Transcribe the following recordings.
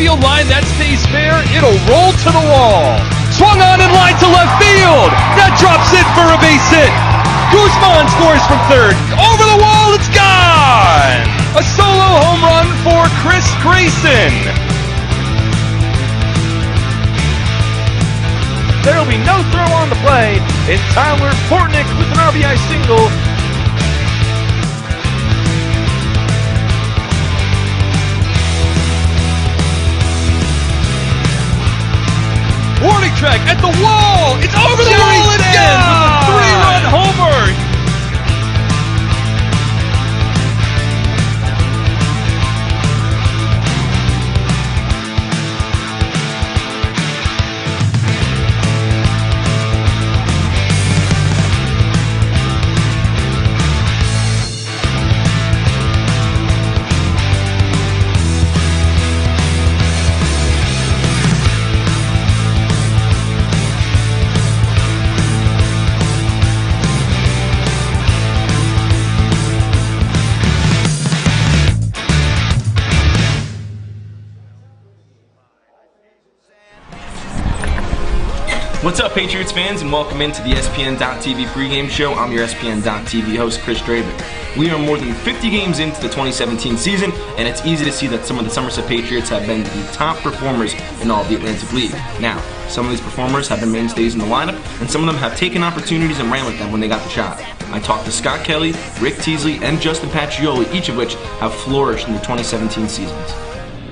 field line, that stays fair. It'll roll to the wall. Swung on in line to left field. That drops it for a base hit. Guzman scores from third. Over the wall, it's gone! A solo home run for Chris Grayson. There will be no throw on the play, and Tyler Portnick with an RBI single. Warning track at the wall. It's over the wall again with a three-run homer. What's up, Patriots fans, and welcome into the ESPN.TV pregame show. I'm your ESPN.TV host, Chris Draven. We are more than 50 games into the 2017 season, and it's easy to see that some of the Somerset Patriots have been the top performers in all of the Atlantic League. Now, some of these performers have been mainstays in the lineup, and some of them have taken opportunities and ran with them when they got the shot. I talked to Scott Kelly, Rick Teasley, and Justin Pacioli, each of which have flourished in the 2017 seasons.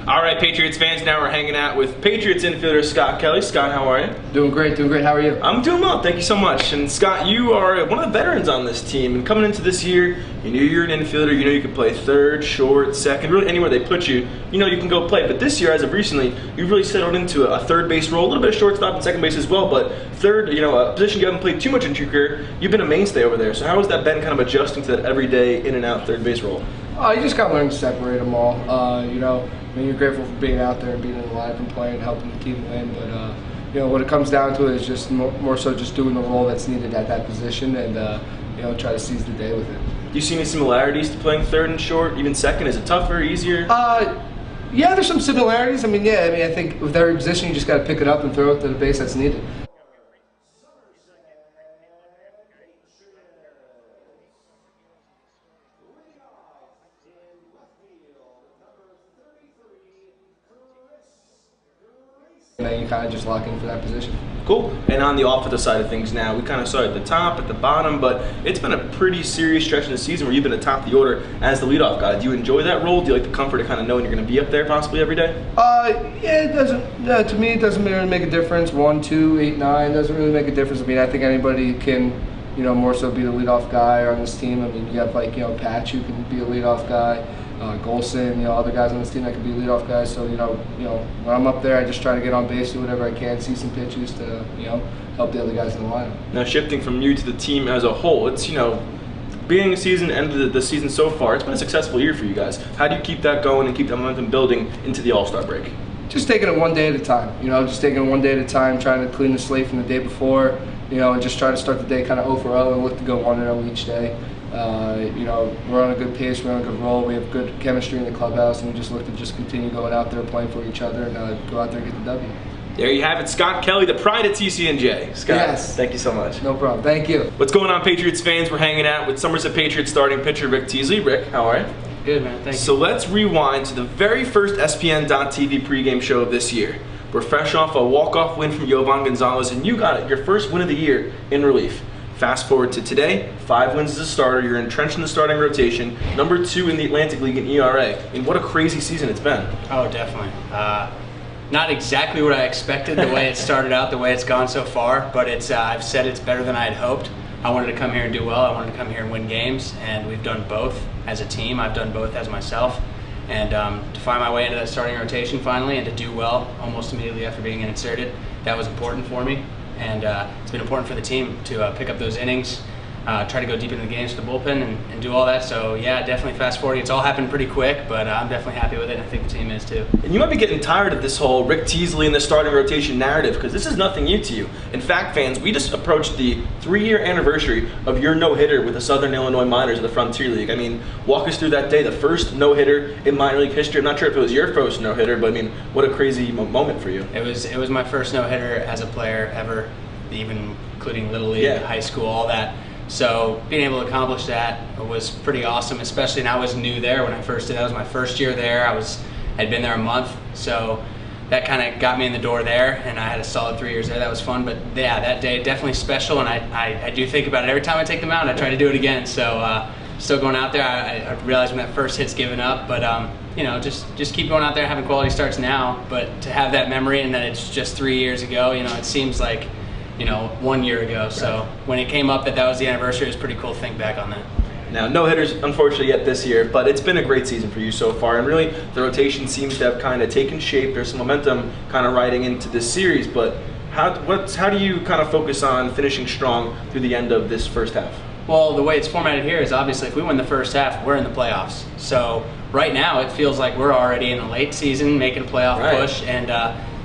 All right, Patriots fans, now we're hanging out with Patriots infielder Scott Kelly. Scott, how are you? Doing great. How are you? I'm doing well, thank you so much. And Scott, you are one of the veterans on this team, and coming into this year, you knew you're an infielder, you know you could play third, short, second, really anywhere they put you, you know you can go play. But this year, as of recently, you've really settled into a third base role, a little bit of shortstop and second base as well, but third, a position you haven't played too much in your career, you've been a mainstay over there. So how has that been kind of adjusting to that everyday in and out third base role? You just got to learn to separate them all. I mean, you're grateful for being out there and being in the lineup and playing, helping the team win. But what it comes down to is just more so just doing the role that's needed at that position, and try to seize the day with it. Do you see any similarities to playing third and short, even second? Is it tougher, easier? Yeah, there's some similarities. I think with every position, you just got to pick it up and throw it to the base that's needed. And then you kind of just lock in for that position. Cool. And on the offensive side of things now, we kind of saw at the top, at the bottom, but it's been a pretty serious stretch in the season where you've been atop the order as the leadoff guy. Do you enjoy that role? Do you like the comfort of kind of knowing you're going to be up there possibly every day? Yeah, it doesn't. To me, it doesn't really make a difference. 1, 2, 8, 9 doesn't really make a difference. I think anybody can, more so be the leadoff guy on this team. You have Patch who can be a leadoff guy. Golson, other guys on this team that could be leadoff guys. So, when I'm up there, I just try to get on base, do whatever I can, see some pitches to, help the other guys in the lineup. Now, shifting from you to the team as a whole, it's, beginning of the season, end of the season so far, it's been a successful year for you guys. How do you keep that going and keep that momentum building into the All-Star break? Just taking it one day at a time, just taking it one day at a time, trying to clean the slate from the day before, and just try to start the day kind of 0-for-0 and look to go 1-0 each day. We're on a good pace, we're on a good roll, we have good chemistry in the clubhouse, and we just look to just continue going out there playing for each other and go out there and get the W. There you have it, Scott Kelly, the pride of TCNJ. Scott, yes. Thank you so much. No problem, thank you. What's going on, Patriots fans? We're hanging out with Somerset Patriots starting pitcher Rick Teasley. Rick, how are you? Good, man, thank you. So let's rewind to the very first ESPN.TV pregame show of this year. We're fresh off a walk-off win from Yovan Gonzalez, and you got it, your first win of the year in relief. Fast forward to today, 5 wins as a starter, you're entrenched in the starting rotation, number 2 in the Atlantic League in ERA. And what a crazy season it's been. Oh, definitely. Not exactly what I expected, the way it started out, the way it's gone so far, but I've said it's better than I had hoped. I wanted to come here and do well, I wanted to come here and win games, and we've done both as a team, I've done both as myself. And to find my way into that starting rotation finally and to do well almost immediately after being inserted, that was important for me. And it's been important for the team to pick up those innings. try to go deep into the games to the bullpen and do all that. So yeah, definitely fast forwarding. It's all happened pretty quick, but I'm definitely happy with it, and I think the team is too. And you might be getting tired of this whole Rick Teasley and the starting rotation narrative, because this is nothing new to you. In fact, fans, we just approached the 3-year anniversary of your no-hitter with the Southern Illinois Miners of the Frontier League. I mean, walk us through that day, the first no-hitter in minor league history. I'm not sure if it was your first no-hitter, but I mean, what a crazy moment for you. It was my first no-hitter as a player ever, even including Little League, high school, all that. So being able to accomplish that was pretty awesome, especially, and I was new there when I first did. That was my first year there. Had been there a month, so that kind of got me in the door there, and I had a solid 3 years there. That was fun, but yeah, that day definitely special, and I do think about it every time I take the mound. I try to do it again. So still going out there. I realize when that first hit's given up, but you know, just keep going out there, having quality starts now. But to have that memory and that it's just 3 years ago, you know, it seems like, you know, 1 year ago. So when it came up that was the anniversary, it was pretty cool to think back on that. Now, no hitters, unfortunately, yet this year, but it's been a great season for you so far, and really the rotation seems to have kind of taken shape. There's some momentum kind of riding into this series, but how do you kind of focus on finishing strong through the end of this first half? Well, the way it's formatted here is obviously if we win the first half, we're in the playoffs. So right now it feels like we're already in the late season, making a playoff push, and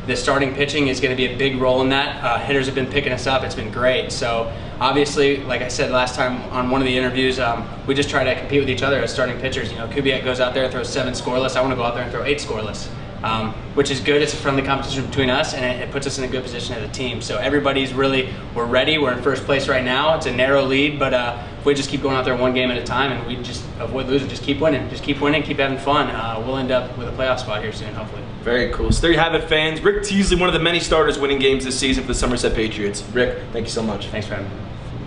the starting pitching is going to be a big role in that. Hitters have been picking us up. It's been great. So obviously, like I said last time on one of the interviews, we just try to compete with each other as starting pitchers. You know, Kubiak goes out there and throws 7 scoreless. I want to go out there and throw 8 scoreless, which is good. It's a friendly competition between us, and it puts us in a good position as a team. So everybody's we're ready. We're in first place right now. It's a narrow lead, but if we just keep going out there one game at a time and we just avoid losing, just keep winning, keep having fun, we'll end up with a playoff spot here soon, hopefully. Very cool. So there you have it, fans. Rick Teasley, one of the many starters winning games this season for the Somerset Patriots. Rick, thank you so much. Thanks for having me.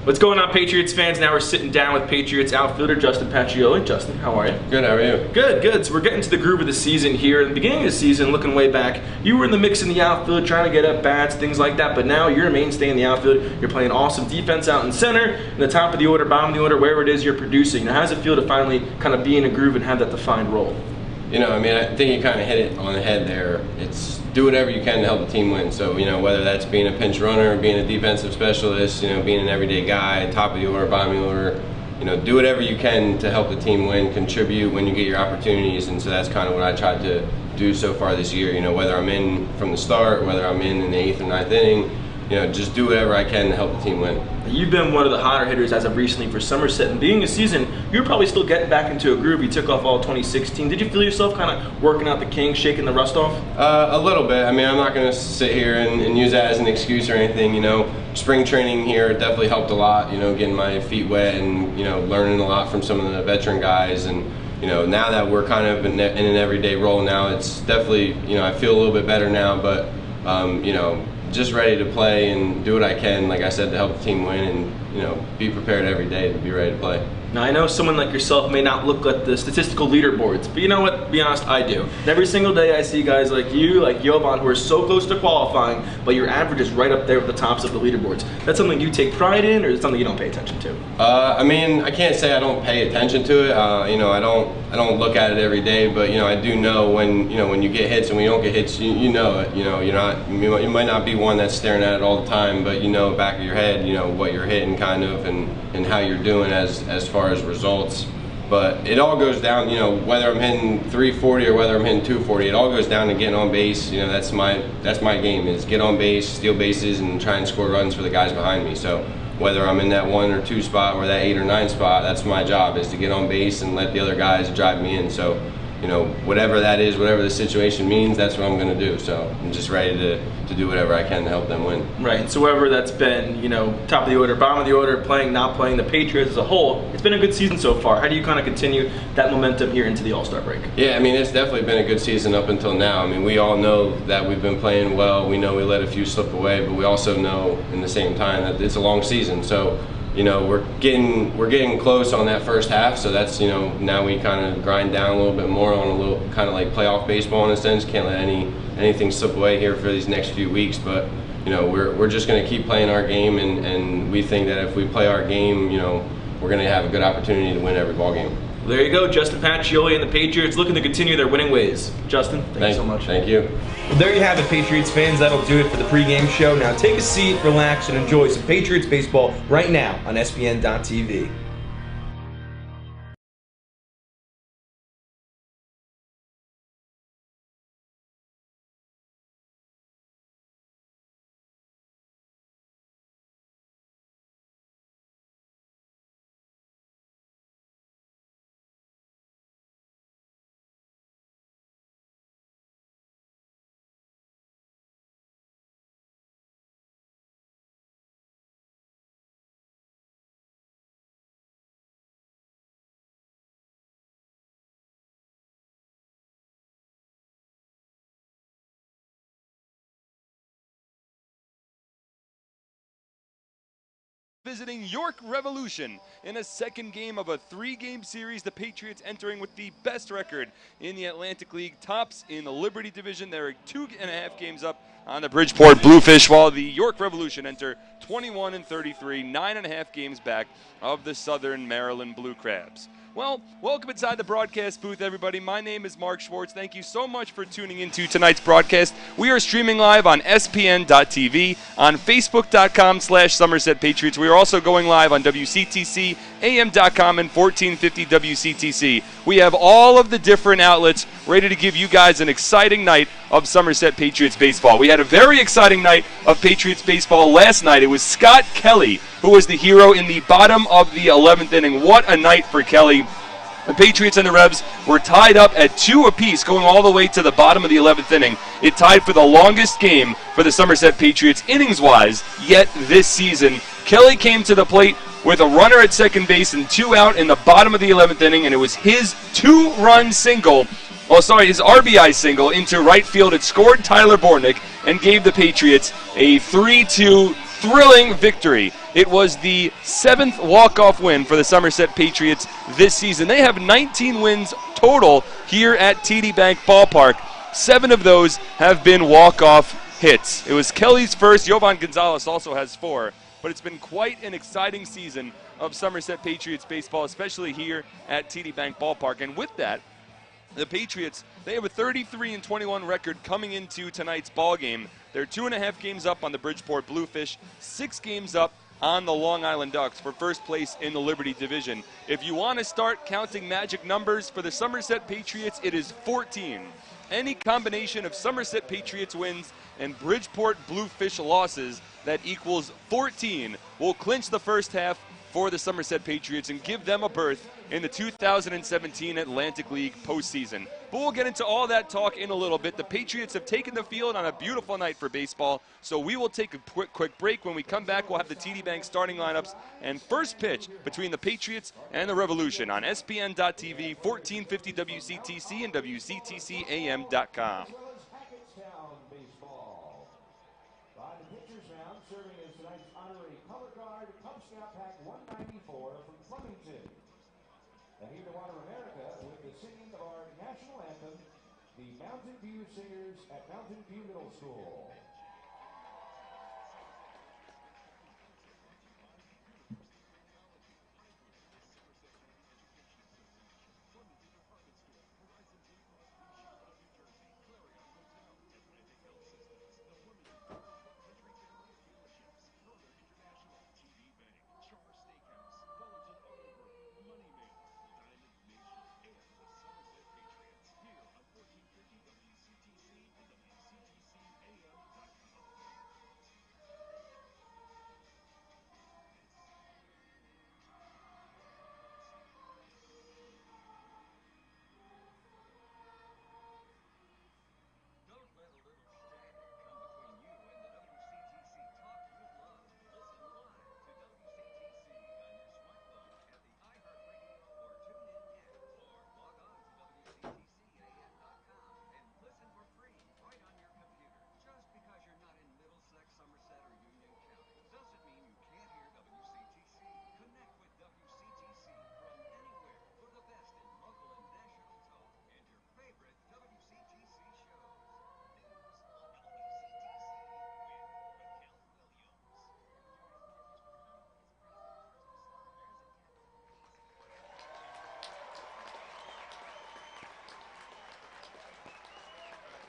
What's going on, Patriots fans? Now we're sitting down with Patriots outfielder Justin Pacioli. Justin, how are you? Good, how are you? Good, good. So we're getting to the groove of the season here. In the beginning of the season, looking way back, you were in the mix in the outfield, trying to get at bats, things like that, but now you're a mainstay in the outfield. You're playing awesome defense out in center, in the top of the order, bottom of the order, wherever it is you're producing. Now, how does it feel to finally kind of be in a groove and have that defined role? You know, I mean, I think you kind of hit it on the head there. It's do whatever you can to help the team win. So, you know, whether that's being a pinch runner, being a defensive specialist, you know, being an everyday guy, top of the order, bottom of the order, you know, do whatever you can to help the team win, contribute when you get your opportunities. And so that's kind of what I tried to do so far this year. You know, whether I'm in from the start, whether I'm in the 8th or 9th inning, you know, just do whatever I can to help the team win. You've been one of the hotter hitters as of recently for Somerset, and being a season, you're probably still getting back into a groove. You took off all 2016. Did you feel yourself kind of working out the kinks, shaking the rust off? A little bit. I mean, I'm not going to sit here and use that as an excuse or anything. You know, spring training here definitely helped a lot, you know, getting my feet wet and, you know, learning a lot from some of the veteran guys. And, you know, now that we're kind of in an everyday role now, it's definitely, you know, I feel a little bit better now, but, you know, just ready to play and do what I can, like I said, to help the team win and, you know, be prepared every day to be ready to play. Now, I know someone like yourself may not look at the statistical leaderboards, but you know what? To be honest, I do. And every single day I see guys like you, like Jovan, who are so close to qualifying, but your average is right up there with the tops of the leaderboards. That's something you take pride in, or is it something you don't pay attention to? I mean, I can't say I don't pay attention to it. You know, I don't look at it every day, but, you know, I do know when, you know, when you get hits and when you don't get hits, you know it. You know, you might not be one that's staring at it all the time, but you know, back of your head, you know, what you're hitting kind of and how you're doing as far as results. But it all goes down, you know, whether I'm hitting 340 or whether I'm hitting 240, it all goes down to getting on base. You know, that's my game, is get on base, steal bases, and try and score runs for the guys behind me. So whether I'm in that 1 or 2 spot or that 8 or 9 spot, that's my job, is to get on base and let the other guys drive me in. So, you know, whatever that is, whatever the situation means, that's what I'm going to do. So I'm just ready to do whatever I can to help them win. Right, and so whoever that's been, you know, top of the order, bottom of the order, playing, not playing, the Patriots as a whole, it's been a good season so far. How do you kind of continue that momentum here into the All-Star break? Yeah, I mean, it's definitely been a good season up until now. I mean, we all know that we've been playing well. We know we let a few slip away, but we also know in the same time that it's a long season. So, you know, we're getting close on that first half, so that's, you know, now we kind of grind down a little bit more on a little kind of like playoff baseball in a sense. Can't let anything slip away here for these next few weeks, but, you know, we're just going to keep playing our game, and we think that if we play our game, you know, we're going to have a good opportunity to win every ball game. Well, there you go, Justin Pacioli and the Patriots looking to continue their winning ways. Justin, thank you so much. Thank you. Well, there you have it, Patriots fans. That'll do it for the pregame show. Now take a seat, relax, and enjoy some Patriots baseball right now on ESPN.TV. Visiting York Revolution in a second game of a 3-game series. The Patriots entering with the best record in the Atlantic League, tops in the Liberty Division. They're 2.5 games up on the Bridgeport Bluefish, while the York Revolution enter 21-33, 9.5 games back of the Southern Maryland Blue Crabs. Well, welcome inside the broadcast booth, everybody. My name is Mark Schwartz. Thank you so much for tuning into tonight's broadcast. We are streaming live on ESPN.TV, on Facebook.com/Somerset Patriots. We are also going live on WCTC, AM.com, and 1450 WCTC. We have all of the different outlets ready to give you guys an exciting night of Somerset Patriots baseball. We had a very exciting night of Patriots baseball last night. It was Scott Kelly who was the hero in the bottom of the 11th inning. What a night for Kelly. The Patriots and the Rebs were tied up at 2 apiece going all the way to the bottom of the 11th inning. It tied for the longest game for the Somerset Patriots innings-wise yet this season. Kelly came to the plate with a runner at second base and 2 out in the bottom of the 11th inning, and it was his 2-run single, his RBI single into right field. It scored Tyler Bornick and gave the Patriots a 3-2 thrilling victory. It was the 7th walk-off win for the Somerset Patriots this season. They have 19 wins total here at TD Bank Ballpark. 7 of those have been walk-off hits. It was Kelly's first. Yovan Gonzalez also has 4. But it's been quite an exciting season of Somerset Patriots baseball, especially here at TD Bank Ballpark. And with that, the Patriots, they have a 33-21 record coming into tonight's ball game. They're 2.5 games up on the Bridgeport Bluefish, 6 games up on the Long Island Ducks for first place in the Liberty Division. If you want to start counting magic numbers for the Somerset Patriots, it is 14. Any combination of Somerset Patriots wins and Bridgeport Bluefish losses that equals 14 will clinch the first half for the Somerset Patriots and give them a berth in the 2017 Atlantic League postseason. But we'll get into all that talk in a little bit. The Patriots have taken the field on a beautiful night for baseball, so we will take a quick break. When we come back, we'll have the TD Bank starting lineups and first pitch between the Patriots and the Revolution on ESPN.TV, 1450 WCTC, and WCTCAM.com. And here to honor America with the singing of our national anthem, the Mountain View Singers at Mountain View Middle School.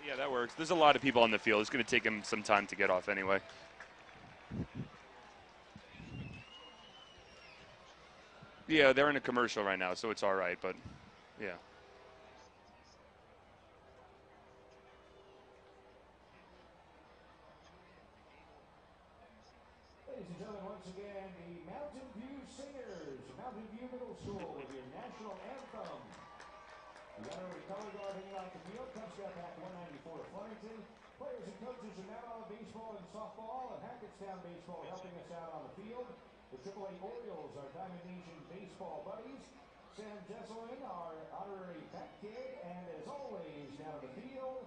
Yeah, that works. There's a lot of people on the field. It's going to take him some time to get off anyway. Yeah, they're in a commercial right now, so it's all right, but yeah. Ladies and gentlemen, once again, the Mountain View Singers, Mountain View Middle School with your national anthem. The honorary color guard hanging out the field comes down back 194 of Flemington. Players and coaches are now on baseball and softball, and Hackettstown baseball helping us out on the field. The AAA Orioles, our Diamond Nation baseball buddies. Sam Jesselman, our honorary back kid, and as always, down the field,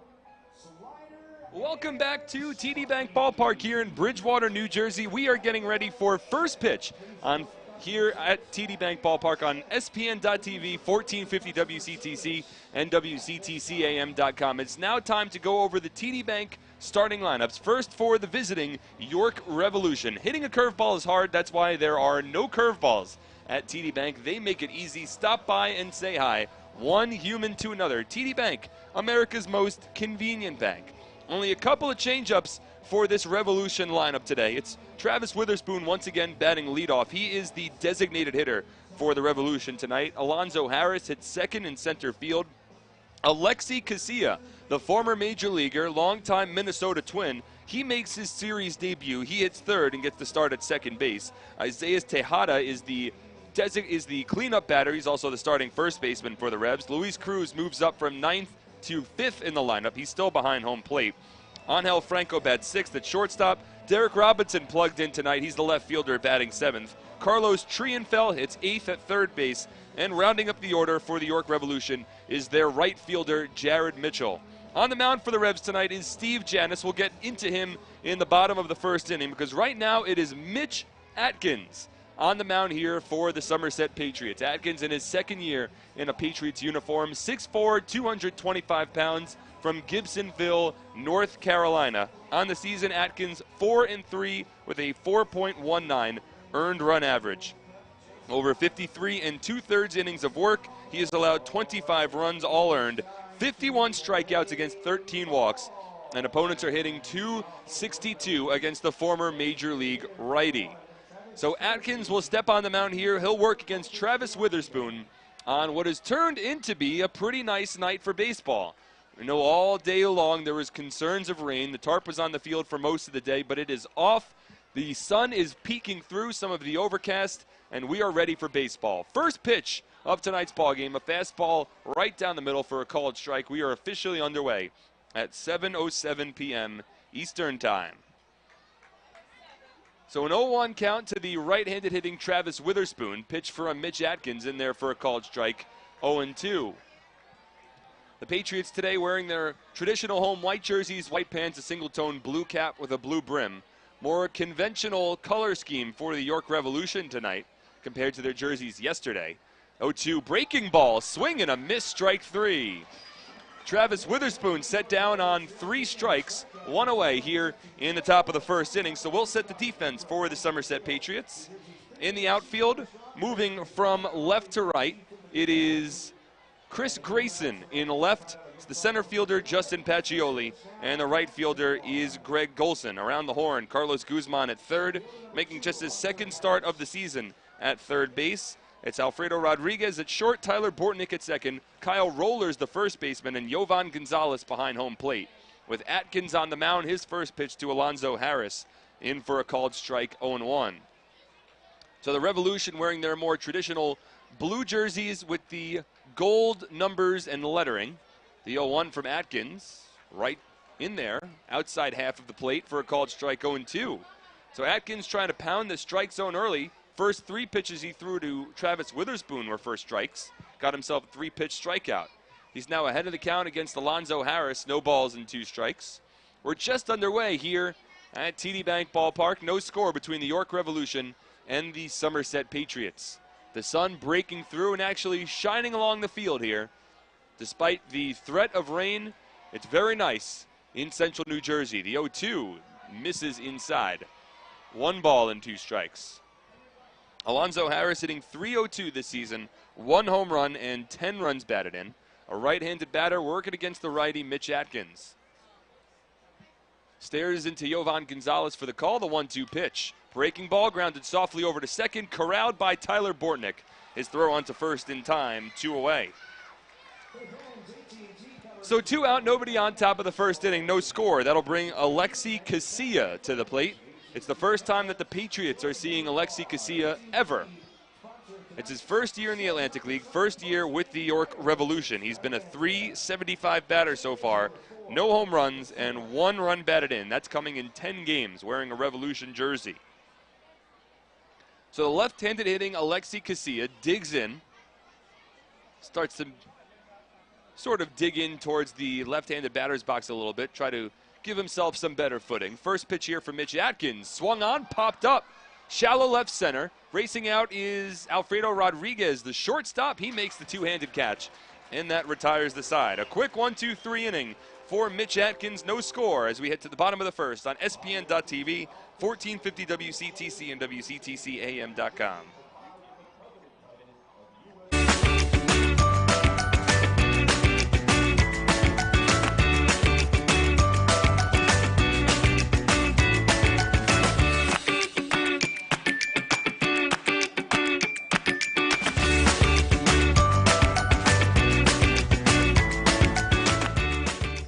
Slider. Welcome back to TD Bank Ballpark here in Bridgewater, New Jersey. We are getting ready for first pitch on here at TD Bank Ballpark on SPN.TV, 1450 WCTC, and WCTCAM.com. It's now time to go over the TD Bank starting lineups. First for the visiting York Revolution. Hitting a curveball is hard. That's why there are no curveballs at TD Bank. They make it easy. Stop by and say hi. One human to another. TD Bank, America's most convenient bank. Only a couple of change-ups for this Revolution lineup today. It's Travis Witherspoon once again batting leadoff. He is the designated hitter for the Revolution tonight. Alonzo Harris hits second and center field. Alexi Casilla, the former major leaguer, longtime Minnesota Twin, he makes his series debut. He hits third and gets the start at second base. Isaiah Tejada is the cleanup batter. He's also the starting first baseman for the Rebs. Luis Cruz moves up from 9th to 5th in the lineup. He's still behind home plate. Angel Franco bats 6th at shortstop. Derek Robinson plugged in tonight. He's the left fielder batting 7th. Carlos Trienfel hits 8th at third base. And rounding up the order for the York Revolution is their right fielder, Jared Mitchell. On the mound for the Rebs tonight is Steve Janis. We'll get into him in the bottom of the first inning because right now it is Mitch Atkins on the mound here for the Somerset Patriots. Atkins in his second year in a Patriots uniform, 6'4", 225 pounds from Gibsonville, North Carolina. On the season, Atkins 4-3 with a 4.19 earned run average. Over 53 2/3 innings of work, he has allowed 25 runs all earned, 51 strikeouts against 13 walks, and opponents are hitting .262 against the former Major League righty. So Atkins will step on the mound here. He'll work against Travis Witherspoon on what has turned into be a pretty nice night for baseball. We know all day long there was concerns of rain. The tarp was on the field for most of the day, but it is off. The sun is peeking through some of the overcast, and we are ready for baseball. First pitch of tonight's ballgame, a fastball right down the middle for a called strike. We are officially underway at 7:07 p.m. Eastern Time. So an 0-1 count to the right-handed hitting Travis Witherspoon. Pitch for a Mitch Atkins in there for a called strike, 0-2. The Patriots today wearing their traditional home white jerseys, white pants, a single-tone blue cap with a blue brim. More conventional color scheme for the York Revolution tonight compared to their jerseys yesterday. 0-2 breaking ball, swing and a miss, strike 3. Travis Witherspoon set down on 3 strikes, 1 away here in the top of the first inning. So we'll set the defense for the Somerset Patriots. In the outfield, moving from left to right, it is Chris Grayson in left. It's the center fielder, Justin Pacioli, and the right fielder is Greg Golson. Around the horn, Carlos Guzman at third, making just his second start of the season at third base. It's Alfredo Rodriguez at short, Tyler Bortnick at second, Kyle Rollers the first baseman, and Jovan Gonzalez behind home plate. With Atkins on the mound, his first pitch to Alonzo Harris in for a called strike, 0-1. So the Revolution wearing their more traditional blue jerseys with the gold numbers and lettering. The 0-1 from Atkins, right in there, outside half of the plate for a called strike, 0-2. So Atkins trying to pound the strike zone early. First 3 pitches he threw to Travis Witherspoon were first strikes. Got himself a 3-pitch strikeout. He's now ahead of the count against Alonzo Harris. No balls and 2 strikes. We're just underway here at TD Bank Ballpark. No score between the York Revolution and the Somerset Patriots. The sun breaking through and actually shining along the field here. Despite the threat of rain, it's very nice in central New Jersey. The 0-2 misses inside. 1 ball and 2 strikes. Alonzo Harris hitting .302 this season, 1 home run and 10 runs batted in. A right-handed batter working against the righty Mitch Atkins. Stares into Jovan Gonzalez for the call, the 1-2 pitch. Breaking ball grounded softly over to second, corralled by Tyler Bortnick. His throw onto first in time, 2 away. So 2 out, nobody on, top of the first inning, no score. That'll bring Alexi Casilla to the plate. It's the first time that the Patriots are seeing Alexi Casilla ever. It's his first year in the Atlantic League, first year with the York Revolution. He's been a .375 batter so far, no home runs, and 1 run batted in. That's coming in 10 games, wearing a Revolution jersey. So the left-handed hitting Alexi Casilla digs in, starts to sort of dig in towards the left-handed batter's box a little bit, try to give himself some better footing. First pitch here for Mitch Atkins, swung on, popped up. Shallow left center. Racing out is Alfredo Rodriguez, the shortstop. He makes the two-handed catch, and that retires the side. A quick 1-2-3 inning for Mitch Atkins. No score as we head to the bottom of the first on SPN.TV, 1450 WCTC and WCTCAM.com.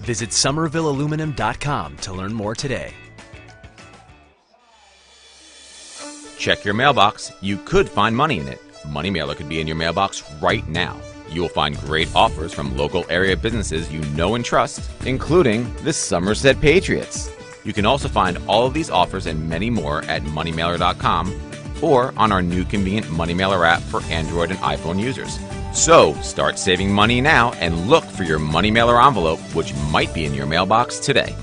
Visit SomervilleAluminum.com to learn more today. Check your mailbox. You could find money in it. Money Mailer could be in your mailbox right now. You will find great offers from local area businesses you know and trust, including the Somerset Patriots. You can also find all of these offers and many more at moneymailer.com or on our new convenient Money Mailer app for Android and iPhone users. So, start saving money now and look for your Money Mailer envelope, which might be in your mailbox today.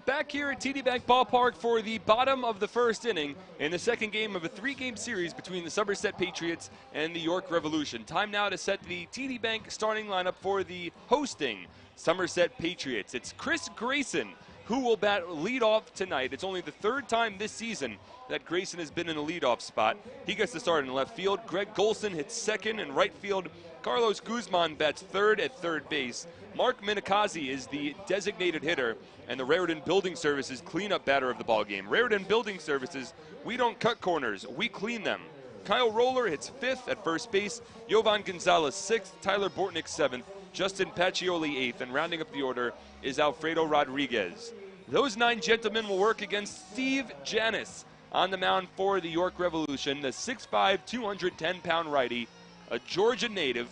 Back here at TD Bank Ballpark for the bottom of the first inning in the second game of a 3-game series between the Somerset Patriots and the York Revolution. Time now to set the TD Bank starting lineup for the hosting Somerset Patriots. It's Chris Grayson who will bat lead off tonight. It's only the 3rd time this season that Grayson has been in a leadoff spot. He gets to start in left field. Greg Golson hits second in right field. Carlos Guzman bats third at third base. Mark Minikazi is the designated hitter and the Raritan Building Services cleanup batter of the ballgame. Raritan Building Services, we don't cut corners, we clean them. Kyle Roller hits fifth at first base. Jovan Gonzalez sixth. Tyler Bortnick seventh. Justin Pacioli eighth. And rounding up the order is Alfredo Rodriguez. Those 9 gentlemen will work against Steve Janis on the mound for the York Revolution, the 6'5", 210-pound righty, a Georgia native,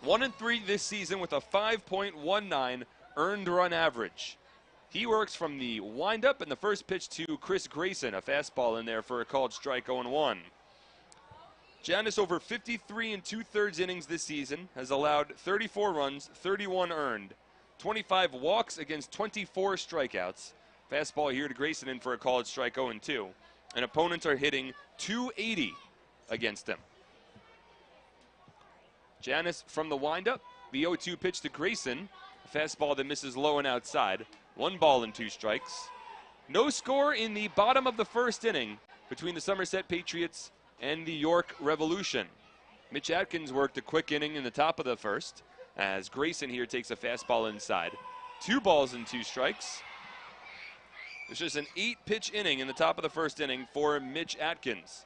1-3 this season with a 5.19 earned run average. He works from the windup and the first pitch to Chris Grayson, a fastball in there for a called strike, 0-1. Janis over 53 2/3 innings this season, has allowed 34 runs, 31 earned, 25 walks against 24 strikeouts. Fastball here to Grayson in for a called strike, 0-2. And opponents are hitting .280 against him. Janis from the windup, the 0-2 pitch to Grayson, a fastball that misses low and outside. 1 ball and 2 strikes. No score in the bottom of the first inning between the Somerset Patriots and the York Revolution. Mitch Atkins worked a quick inning in the top of the first as Grayson here takes a fastball inside. 2 balls and 2 strikes. It's just an 8-pitch inning in the top of the first inning for Mitch Atkins.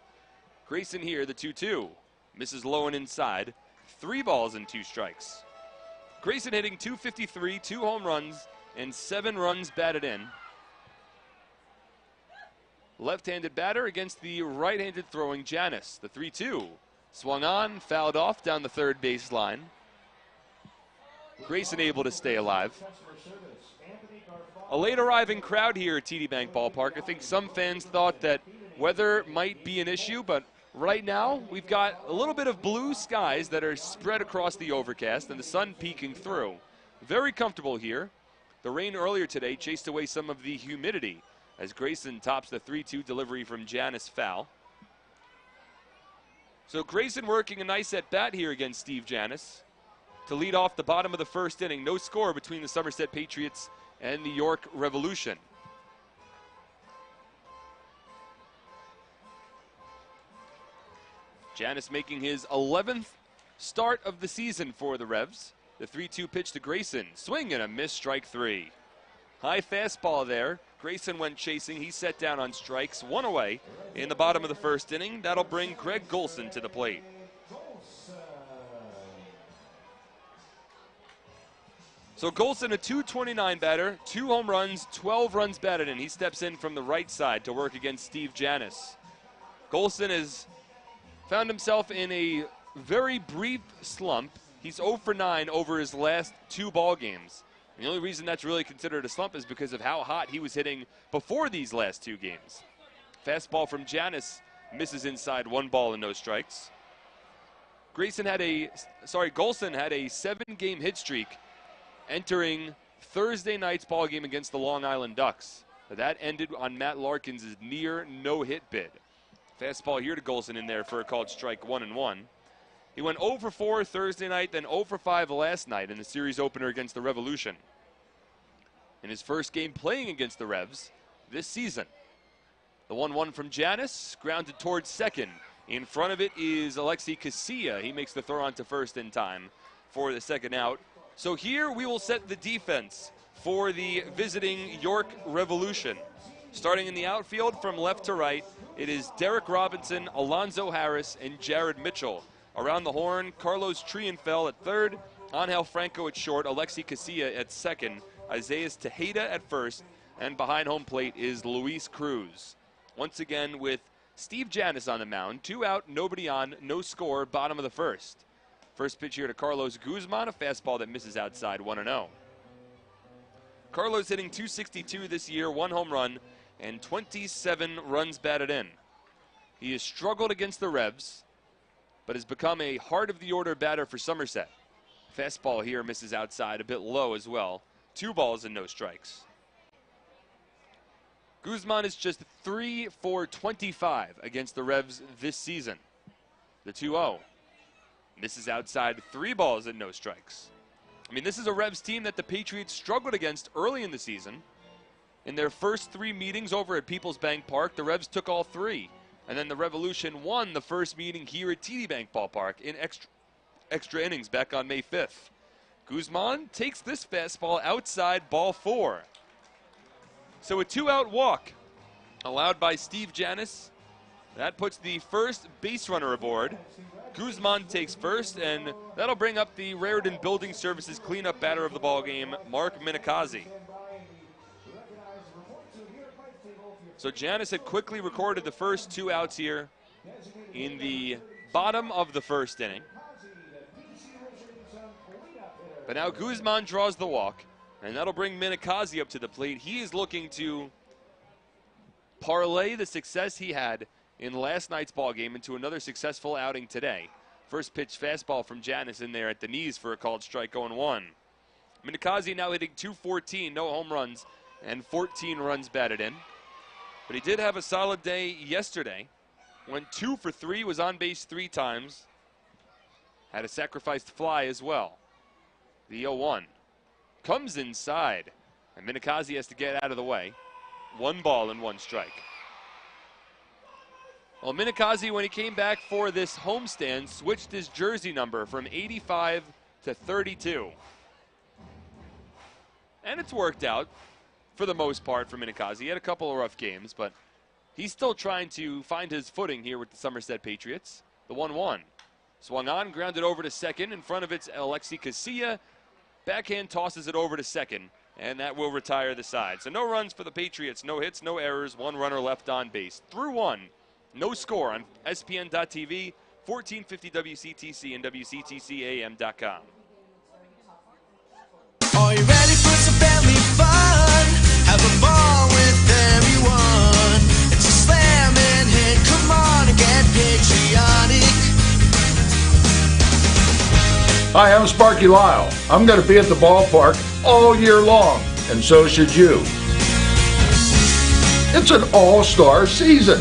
Grayson here, the 2-2. Misses low and inside. 3 balls and 2 strikes. Grayson hitting .253, 2 home runs, and 7 runs batted in. Left-handed batter against the right-handed throwing Janis, the 3-2. Swung on, fouled off down the third baseline. Grayson able to stay alive. A late arriving crowd here at TD Bank Ballpark. I think some fans thought that weather might be an issue, but Right now, we've got a little bit of blue skies that are spread across the overcast and the sun peeking through. Very comfortable here. The rain earlier today chased away some of the humidity as Grayson tops the 3-2 delivery from Janis foul. So Grayson working a nice at-bat here against Steve Janis to lead off the bottom of the first inning. No score between the Somerset Patriots and the York Revolution. Janis making his 11th start of the season for the Revs. The 3-2 pitch to Grayson. Swing and a miss, strike 3. High fastball there. Grayson went chasing. He set down on strikes. One away in the bottom of the first inning. That'll bring Greg Golson to the plate. So Golson, a .229 batter, 2 home runs, 12 runs batted in. He steps in from the right side to work against Steve Janis. Golson has found himself in a very brief slump. He's 0 for 9 over his last 2 ball games. The only reason that's really considered a slump is because of how hot he was hitting before these last 2 games. Fastball from Janis misses inside, 1 ball and no strikes. Golson had a 7-game hit streak entering Thursday night's ball game against the Long Island Ducks. That ended on Matt Larkins' near no-hit bid. Fastball here to Golson in there for a called strike, 1-1. He went 0 for 4 Thursday night, then 0 for 5 last night in the series opener against the Revolution. In his first game playing against the Revs this season. The 1-1 from Janis, grounded towards second. In front of it is Alexi Casilla. He makes the throw on to first in time for the second out. So here we will set the defense for the visiting York Revolution. Starting in the outfield from left to right, it is Derek Robinson, Alonzo Harris, and Jared Mitchell. Around the horn, Carlos Trienfel at third, Angel Franco at short, Alexi Casilla at second, Isaiah Tejeda at first, and behind home plate is Luis Cruz. Once again with Steve Janis on the mound, 2 out, nobody on, no score, bottom of the first. First pitch here to Carlos Guzman, a fastball that misses outside, 1-0. Carlos hitting .262 this year, 1 home run, and 27 runs batted in. He has struggled against the Revs, but has become a heart-of-the-order batter for Somerset. Fastball here misses outside, a bit low as well. 2 balls and no strikes. Guzman is just 3 for 25 against the Revs this season. The 2-0. Misses outside, 3 balls and no strikes. I mean, this is a Revs team that the Patriots struggled against early in the season. In their first 3 meetings over at Peoples Bank Park, the Revs took all 3. And then the Revolution won the first meeting here at TD Bank Ballpark in extra innings back on May 5th. Guzman takes this fastball outside, ball 4. So a 2-out walk allowed by Steve Janis. That puts the first base runner aboard. Guzman takes first, and that'll bring up the Raritan Building Services cleanup batter of the ballgame, Mark Minikazi. So Janis had quickly recorded the first 2 outs here in the bottom of the first inning. But now Guzman draws the walk, and that'll bring Minikazi up to the plate. He is looking to parlay the success he had in last night's ball game into another successful outing today. First pitch fastball from Janis in there at the knees for a called strike, 0-1. Minikazi now hitting .214, no home runs, and 14 runs batted in. But he did have a solid day yesterday. Went 2 for 3, was on base 3 times. Had a sacrificed fly as well. The 0-1 comes inside, and Minikazi has to get out of the way. 1 ball and 1 strike. Well, Minikazi, when he came back for this homestand, switched his jersey number from 85 to 32. And it's worked out for the most part for Minikazi. He had a couple of rough games, but he's still trying to find his footing here with the Somerset Patriots. The 1-1. Swung on, grounded over to second. In front of it's Alexi Casilla. Backhand tosses it over to second, and that will retire the side. So no runs for the Patriots, no hits, no errors, 1 runner left on base. Through 1, no score on SPN.TV, 1450 WCTC and WCTCAM.com. Are you ready for some family fun? Have a ball with everyone. It's a slam and hit. Come on and get Patreon. Hi, I'm Sparky Lyle. I'm going to be at the ballpark all year long, and so should you. It's an all-star season.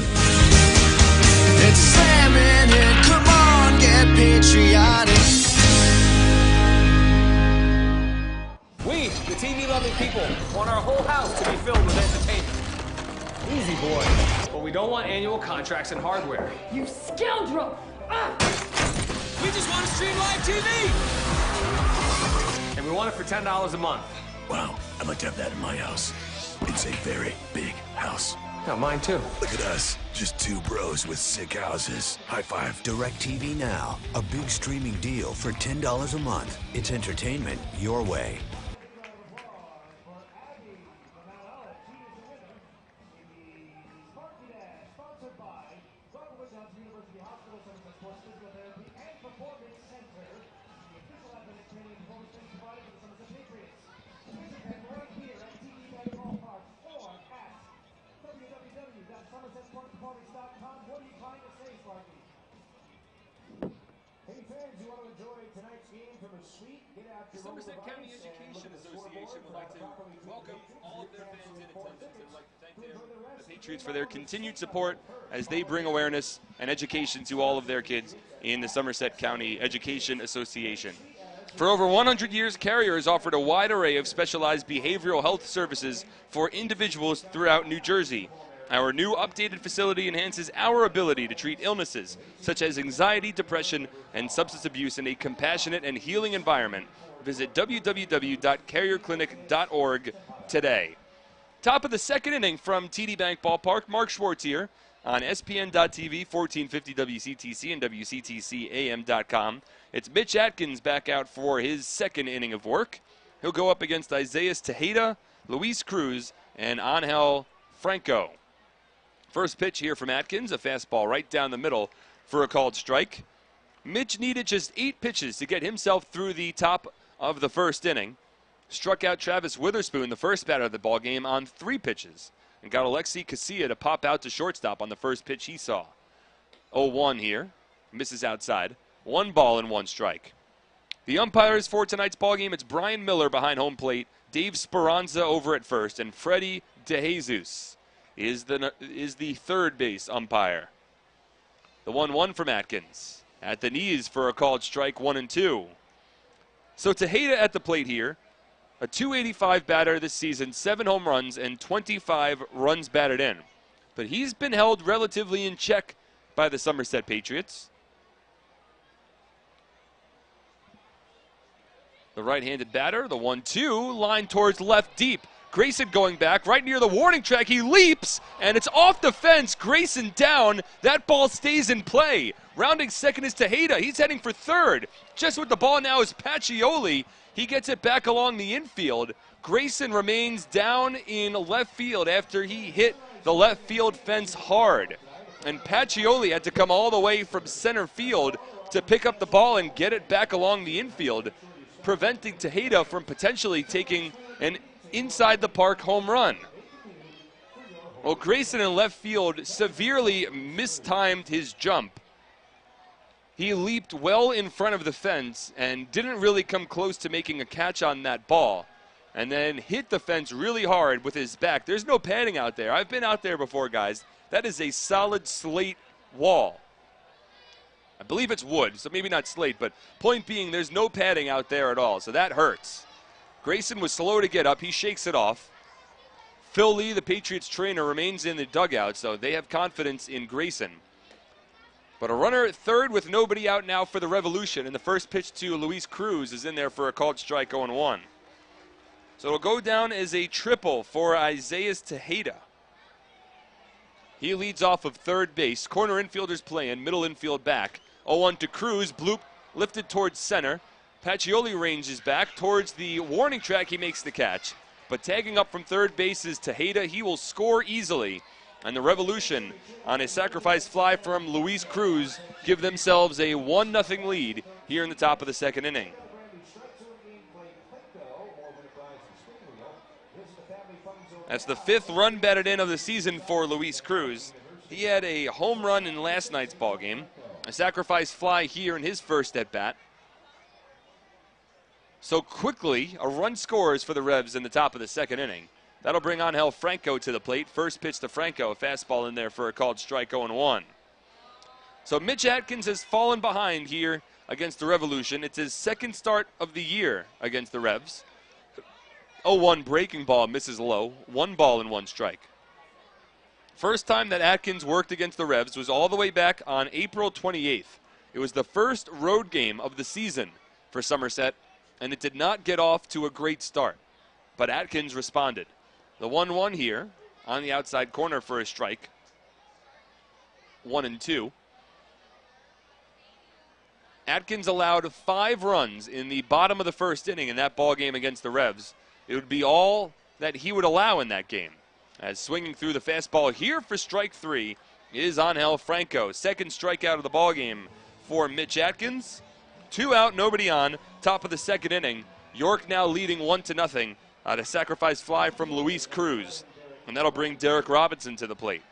It's slamming it, come on, get patriotic. We, the TV-loving people, want our whole house to be filled with entertainment. Easy, boy. But we don't want annual contracts and hardware. You scoundrel! Ah! We just want to stream live TV! And we want it for $10 a month. Wow, I'd like to have that in my house. It's a very big house. Yeah, mine too. Look at us, just two bros with sick houses. High five. DirecTV Now, a big streaming deal for $10 a month. It's entertainment your way. The Somerset County Education Association would like to welcome all of their fans in attendance and would like to thank the Patriots for their continued support as they bring awareness and education to all of their kids in the Somerset County Education Association. For over 100 years, Carrier has offered a wide array of specialized behavioral health services for individuals throughout New Jersey. Our new updated facility enhances our ability to treat illnesses such as anxiety, depression, and substance abuse in a compassionate and healing environment. Visit www.carrierclinic.org today. Top of the second inning from TD Bank Ballpark, Mark Schwartz here on SPN.TV, 1450 WCTC and WCTCAM.com. It's Mitch Atkins back out for his second inning of work. He'll go up against Isaiah Tejeda, Luis Cruz, and Angel Franco. First pitch here from Atkins, a fastball right down the middle for a called strike. Mitch needed just 8 pitches to get himself through the top of the first inning. Struck out Travis Witherspoon, the first batter of the ballgame, on 3 pitches, and got Alexi Casilla to pop out to shortstop on the first pitch he saw. 0-1 here, misses outside. 1 ball and 1 strike. The umpires for tonight's ballgame, it's Brian Miller behind home plate, Dave Speranza over at first, and Freddie DeJesus is the third base umpire. The 1-1 from Atkins. At the knees for a called strike, 1-2. So Tejeda at the plate here. A .285 batter this season, 7 home runs and 25 runs batted in. But he's been held relatively in check by the Somerset Patriots. The right-handed batter, the 1-2, line towards left deep. Grayson going back right near the warning track. He leaps, and it's off the fence. Grayson down. That ball stays in play. Rounding second is Tejeda. He's heading for third. Just with the ball now is Pacioli. He gets it back along the infield. Grayson remains down in left field after he hit the left field fence hard. And Pacioli had to come all the way from center field to pick up the ball and get it back along the infield, preventing Tejeda from potentially taking an inside the park home run. Well, Grayson in left field severely mistimed his jump. He leaped well in front of the fence and didn't really come close to making a catch on that ball, and then hit the fence really hard with his back. There's no padding out there. I've been out there before, guys. That is a solid slate wall. I believe it's wood, so maybe not slate, but point being, there's no padding out there at all, so that hurts. Grayson was slow to get up. He shakes it off. Phil Lee, the Patriots trainer, remains in the dugout, so they have confidence in Grayson. But a runner at third with nobody out now for the Revolution, and the first pitch to Luis Cruz is in there for a called strike, 0-1. So it'll go down as a triple for Isaiah Tejeda. He leads off of third base. Corner infielders playing, middle infield back. 0-1 to Cruz, bloop, lifted towards center. Pacioli ranges back towards the warning track. He makes the catch. But tagging up from third base is Tejeda. He will score easily. And the Revolution, on a sacrifice fly from Luis Cruz, give themselves a 1-0 lead here in the top of the second inning. That's the 5th run batted in of the season for Luis Cruz. He had a home run in last night's ballgame. A sacrifice fly here in his first at-bat. So quickly, a run scores for the Revs in the top of the second inning. That'll bring Angel Franco to the plate. First pitch to Franco, a fastball in there for a called strike 0-1. So Mitch Atkins has fallen behind here against the Revolution. It's his second start of the year against the Revs. 0-1 breaking ball misses low. 1 ball and 1 strike. First time that Atkins worked against the Revs was all the way back on April 28th. It was the first road game of the season for Somerset, and it did not get off to a great start. But Atkins responded. The 1-1 here on the outside corner for a strike. 1-2. Atkins allowed 5 runs in the bottom of the first inning in that ball game against the Revs. It would be all that he would allow in that game. As swinging through the fastball here for strike 3 is Angel Franco. Second strikeout of the ball game for Mitch Atkins. 2 out, nobody on. Top of the second inning. York now leading 1-0 on a sacrifice fly from Luis Cruz. And that'll bring Derek Robinson to the plate.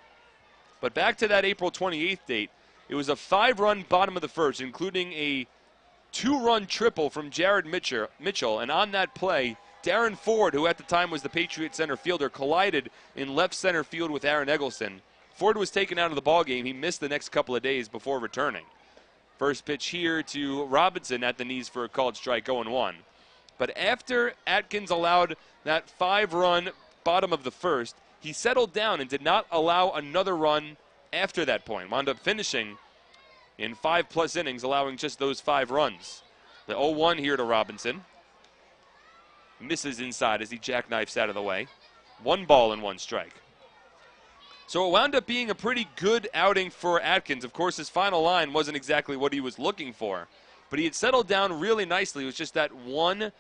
But back to that April 28th date, it was a 5-run bottom of the first, including a 2-run triple from Jared Mitchell. And on that play, Darren Ford, who at the time was the Patriots center fielder, collided in left center field with Aaron Eggleston. Ford was taken out of the ballgame. He missed the next couple of days before returning. First pitch here to Robinson at the knees for a called strike 0-1. But after Atkins allowed that 5-run bottom of the first, he settled down and did not allow another run after that point. Wound up finishing in 5+ innings, allowing just those 5 runs. The 0-1 here to Robinson. Misses inside as he jackknifes out of the way. 1 ball and 1 strike. So it wound up being a pretty good outing for Atkins. Of course, his final line wasn't exactly what he was looking for, but he had settled down really nicely. It was just that one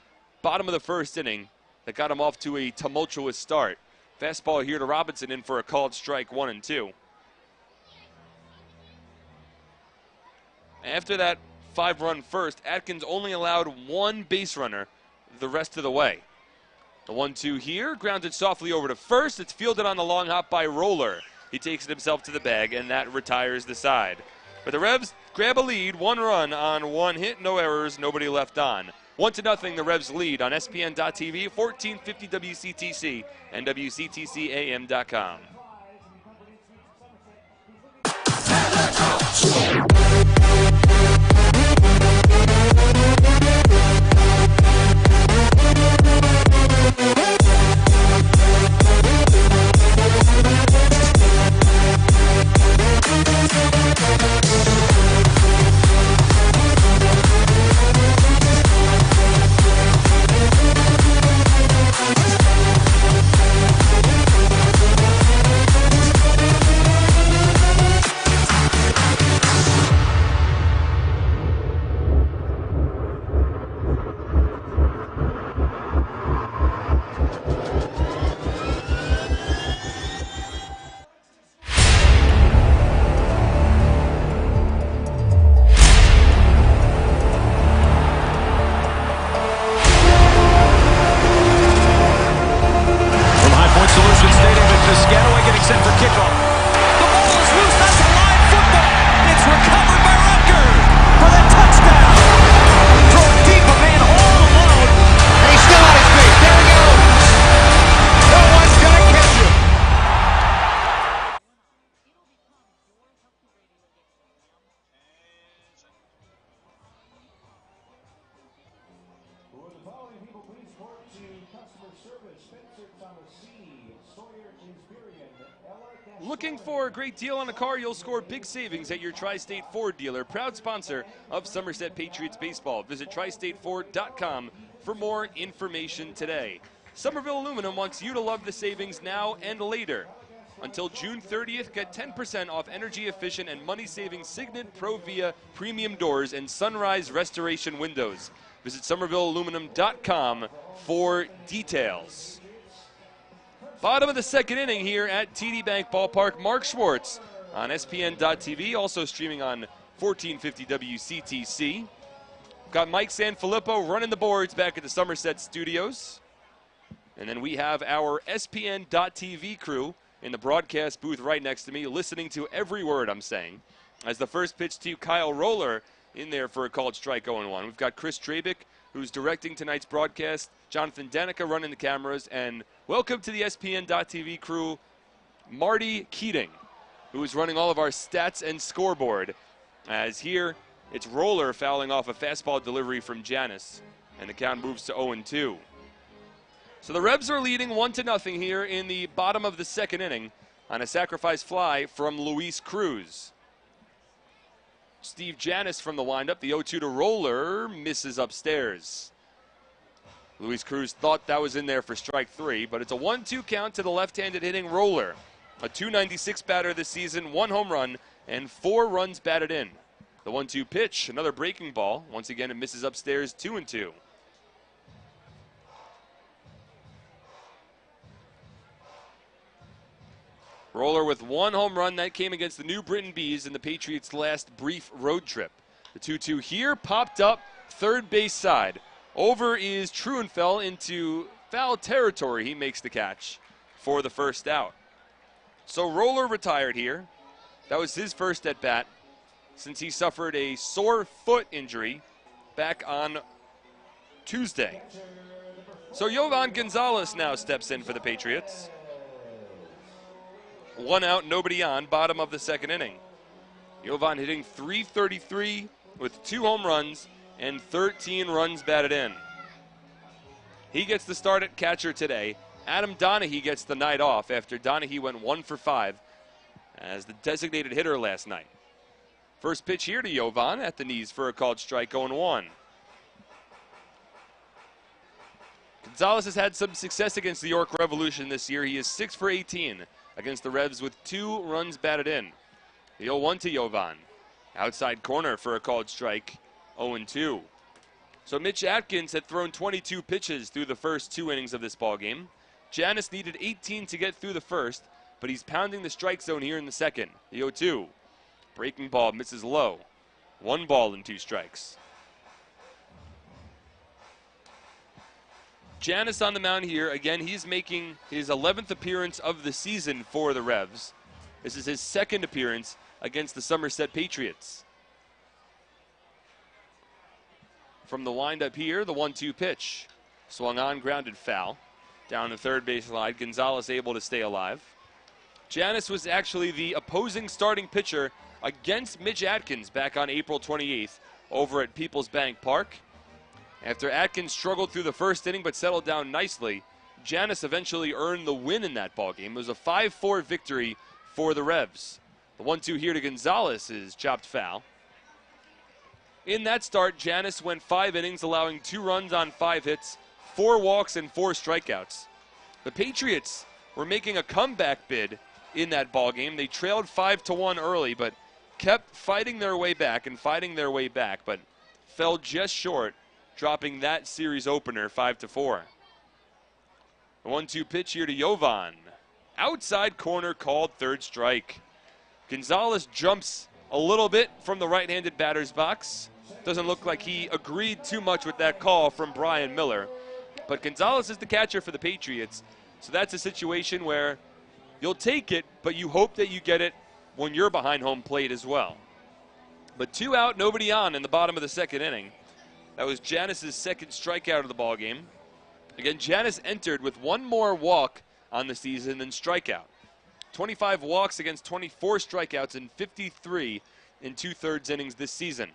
bottom of the first inning that got him off to a tumultuous start. Fastball here to Robinson in for a called strike 1-2. After that 5-run first, Atkins only allowed 1 base runner the rest of the way. The 1-2 here, grounded softly over to first. It's fielded on the long hop by Roller. He takes it himself to the bag, and that retires the side. But the Revs grab a lead, 1 run on 1 hit, no errors, nobody left on. 1-0, the Revs lead on SPN.TV, 1450 WCTC, and WCTCAM.com. Looking for a great deal on a car? You'll score big savings at your Tri-State Ford dealer, proud sponsor of Somerset Patriots baseball. Visit tristateford.com for more information today. Somerville Aluminum wants you to love the savings now and later. Until June 30th, get 10% off energy-efficient and money-saving Signet Pro Via premium doors and Sunrise restoration windows. Visit somervillealuminum.com for details. Bottom of the second inning here at TD Bank Ballpark. Mark Schwartz on SPN.TV, also streaming on 1450 WCTC. Got Mike Sanfilippo running the boards back at the Somerset studios. And then we have our SPN.TV crew in the broadcast booth right next to me, listening to every word I'm saying. As the first pitch to Kyle Roller in there for a called strike 0-1. We've got Chris Trabick who's directing tonight's broadcast, Jonathan Danica running the cameras, and welcome to the ESPN.TV crew, Marty Keating, who is running all of our stats and scoreboard. As here, it's Roller fouling off a fastball delivery from Janis, and the count moves to 0-2. So the Revs are leading 1-0 here in the bottom of the second inning on a sacrifice fly from Luis Cruz. Steve Janis from the windup, the 0-2 to Roller, misses upstairs. Luis Cruz thought that was in there for strike 3, but it's a 1-2 count to the left-handed hitting Roller. A .296 batter this season, 1 home run, and 4 runs batted in. The 1-2 pitch, another breaking ball. Once again, it misses upstairs, 2-2. Roller with 1 home run. That came against the New Britain Bees in the Patriots' last brief road trip. The 2-2 here, popped up, third base side. Over is Truenfell into foul territory. He makes the catch for the first out. So Roller retired here. That was his first at bat since he suffered a sore foot injury back on Tuesday. So Yovan Gonzalez now steps in for the Patriots. 1 out, nobody on, bottom of the second inning. Yovan hitting .333 with 2 home runs and 13 runs batted in. He gets the start at catcher today. Adam Donahue gets the night off after Donahue went 1 for 5 as the designated hitter last night. First pitch here to Yovan at the knees for a called strike, 0-1. Gonzalez has had some success against the York Revolution this year. He is 6 for 18 against the Revs with 2 runs batted in. The 0-1 to Yovan. Outside corner for a called strike, 0-2. So Mitch Atkins had thrown 22 pitches through the first 2 innings of this ballgame. Janis needed 18 to get through the first, but he's pounding the strike zone here in the second. The 0-2. Breaking ball misses low. 1 ball and 2 strikes. Janis on the mound here. Again, he's making his 11th appearance of the season for the Revs. This is his 2nd appearance against the Somerset Patriots. From the windup here, the 1-2 pitch. Swung on, grounded foul. Down the third base line, Gonzalez able to stay alive. Janis was actually the opposing starting pitcher against Mitch Atkins back on April 28th over at Peoples Bank Park. After Atkins struggled through the first inning but settled down nicely, Janis eventually earned the win in that ballgame. It was a 5-4 victory for the Revs. The 1-2 here to Gonzalez is chopped foul. In that start, Janis went 5 innings, allowing 2 runs on 5 hits, 4 walks, and 4 strikeouts. The Patriots were making a comeback bid in that ballgame. They trailed 5-1 early, but kept fighting their way back, but fell just short, dropping that series opener 5-4. The 1-2 pitch here to Yovan. Outside corner called, third strike. Gonzalez jumps a little bit from the right-handed batter's box. Doesn't look like he agreed too much with that call from Brian Miller. But Gonzalez is the catcher for the Patriots, so that's a situation where you'll take it, but you hope that you get it when you're behind home plate as well. But 2 out, nobody on in the bottom of the second inning. That was Janis' 2nd strikeout of the ballgame. Again, Janis entered with 1 more walk on the season than strikeout. 25 walks against 24 strikeouts and 53 in 2/3 innings this season.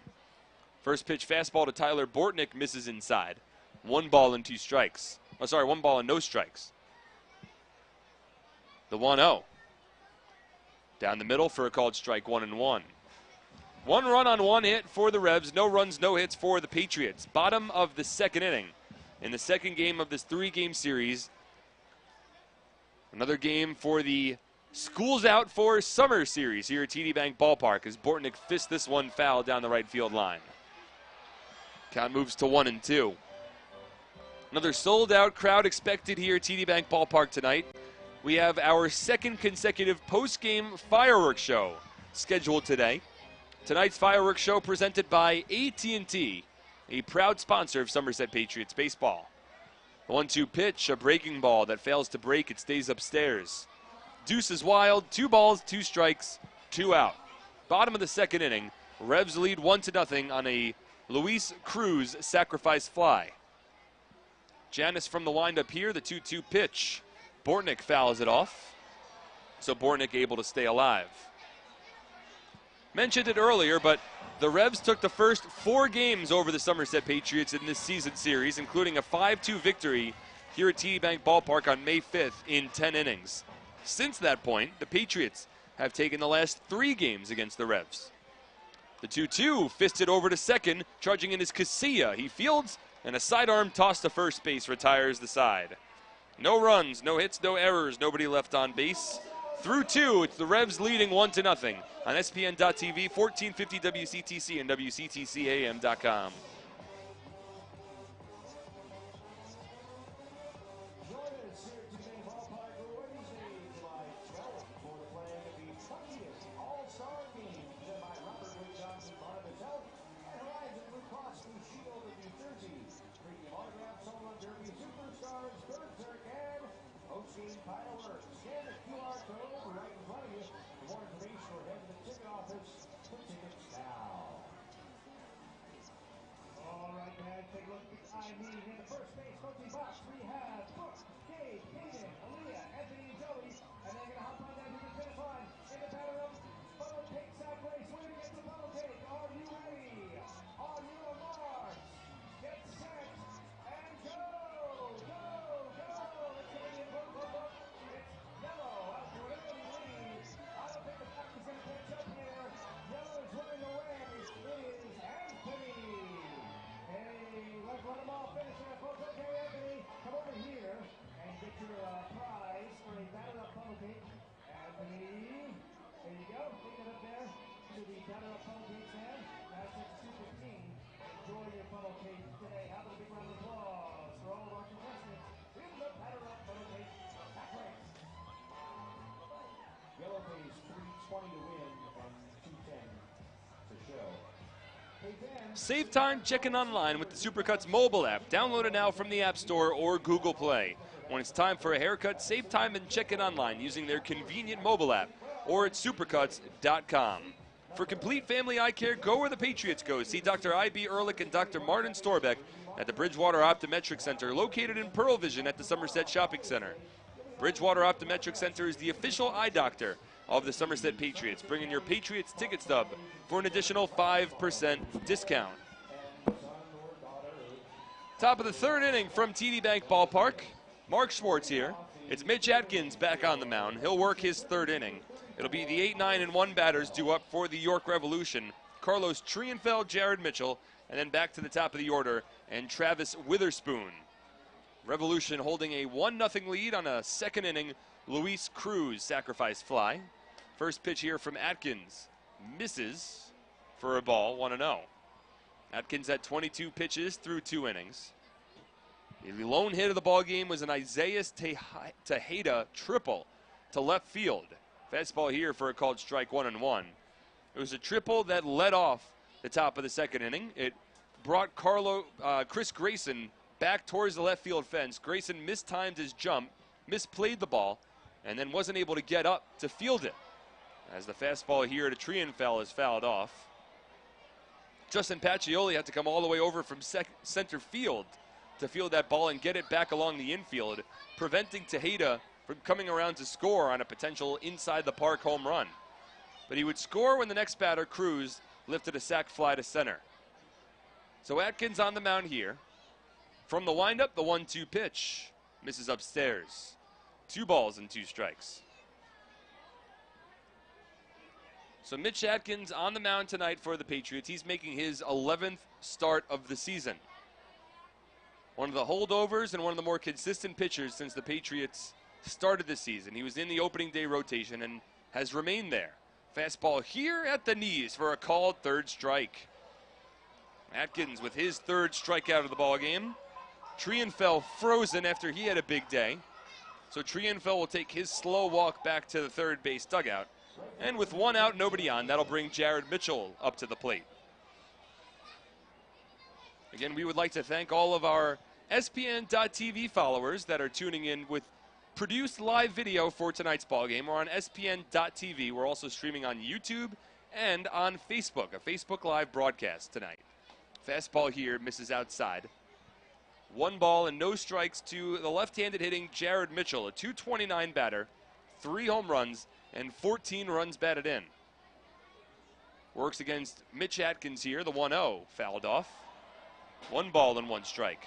First pitch fastball to Tyler Bortnick misses inside. 1 ball and 2 strikes. 1 ball and no strikes. The 1-0. Down the middle for a called strike, 1-1. 1 run on 1 hit for the Revs. No runs, no hits for the Patriots. Bottom of the second inning. In the second game of this 3-game series. Another game for the Schools Out for Summer series here at TD Bank Ballpark as Bortnick fists this one foul down the right field line. Count moves to 1-2. Another sold-out crowd expected here at TD Bank Ballpark tonight. We have our 2nd consecutive post-game fireworks show scheduled today. Tonight's fireworks show presented by AT&T, a proud sponsor of Somerset Patriots baseball. The 1-2 pitch, a breaking ball that fails to break. It stays upstairs. Deuce is wild. 2 balls, 2 strikes, 2 out. Bottom of the second inning. Revs lead 1-0 on a Luis Cruz sacrifice fly. Janis from the windup here, the 2-2 pitch. Bortnick fouls it off. So Bortnick able to stay alive. Mentioned it earlier, but the Revs took the first 4 games over the Somerset Patriots in this season series, including a 5-2 victory here at TD Bank Ballpark on May 5th in 10 innings. Since that point, the Patriots have taken the last 3 games against the Revs. The 2-2 fisted over to second, charging in his Casilla. He fields, and a sidearm toss to first base retires the side. No runs, no hits, no errors, nobody left on base. Through 2, it's the Revs leading 1-0 on SPN.TV, 1450 WCTC, and WCTCAM.com. Save time checking online with the Supercuts mobile app. Download it now from the App Store or Google Play. When it's time for a haircut, save time and check it online using their convenient mobile app or at supercuts.com. For complete family eye care, go where the Patriots go. See Dr. I.B. Ehrlich and Dr. Martin Storbeck at the Bridgewater Optometric Center, located in Pearl Vision at the Somerset Shopping Center. Bridgewater Optometric Center is the official eye doctor of the Somerset Patriots, bringing your Patriots ticket stub for an additional 5% discount. Top of the 3rd inning from TD Bank Ballpark. Mark Schwartz here. It's Mitch Atkins back on the mound. He'll work his 3rd inning. It'll be the 8-9-1 batters due up for the York Revolution. Carlos Trienfeld, Jared Mitchell, and then back to the top of the order, and Travis Witherspoon. Revolution holding a 1-0 lead on a 2nd inning Luis Cruz sacrifice fly. First pitch here from Atkins. Misses for a ball, 1-0. Atkins had 22 pitches through 2 innings. The lone hit of the ball game was an Isaiah Tejeda triple to left field. Fastball here for a called strike, 1-1. It was a triple that led off the top of the 2nd inning. It brought Chris Grayson back towards the left field fence. Grayson mistimed his jump, misplayed the ball, and then wasn't able to get up to field it. As the fastball here to Trienfeld is fouled off. Justin Pacioli had to come all the way over from center field to field that ball and get it back along the infield, preventing Tejeda from coming around to score on a potential inside the park home run. But he would score when the next batter, Cruz, lifted a sac fly to center. So Atkins on the mound here. From the windup, the 1-2 pitch. Misses upstairs. 2 balls and 2 strikes. So Mitch Atkins on the mound tonight for the Patriots. He's making his 11th start of the season. One of the holdovers and one of the more consistent pitchers since the Patriots started the season. He was in the opening day rotation and has remained there. Fastball here at the knees for a called 3rd strike. Atkins with his 3rd strikeout of the ball game. Trienfeld frozen after he had a big day. So Trienfeld will take his slow walk back to the 3rd base dugout. And with 1 out, nobody on, that'll bring Jared Mitchell up to the plate. Again, we would like to thank all of our SPN.TV followers that are tuning in with produced live video for tonight's ballgame. We're on SPN.TV. We're also streaming on YouTube and on Facebook, a Facebook Live broadcast tonight. Fastball here misses outside. 1 ball and no strikes to the left-handed hitting Jared Mitchell, a .229 batter, 3 home runs, and 14 runs batted in. Works against Mitch Atkins here, the 1-0, fouled off. 1 ball and 1 strike.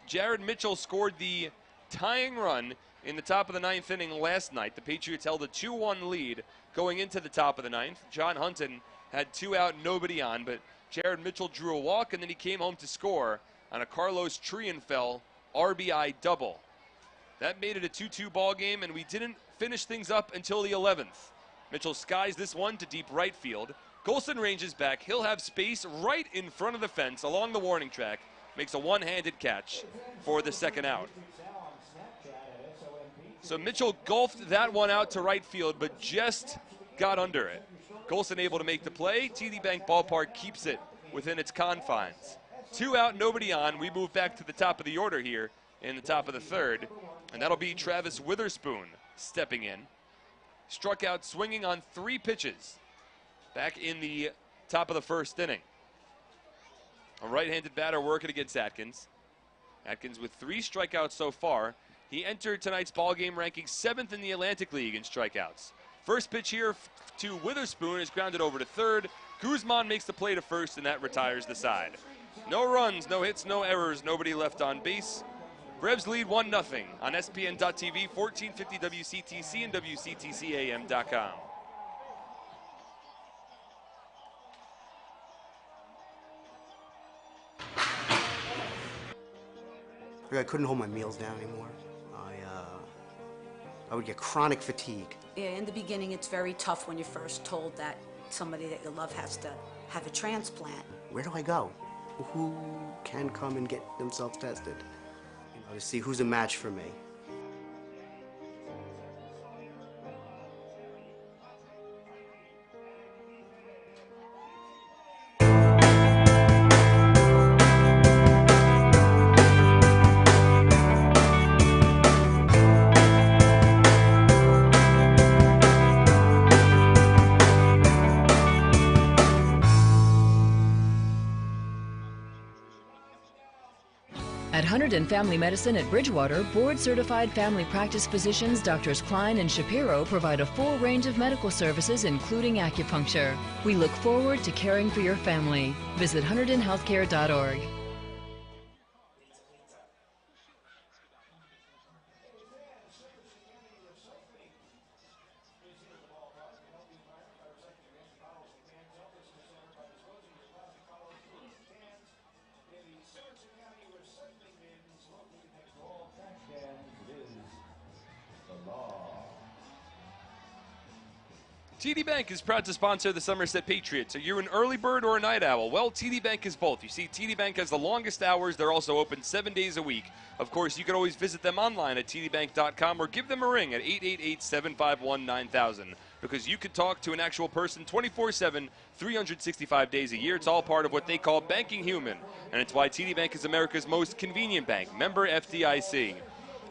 Jared Mitchell scored the tying run in the top of the 9th inning last night. The Patriots held a 2-1 lead going into the top of the 9th. John Hunton had 2 out, nobody on, but Jared Mitchell drew a walk, and then he came home to score on a Carlos Trienfeld RBI double. That made it a 2-2 ball game, and we didn't finish things up until the 11th. Mitchell skies this one to deep right field. Golson ranges back. He'll have space right in front of the fence along the warning track. Makes a one-handed catch for the second out. So Mitchell golfed that one out to right field, but just got under it. Golson able to make the play. TD Bank Ballpark keeps it within its confines. 2 out, nobody on. We move back to the top of the order here in the top of the 3rd, and that'll be Travis Witherspoon stepping in. Struck out swinging on 3 pitches back in the top of the 1st inning. A right-handed batter working against Atkins. Atkins with 3 strikeouts so far. He entered tonight's ballgame ranking 7th in the Atlantic League in strikeouts. First pitch here to Witherspoon is grounded over to 3rd. Guzman makes the play to 1st, and that retires the side. No runs, no hits, no errors, nobody left on base. Braves lead 1-0 on SPN.TV, 1450 WCTC and WCTCAM.com. I couldn't hold my meals down anymore. I would get chronic fatigue. Yeah, in the beginning, it's very tough when you're first told that somebody that you love has to have a transplant. Where do I go? Who can come and get themselves tested? You know, to see who's a match for me. At Hunterdon Family Medicine at Bridgewater, board-certified family practice physicians Drs. Klein and Shapiro provide a full range of medical services, including acupuncture. We look forward to caring for your family. Visit hunterdonhealthcare.org. TD Bank is proud to sponsor the Somerset Patriots. Are you an early bird or a night owl? Well, TD Bank is both. You see, TD Bank has the longest hours. They're also open 7 days a week. Of course, you can always visit them online at tdbank.com or give them a ring at 888-751-9000 because you can talk to an actual person 24/7, 365 days a year. It's all part of what they call banking human, and it's why TD Bank is America's most convenient bank. Member FDIC.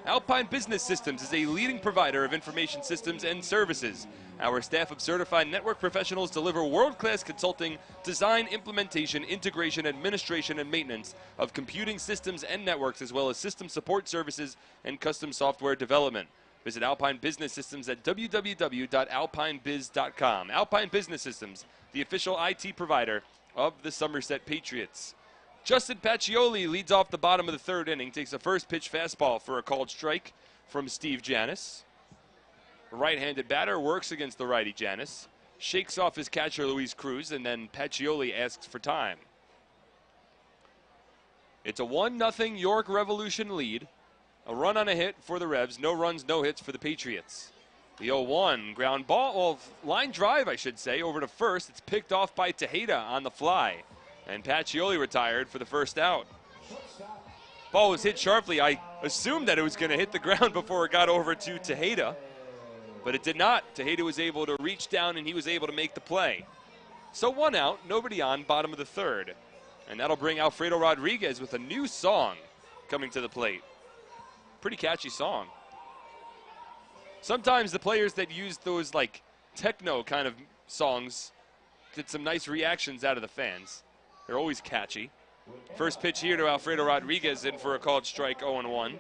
Alpine Business Systems is a leading provider of information systems and services. Our staff of certified network professionals deliver world-class consulting, design, implementation, integration, administration, and maintenance of computing systems and networks, as well as system support services and custom software development. Visit Alpine Business Systems at www.alpinebiz.com. Alpine Business Systems, the official IT provider of the Somerset Patriots. Justin Pacioli leads off the bottom of the 3rd inning, takes a first pitch fastball for a called strike from Steve Janis. The right-handed batter works against the righty Janis, shakes off his catcher Luis Cruz, and then Pacioli asks for time. It's a 1-0 York Revolution lead. A run on a hit for the Revs, no runs, no hits for the Patriots. The 0-1 ground ball, well, line drive I should say, over to first. It's picked off by Tejeda on the fly. And Pacioli retired for the first out. Ball was hit sharply. I assumed that it was going to hit the ground before it got over to Tejeda, but it did not. Tejeda was able to reach down and he was able to make the play. So 1 out, nobody on, bottom of the 3rd. And that'll bring Alfredo Rodriguez with a new song coming to the plate. Pretty catchy song. Sometimes the players that use those like techno kind of songs get some nice reactions out of the fans. They're always catchy. First pitch here to Alfredo Rodriguez in for a called strike, 0-1.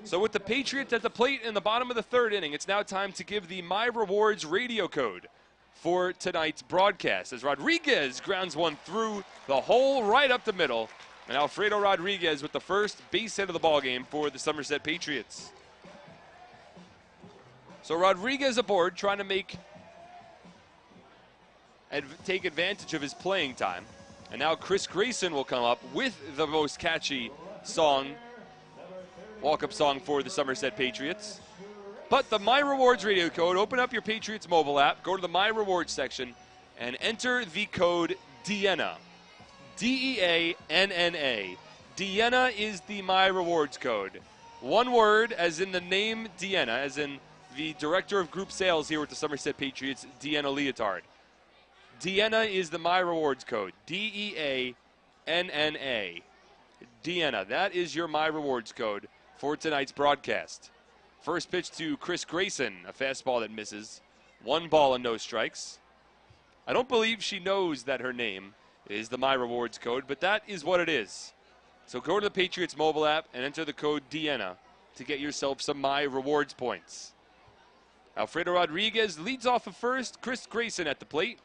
So with the Patriots at the plate in the bottom of the third inning, it's now time to give the My Rewards radio code for tonight's broadcast as Rodriguez grounds one through the hole right up the middle. And Alfredo Rodriguez with the first base hit of the ballgame for the Somerset Patriots. So Rodriguez aboard, trying to take advantage of his playing time. And now Chris Grayson will come up with the most catchy song, walk-up song for the Somerset Patriots. But the My Rewards radio code, open up your Patriots mobile app, go to the My Rewards section, and enter the code DEANNA. D-E-A-N-N-A. Deanna is the My Rewards code. One word, as in the name Deanna, as in the Director of Group Sales here with the Somerset Patriots, Deanna Leotard. Deanna is the My Rewards code. D-E-A-N-N-A. Deanna, that is your My Rewards code for tonight's broadcast. First pitch to Chris Grayson, a fastball that misses. 1 ball and no strikes. I don't believe she knows that her name is the My Rewards code, but that is what it is. So go to the Patriots mobile app and enter the code Deanna to get yourself some My Rewards points. Alfredo Rodriguez leads off of first. Chris Grayson at the plate.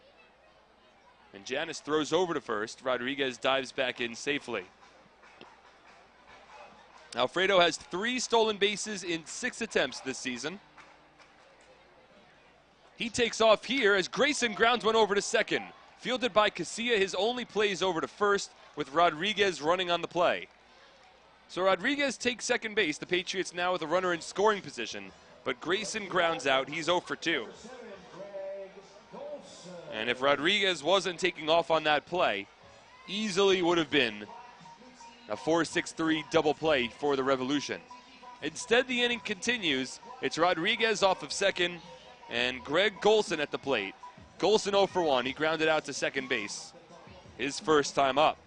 And Janice throws over to first. Rodriguez dives back in safely. Alfredo has 3 stolen bases in 6 attempts this season. He takes off here as Grayson grounds one over to second. Fielded by Casilla, his only plays over to first with Rodriguez running on the play. So Rodriguez takes second base. The Patriots now with a runner in scoring position, but Grayson grounds out. He's 0 for 2. And if Rodriguez wasn't taking off on that play, easily would have been a 4-6-3 double play for the Revolution. Instead, the inning continues. It's Rodriguez off of second and Greg Golson at the plate. Golson 0 for 1. He grounded out to second base. His first time up.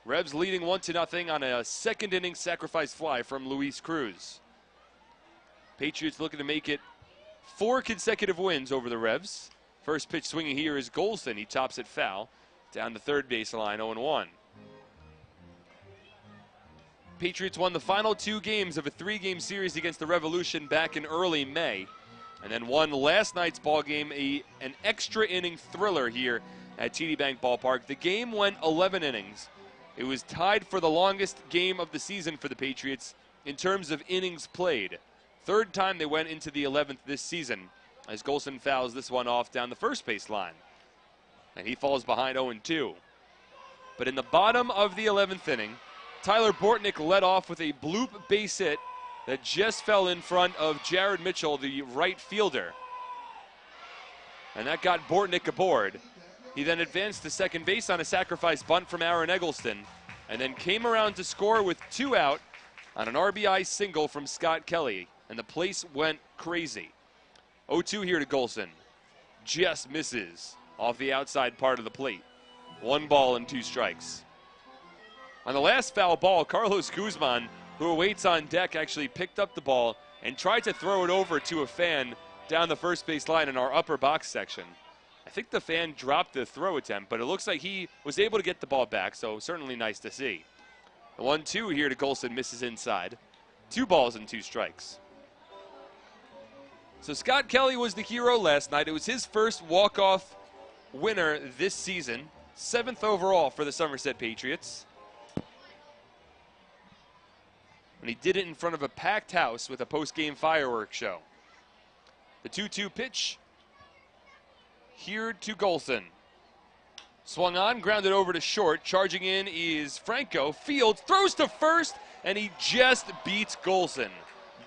Rebs leading 1-0 on a second inning sacrifice fly from Luis Cruz. Patriots looking to make it 4 consecutive wins over the Rebs. First pitch swinging here is Golson. He tops it foul down the third baseline, 0-1. Patriots won the final 2 games of a 3-game series against the Revolution back in early May. And then won last night's ball game, an extra inning thriller here at TD Bank Ballpark. The game went 11 innings. It was tied for the longest game of the season for the Patriots in terms of innings played. Third time they went into the 11th this season as Golson fouls this one off down the first baseline. And he falls behind 0-2. But in the bottom of the 11th inning, Tyler Bortnick led off with a bloop base hit that just fell in front of Jared Mitchell, the right fielder. And that got Bortnick aboard. He then advanced to second base on a sacrifice bunt from Aaron Eggleston, and then came around to score with 2 out on an RBI single from Scott Kelly, and the place went crazy. 0-2 here to Golson. Just misses off the outside part of the plate. 1 ball and 2 strikes. On the last foul ball, Carlos Guzman, who awaits on deck, actually picked up the ball and tried to throw it over to a fan down the first base line in our upper box section. I think the fan dropped the throw attempt, but it looks like he was able to get the ball back, so certainly nice to see. The 1-2 here to Golson misses inside. 2 balls and 2 strikes. So Scott Kelly was the hero last night. It was his first walk-off winner this season. 7th overall for the Somerset Patriots. And he did it in front of a packed house with a post-game fireworks show. The 2-2 pitch here to Golson. Swung on, grounded over to short. Charging in is Franco. Fields throws to first, and he just beats Golson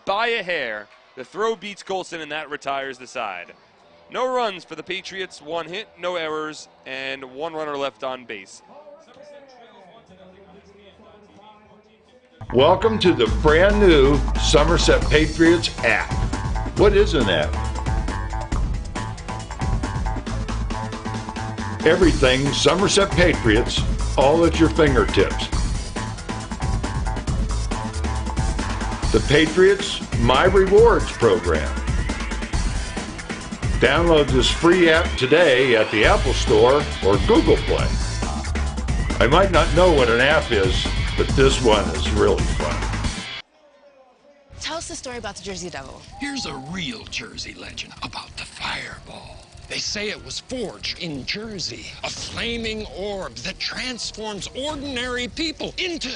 by a hair. The throw beats Golson, and that retires the side. No runs for the Patriots. 1 hit, no errors, and 1 runner left on base. Welcome to the brand new Somerset Patriots app. What is an app? Everything Somerset Patriots, all at your fingertips. The Patriots My Rewards program. Download this free app today at the Apple Store or Google Play. I might not know what an app is, but this one is really fun. Tell us the story about the Jersey Devil. Here's a real Jersey legend about the fireball. They say it was forged in Jersey, a flaming orb that transforms ordinary people into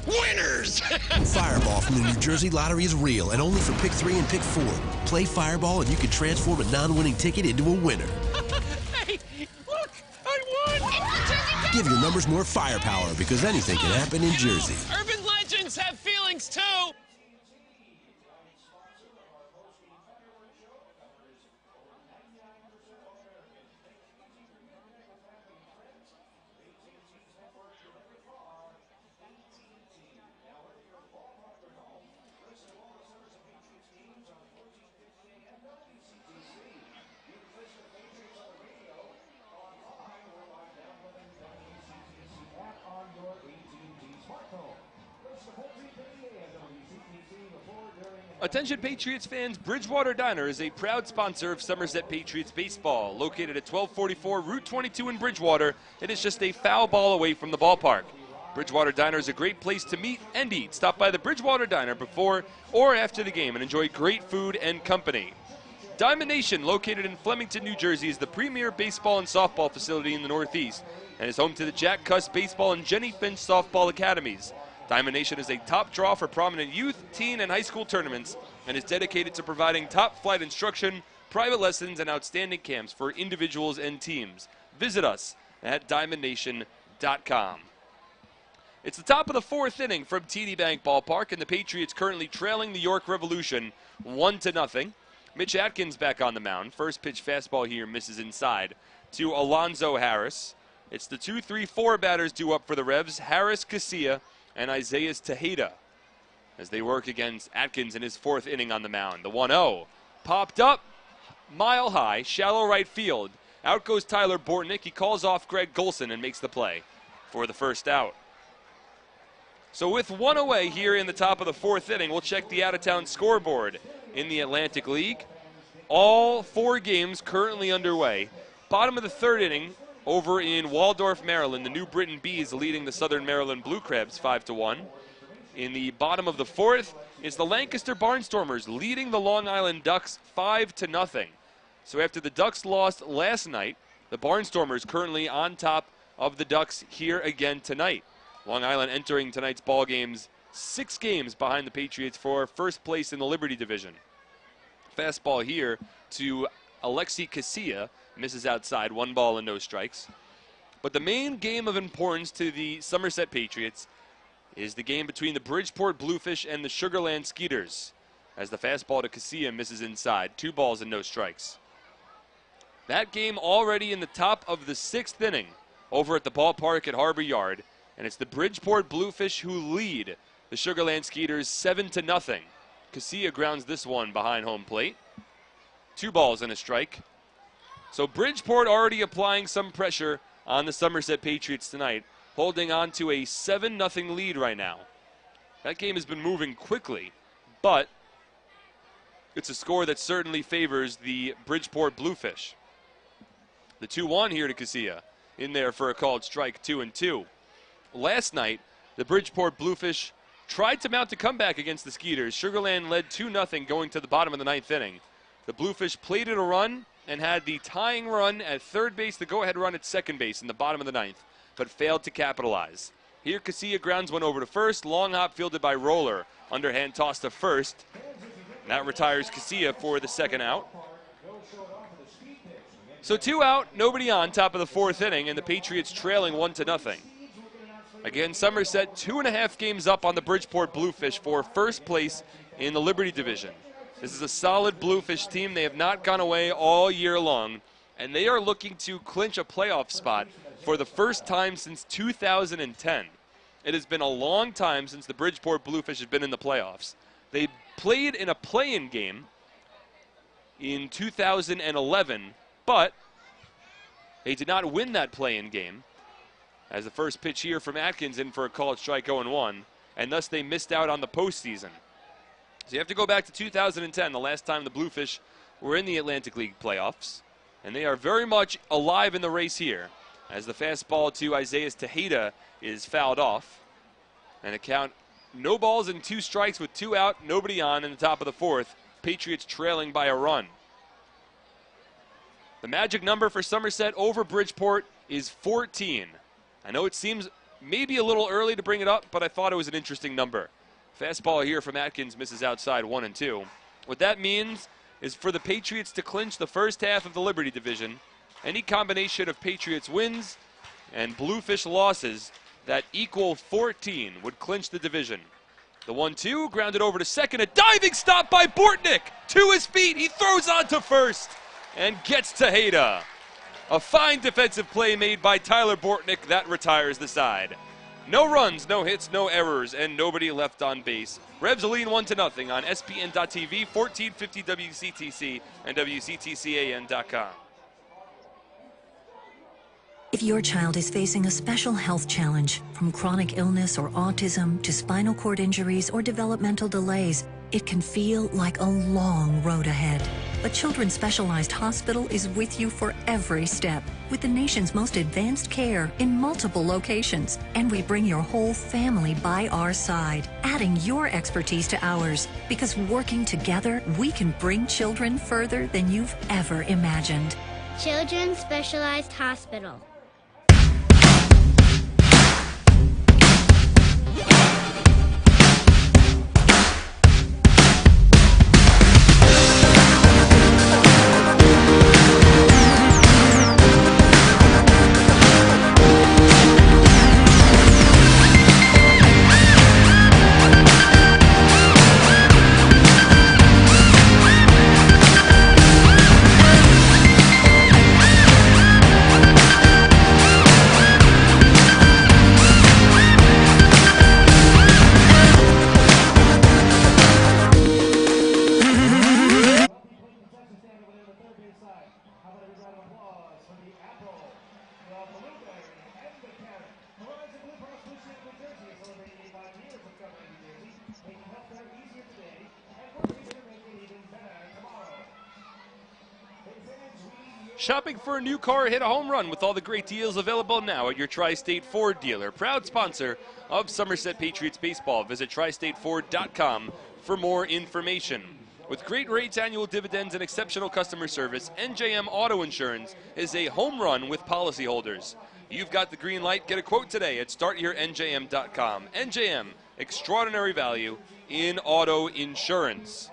winners! Fireball from the New Jersey Lottery is real and only for Pick 3 and Pick 4. Play Fireball and you can transform a non-winning ticket into a winner. Hey, look, I won! Give your numbers more firepower because anything can happen in Jersey. Urban legends have feelings too. Attention Patriots fans, Bridgewater Diner is a proud sponsor of Somerset Patriots baseball. Located at 1244 Route 22 in Bridgewater, it is just a foul ball away from the ballpark. Bridgewater Diner is a great place to meet and eat. Stop by the Bridgewater Diner before or after the game and enjoy great food and company. Diamond Nation, located in Flemington, New Jersey, is the premier baseball and softball facility in the Northeast and is home to the Jack Cuss Baseball and Jenny Finch Softball Academies. Diamond Nation is a top draw for prominent youth, teen, and high school tournaments and is dedicated to providing top flight instruction, private lessons, and outstanding camps for individuals and teams. Visit us at diamondnation.com. It's the top of the fourth inning from TD Bank Ballpark, and the Patriots currently trailing the York Revolution 1-0. Mitch Atkins back on the mound. First pitch fastball here misses inside to Alonzo Harris. It's the 2-3-4 batters due up for the Revs, Harris, Casilla, and Isaiah Tejeda as they work against Atkins in his fourth inning on the mound. The 1-0 popped up, mile high, shallow right field. Out goes Tyler Bortnick. He calls off Greg Golson and makes the play for the first out. So with one away here in the top of the fourth inning, we'll check the out-of-town scoreboard in the Atlantic League. All four games currently underway. Bottom of the third inning, over in Waldorf, Maryland, the New Britain Bees leading the Southern Maryland Blue Crabs 5-1. In the bottom of the fourth is the Lancaster Barnstormers leading the Long Island Ducks 5-0. So after the Ducks lost last night, the Barnstormers currently on top of the Ducks here again tonight. Long Island entering tonight's ball games 6 games behind the Patriots for first place in the Liberty Division. Fastball here to Alexi Casilla. Misses outside, 1 ball and no strikes. But the main game of importance to the Somerset Patriots is the game between the Bridgeport Bluefish and the Sugarland Skeeters, as the fastball to Casilla misses inside, 2 balls and no strikes. That game already in the top of the 6th inning over at the ballpark at Harbor Yard, and it's the Bridgeport Bluefish who lead the Sugarland Skeeters 7-0. Casilla grounds this one behind home plate. 2 balls and a strike. So Bridgeport already applying some pressure on the Somerset Patriots tonight, holding on to a 7-0 lead right now. That game has been moving quickly, but it's a score that certainly favors the Bridgeport Bluefish. The 2-1 here to Casilla, in there for a called strike, 2-2. Last night, the Bridgeport Bluefish tried to mount a comeback against the Skeeters. Sugarland led 2-0 going to the bottom of the 9th inning. The Bluefish plated a run and had the tying run at third base, the go-ahead run at second base in the bottom of the 9th, but failed to capitalize. Here, Casilla grounds one over to first. Long hop fielded by Roller. Underhand toss to first. That retires Casilla for the second out. So 2 out, nobody on, top of the 4th inning, and the Patriots trailing 1-0. Again, Somerset 2.5 games up on the Bridgeport Bluefish for first place in the Liberty Division. This is a solid Bluefish team. They have not gone away all year long, and they are looking to clinch a playoff spot for the first time since 2010. It has been a long time since the Bridgeport Bluefish have been in the playoffs. They played in a play-in game in 2011, but they did not win that play-in game, as the first pitch here from Atkins in for a called strike 0-1, and thus they missed out on the postseason. So you have to go back to 2010, the last time the Bluefish were in the Atlantic League playoffs, and they are very much alive in the race here. as the fastball to Isaiah Tejeda is fouled off. And a count, no balls and 2 strikes with 2 out, nobody on in the top of the 4th. Patriots trailing by a run. The magic number for Somerset over Bridgeport is 14. I know it seems maybe a little early to bring it up, but I thought it was an interesting number. Fastball here from Atkins misses outside 1-2. What that means is for the Patriots to clinch the first half of the Liberty Division, any combination of Patriots wins and Bluefish losses that equal 14 would clinch the division. The 1-2 grounded over to second. A diving stop by Bortnick. To his feet. He throws on to first and gets Tejeda. A fine defensive play made by Tyler Bortnick that retires the side. No runs, no hits, no errors, and nobody left on base. Rebs lead 1-0 on SPN.TV, 1450 WCTC, and WCTCAN.com. If your child is facing a special health challenge, from chronic illness or autism to spinal cord injuries or developmental delays, it can feel like a long road ahead. But Children's Specialized Hospital is with you for every step, with the nation's most advanced care in multiple locations. And we bring your whole family by our side, adding your expertise to ours, because working together, we can bring children further than you've ever imagined. Children's Specialized Hospital. Shopping for a new car, hit a home run with all the great deals available now at your Tri-State Ford dealer. Proud sponsor of Somerset Patriots baseball. Visit tristateford.com for more information. With great rates, annual dividends, and exceptional customer service, NJM Auto Insurance is a home run with policyholders. You've got the green light. Get a quote today at startyournjm.com. NJM, extraordinary value in auto insurance.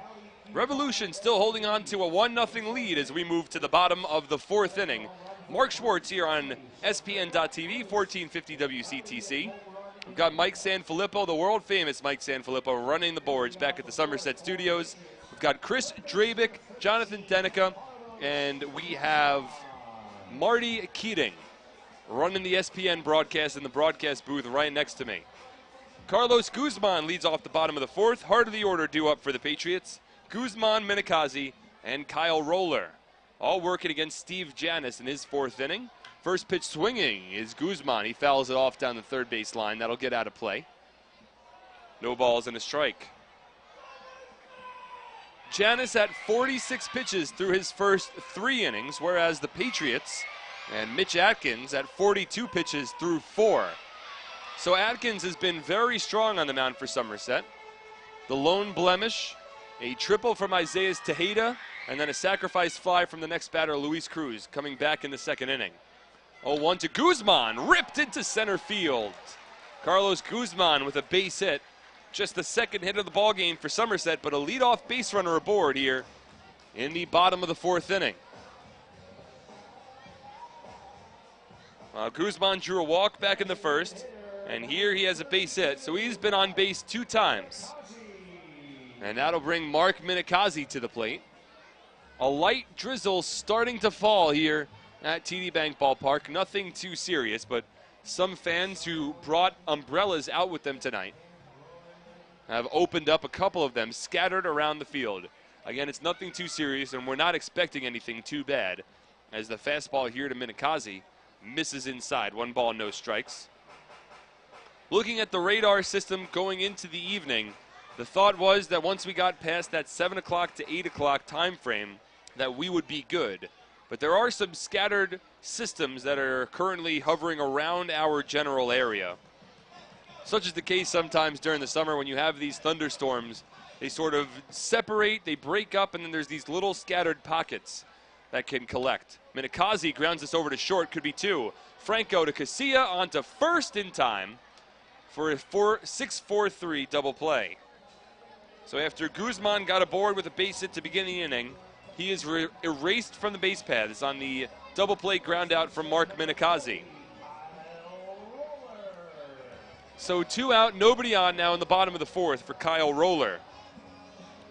Revolution still holding on to a 1-0 lead as we move to the bottom of the 4th inning. Mark Schwartz here on SPN.TV, 1450 WCTC. We've got Mike Sanfilippo, the world-famous Mike Sanfilippo, running the boards back at the Somerset Studios. We've got Chris Drabick, Jonathan Denica, and we have Marty Keating running the SPN broadcast in the broadcast booth right next to me. Carlos Guzman leads off the bottom of the 4th. Heart of the order due up for the Patriots. Guzman, Minikazi, and Kyle Roller, all working against Steve Janis in his 4th inning. First pitch swinging is Guzman. He fouls it off down the third base line. That'll get out of play. No balls and a strike. Janis at 46 pitches through his first 3 innings, whereas the Patriots and Mitch Atkins at 42 pitches through 4. So Atkins has been very strong on the mound for Somerset. The lone blemish, a triple from Isaiah Tejeda, and then a sacrifice fly from the next batter, Luis Cruz, coming back in the 2nd inning. 0-1 to Guzman, ripped into center field. Carlos Guzman with a base hit. Just the 2nd hit of the ballgame for Somerset, but a leadoff base runner aboard here in the bottom of the 4th inning. Guzman drew a walk back in the 1st, and here he has a base hit, so he's been on base 2 times. And that'll bring Mark Minikazi to the plate. A light drizzle starting to fall here at TD Bank Ballpark. Nothing too serious, but some fans who brought umbrellas out with them tonight have opened up a couple of them, scattered around the field. Again, it's nothing too serious, and we're not expecting anything too bad, as the fastball here to Minikazi misses inside. 1 ball, no strikes. Looking at the radar system going into the evening, the thought was that once we got past that 7 o'clock to 8 o'clock time frame, that we would be good. But there are some scattered systems that are currently hovering around our general area. Such is the case sometimes during the summer when you have these thunderstorms. They sort of separate, they break up, and then there's these little scattered pockets that can collect. Minikazi grounds this over to short, could be two. Franco to Casilla onto first in time for a 6-4-3 double play. So after Guzman got aboard with a base hit to begin the inning, he is erased from the base paths on the double play ground out from Mark Minikazi. So 2 out, nobody on now in the bottom of the fourth for Kyle Roller.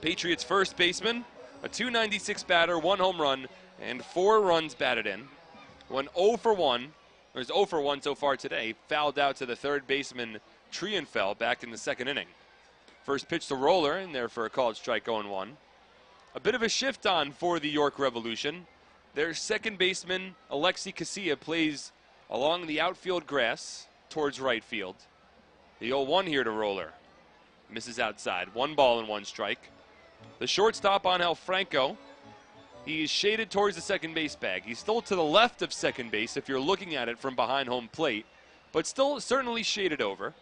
Patriots first baseman, a .296 batter, 1 home run, and 4 runs batted in. Went 0 for 1, or is 0 for 1 so far today, fouled out to the third baseman Trienfeld back in the second inning. First pitch to Roller, in there for a called strike, 0-1. A bit of a shift on for the York Revolution. Their second baseman, Alexi Casilla, plays along the outfield grass towards right field. The 0-1 here to Roller. Misses outside. 1 ball and 1 strike. The shortstop, Angel Franco. He's shaded towards the second base bag. He's still to the left of second base if you're looking at it from behind home plate, but still certainly shaded over.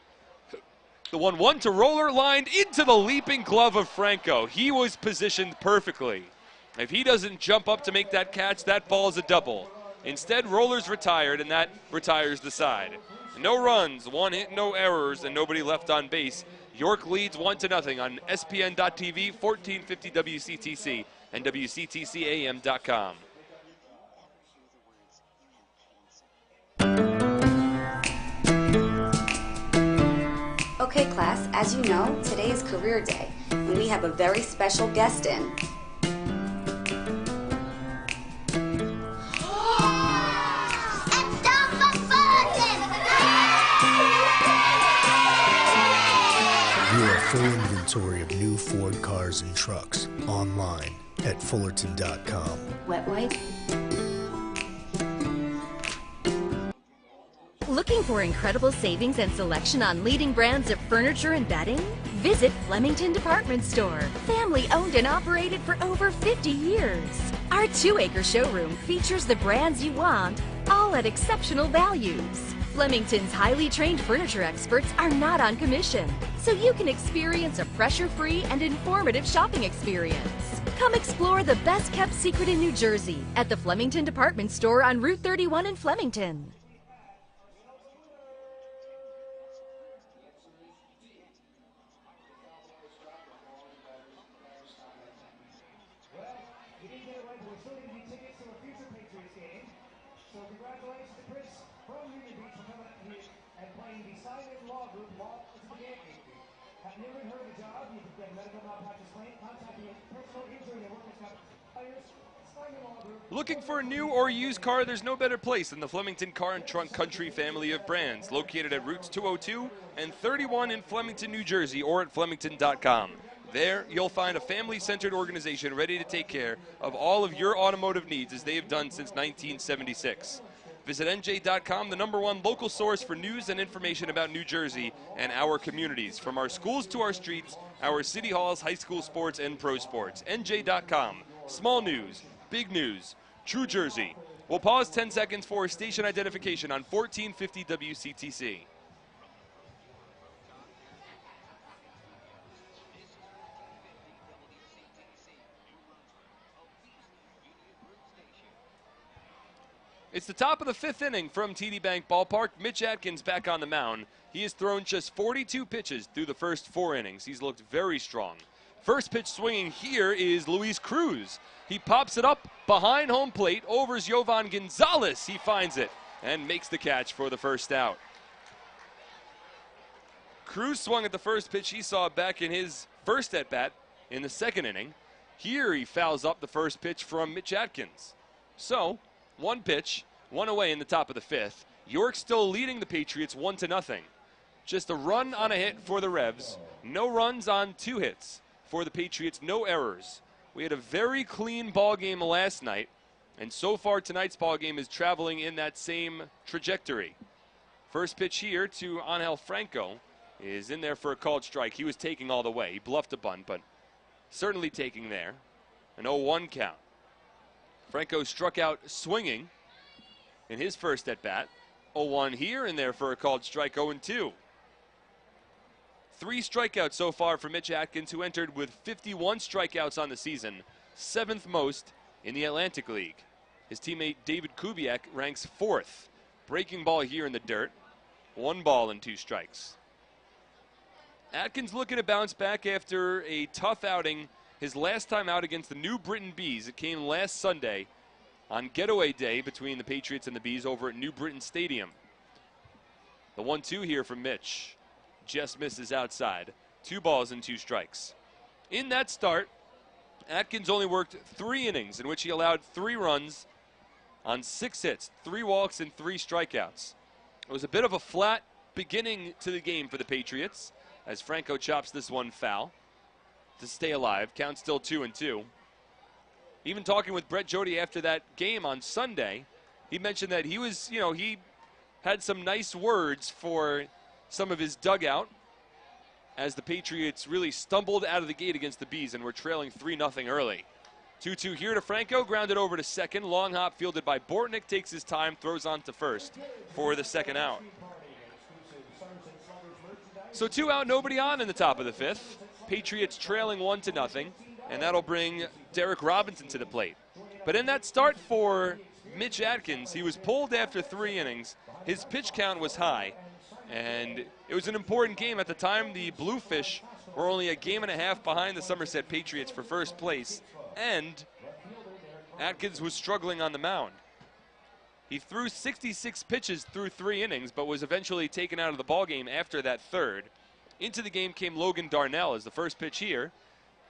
The 1-1 to Roller, lined into the leaping glove of Franco. He was positioned perfectly. If he doesn't jump up to make that catch, that ball is a double. Instead, Roller's retired, and that retires the side. No runs, 1 hit, no errors, and nobody left on base. York leads 1-0 on SPN.TV, 1450 WCTC, and WCTCAM.com. Okay, class, as you know, today is career day, and we have a very special guest in. View a full inventory of new Ford cars and trucks online at Fullerton.com. Wet wipe? Looking for incredible savings and selection on leading brands of furniture and bedding? Visit Flemington Department Store. Family owned and operated for over 50 years. Our 2-acre showroom features the brands you want, all at exceptional values. Flemington's highly trained furniture experts are not on commission, so you can experience a pressure-free and informative shopping experience. Come explore the best-kept secret in New Jersey at the Flemington Department Store on Route 31 in Flemington. You didn't get it right, but we're still giving you tickets to a future Patriots game. So congratulations to Chris from Union Beach for coming up here and playing the Simon Law Group Law to the game. Have you ever heard of the job? You can get medical malpractice claim, contact the personal injury and workers' compensation. Simon Law Group. Looking for a new or used car? There's no better place than the Flemington Car and Trunk Country family of brands, located at routes 202 and 31 in Flemington, New Jersey, or at Flemington.com. There, you'll find a family-centered organization ready to take care of all of your automotive needs as they have done since 1976. Visit NJ.com, the #1 local source for news and information about New Jersey and our communities, from our schools to our streets, our city halls, high school sports, and pro sports. NJ.com, small news, big news, true Jersey. We'll pause 10 seconds for station identification on 1450 WCTC. It's the top of the 5th inning from TD Bank Ballpark. Mitch Atkins back on the mound. He has thrown just 42 pitches through the first 4 innings. He's looked very strong. First pitch swinging here is Luis Cruz. He pops it up behind home plate, overs Jovan Gonzalez. He finds it and makes the catch for the first out. Cruz swung at the first pitch he saw back in his first at-bat in the second inning. Here he fouls up the first pitch from Mitch Atkins. So, 1 pitch, 1 away in the top of the 5th. York still leading the Patriots 1-0. Just a run on a hit for the Revs. No runs on 2 hits for the Patriots. No errors. We had a very clean ball game last night, and so far tonight's ball game is traveling in that same trajectory. First pitch here to Angel Franco is in there for a called strike. He was taking all the way. He bluffed a bunt, but certainly taking there. An 0-1 count. Franco struck out swinging in his first at-bat. 0-1 here and there for a called strike, 0-2. 3 strikeouts so far for Mitch Atkins, who entered with 51 strikeouts on the season, 7th most in the Atlantic League. His teammate David Kubiak ranks 4th. Breaking ball here in the dirt. 1 ball and 2 strikes. Atkins looking to bounce back after a tough outing. His last time out against the New Britain Bees. It came last Sunday on getaway day between the Patriots and the Bees over at New Britain Stadium. The 1-2 here from Mitch. Just misses outside. 2 balls and 2 strikes. In that start, Atkins only worked 3 innings in which he allowed 3 runs on 6 hits, 3 walks, and 3 strikeouts. It was a bit of a flat beginning to the game for the Patriots as Franco chops this one foul to stay alive. Count still 2-2. Even talking with Brett Jody after that game on Sunday, he mentioned that he was, he had some nice words for some of his dugout as the Patriots really stumbled out of the gate against the Bees and were trailing 3-0 early. 2-2 here to Franco, grounded over to second. Long hop fielded by Bortnick, takes his time, throws on to first for the second out. So 2 out, nobody on in the top of the 5th. Patriots trailing 1-0, and that'll bring Derek Robinson to the plate. But in that start for Mitch Atkins, he was pulled after 3 innings. His pitch count was high, and it was an important game. At the time, the Bluefish were only a game and a half behind the Somerset Patriots for first place, and Atkins was struggling on the mound. He threw 66 pitches through 3 innings, but was eventually taken out of the ballgame after that third. Into the game came Logan Darnell as the first pitch here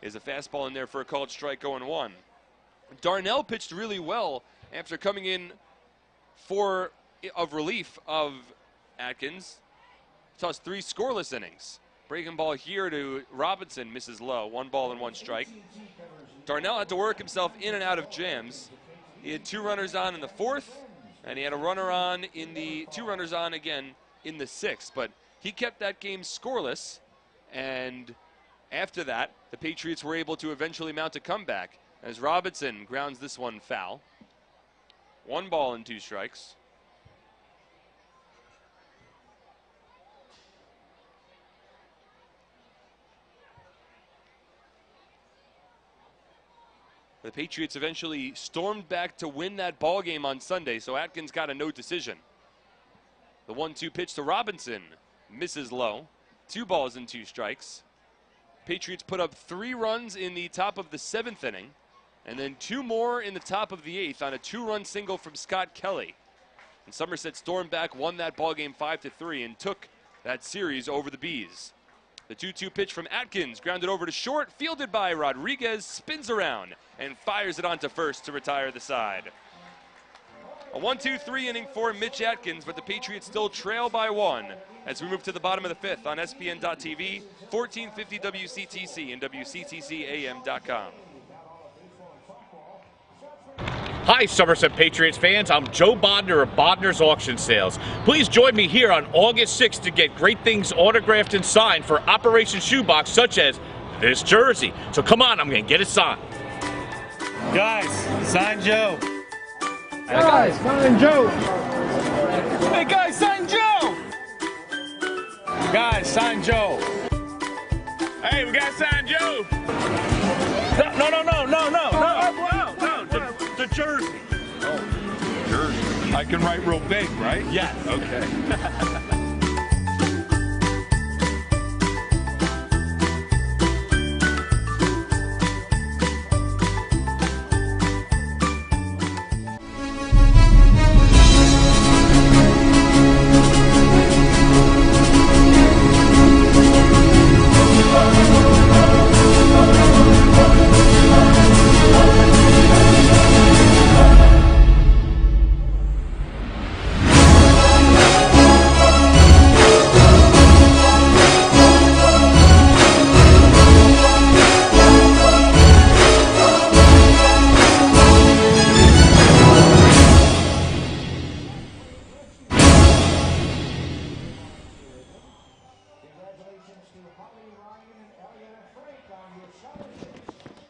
is a fastball in there for a called strike, 0-1. Darnell pitched really well after coming in for relief of Atkins. Tossed 3 scoreless innings. Breaking ball here to Robinson, misses low. 1 ball and 1 strike. Darnell had to work himself in and out of jams. He had 2 runners on in the 4th, and he had a runner on in the 2 runners on again in the 6th. But he kept that game scoreless, and after that, the Patriots were able to eventually mount a comeback as Robinson grounds this one foul. 1 ball and 2 strikes. The Patriots eventually stormed back to win that ball game on Sunday, so Atkins got a no decision. The 1-2 pitch to Robinson misses low. 2 balls and 2 strikes. Patriots put up 3 runs in the top of the 7th inning, and then 2 more in the top of the 8th on a 2-run single from Scott Kelly. And Somerset stormed back, won that ball game 5-3, and took that series over the Bees. The 2-2 pitch from Atkins, grounded over to short, fielded by Rodriguez, spins around and fires it onto first to retire the side. A 1-2-3 inning for Mitch Atkins, but the Patriots still trail by 1 as we move to the bottom of the 5th on SPN.TV, 1450 WCTC and WCTCAM.com. Hi, Somerset Patriots fans. I'm Joe Bodner of Bodner's Auction Sales. Please join me here on August 6th to get great things autographed and signed for Operation Shoebox, such as this jersey. So come on, I'm going to get it signed. Guys, sign Joe. Guys, sign Joe. Hey, guys, sign Joe. Guys, sign Joe. Hey, we got to sign Joe. No. The jersey. Oh, jersey. I can write real big, right? Yes. Okay.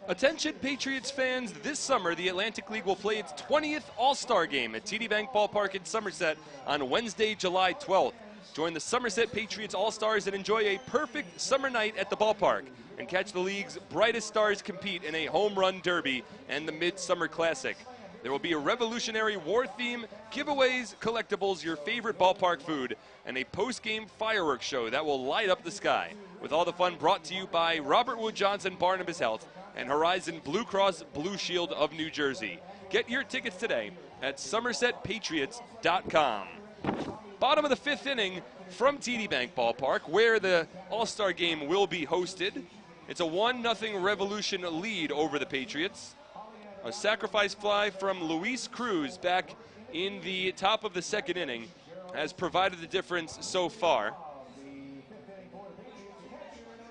Attention Patriots fans, this summer the Atlantic League will play its 20th All-Star Game at TD Bank Ballpark in Somerset on Wednesday, July 12th. Join the Somerset Patriots All-Stars and enjoy a perfect summer night at the ballpark and catch the league's brightest stars compete in a home run derby and the Midsummer Classic. There will be a Revolutionary War theme, giveaways, collectibles, your favorite ballpark food, and a post-game fireworks show that will light up the sky. With all the fun brought to you by Robert Wood Johnson Barnabas Health and Horizon Blue Cross Blue Shield of New Jersey. Get your tickets today at SomersetPatriots.com. Bottom of the 5th inning from TD Bank Ballpark, where the All-Star Game will be hosted. It's a 1-0 Revolution lead over the Patriots. A sacrifice fly from Luis Cruz back in the top of the 2nd inning has provided the difference so far.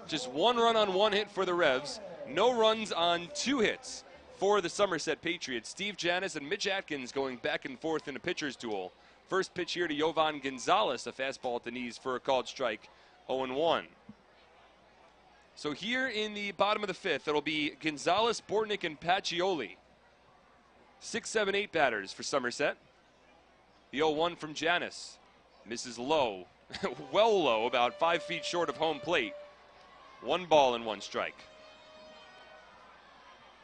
Just 1 run on 1 hit for the Revs. No runs on 2 hits for the Somerset Patriots. Steve Janis and Mitch Atkins going back and forth in a pitcher's duel. First pitch here to Yovan Gonzalez, a fastball at the knees for a called strike, 0-1. So here in the bottom of the 5th, it'll be Gonzalez, Bortnick, and Pacioli. 6, 7, 8 batters for Somerset. The 0-1 from Janis. Misses low, well low, about 5 feet short of home plate. 1 ball and 1 strike.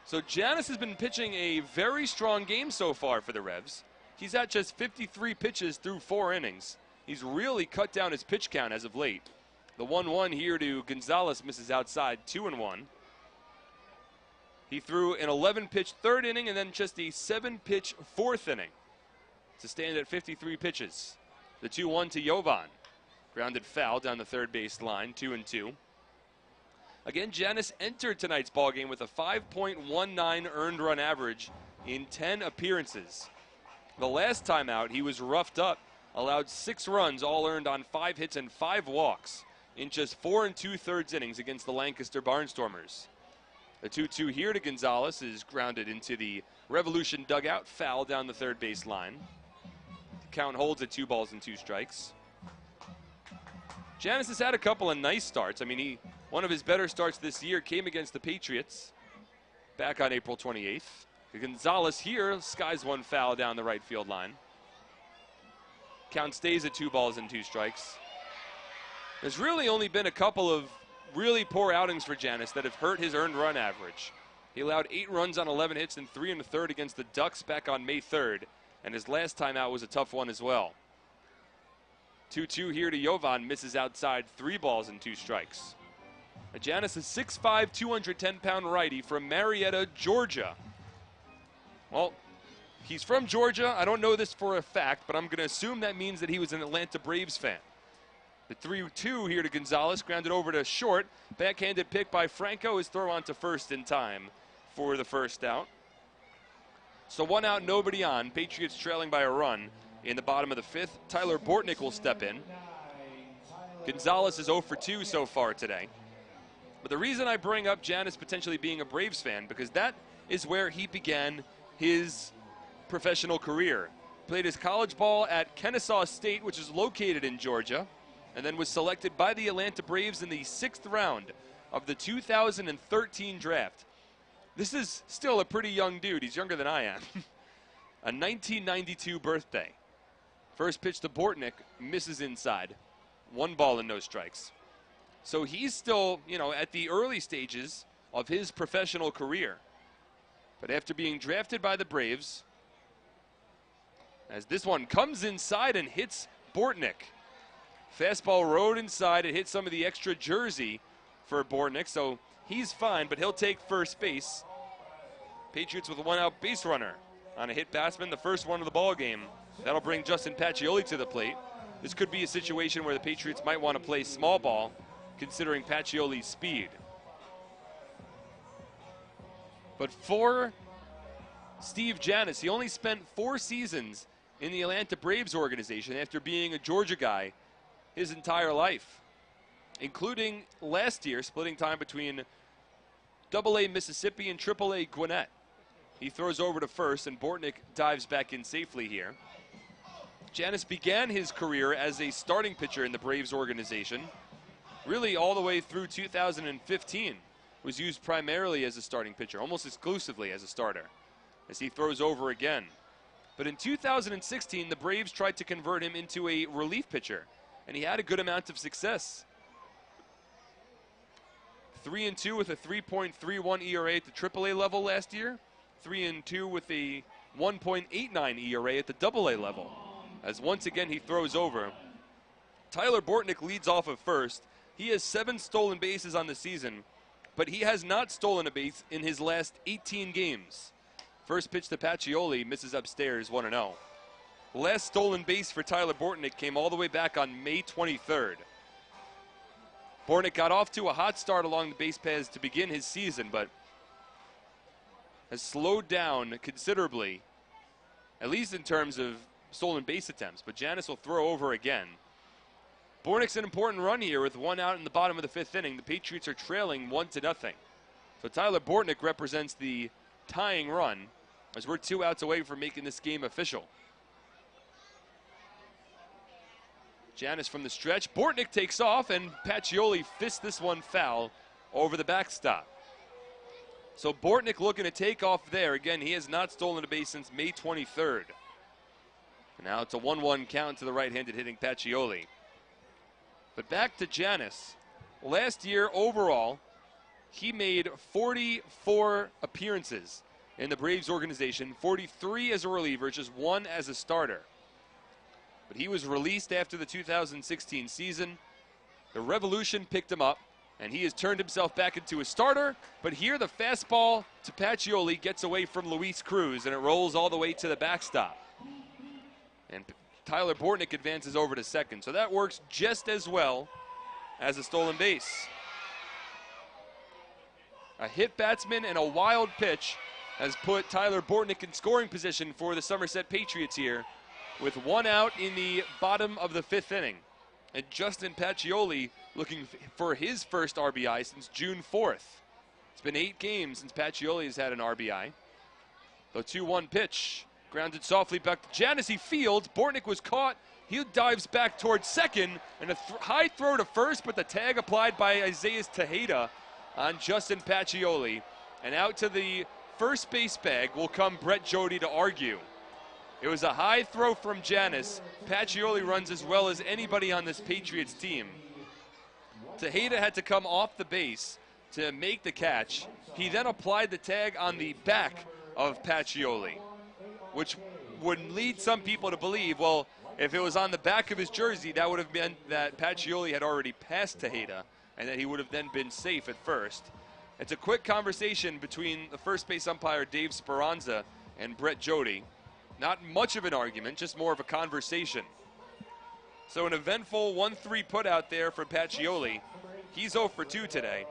So Janis has been pitching a very strong game so far for the Revs. He's at just 53 pitches through 4 innings. He's really cut down his pitch count as of late. The 1-1 here to Gonzalez misses outside, 2-1. He threw an 11-pitch 3rd inning and then just a 7-pitch 4th inning to stand at 53 pitches. The 2-1 to Yovan. Grounded foul down the 3rd base line, 2-2. Again, Janis entered tonight's ballgame with a 5.19 earned run average in 10 appearances. The last time out, he was roughed up, allowed 6 runs, all earned on 5 hits and 5 walks in just 4 2/3 innings against the Lancaster Barnstormers. The 2-2 here to Gonzalez is grounded into the Revolution dugout, foul down the 3rd base line. The count holds at 2 balls and 2 strikes. Janis has had a couple of nice starts. I mean, one of his better starts this year came against the Patriots back on April 28th. Gonzalez here skies 1 foul down the right field line. Count stays at 2 balls and 2 strikes. There's really only been a couple of really poor outings for Janis that have hurt his earned run average. He allowed 8 runs on 11 hits and 3 1/3 against the Ducks back on May 3rd, and his last time out was a tough one as well. 2-2 here to Yovan, misses outside, 3 balls and 2 strikes. Janis is 6'5", 210-pound righty from Marietta, Georgia. Well, he's from Georgia. I don't know this for a fact, but I'm going to assume that means that he was an Atlanta Braves fan. The 3-2 here to Gonzalez, grounded over to short. Backhanded pick by Franco is thrown on to first in time for the first out. So 1 out, nobody on. Patriots trailing by a run in the bottom of the 5th. Tyler Bortnick will step in. Gonzalez is 0 for 2 so far today. But the reason I bring up Janis potentially being a Braves fan, because that is where he began his professional career. Played his college ball at Kennesaw State, which is located in Georgia, and then was selected by the Atlanta Braves in the 6th round of the 2013 draft. This is still a pretty young dude. He's younger than I am. A 1992 birthday. First pitch to Bortnick, misses inside. 1 ball and no strikes. So he's still, at the early stages of his professional career. But after being drafted by the Braves, as this one comes inside and hits Bortnick. Fastball rode inside. It hit some of the extra jersey for Bortnick, so he's fine, but he'll take first base. Patriots with a 1-out base runner on a hit batsman, the first one of the ball game. That'll bring Justin Pacioli to the plate. This could be a situation where the Patriots might want to play small ball, considering Pacioli's speed. But for Steve Janis, he only spent 4 seasons in the Atlanta Braves organization after being a Georgia guy his entire life, including last year splitting time between AA Mississippi and AAA Gwinnett. He throws over to first, and Bortnick dives back in safely here. Janis began his career as a starting pitcher in the Braves organization, really all the way through 2015. was used primarily as a starting pitcher, almost exclusively as a starter, as he throws over again. But in 2016, the Braves tried to convert him into a relief pitcher, and he had a good amount of success. 3-2 with a 3.31 ERA at the AAA level last year. 3-2 with a 1.89 ERA at the AA level, as once again he throws over. Tyler Bortnick leads off of first. He has 7 stolen bases on the season, but he has not stolen a base in his last 18 games. First pitch to Pacioli, misses upstairs, 1-0. The last stolen base for Tyler Bortnick came all the way back on May 23rd. Bortnick got off to a hot start along the base paths to begin his season, but has slowed down considerably, at least in terms of stolen base attempts. But Janis will throw over again. Bortnick's an important run here with 1 out in the bottom of the 5th inning. The Patriots are trailing 1-0. So Tyler Bortnick represents the tying run, as we're 2 outs away from making this game official. Janis from the stretch. Bortnick takes off, and Pacioli fists this one foul over the backstop. So Bortnick looking to take off there. Again, he has not stolen a base since May 23rd. And now it's a 1-1 count to the right-handed hitting Pacioli. But back to Janis. Last year, overall, he made 44 appearances in the Braves organization, 43 as a reliever, just 1 as a starter. But he was released after the 2016 season. The Revolution picked him up, and he has turned himself back into a starter. But here the fastball to Pacioli gets away from Luis Cruz, and it rolls all the way to the backstop. And Tyler Bortnick advances over to second. So that works just as well as a stolen base. A hit batsman and a wild pitch has put Tyler Bortnick in scoring position for the Somerset Patriots here, with 1 out in the bottom of the 5th inning. And Justin Pacioli looking for his first RBI since June 4th. It's been 8 games since Pacioli has had an RBI. The 2-1 pitch, grounded softly back to Janis. He fields. Bortnick was caught. He dives back towards second, and a high throw to first, but the tag applied by Isaiah Tejeda on Justin Pacioli. And out to the first base bag will come Brett Jody to argue. It was a high throw from Janis. Pacioli runs as well as anybody on this Patriots team. Tejeda had to come off the base to make the catch. He then applied the tag on the back of Pacioli, which would lead some people to believe, well, if it was on the back of his jersey, that would have meant that Pacioli had already passed Tejeda and that he would have then been safe at first. It's a quick conversation between the first base umpire, Dave Speranza, and Brett Jody. Not much of an argument, just more of a conversation. So an eventful 1-3 put out there for Pacioli. He's 0 for 2 today.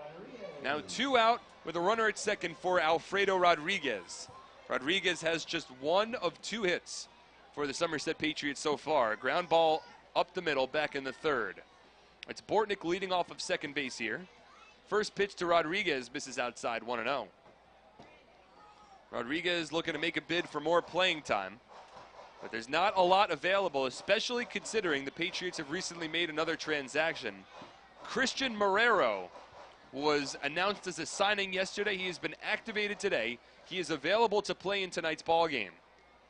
Now 2 out with a runner at second for Alfredo Rodriguez. Rodriguez has just 1 of 2 hits for the Somerset Patriots so far. Ground ball up the middle, back in the 3rd. It's Bortnick leading off of second base here. First pitch to Rodriguez, misses outside, 1-0. Rodriguez looking to make a bid for more playing time, but there's not a lot available, especially considering the Patriots have recently made another transaction. Christian Marrero was announced as a signing yesterday. He has been activated today. He is available to play in tonight's ball game.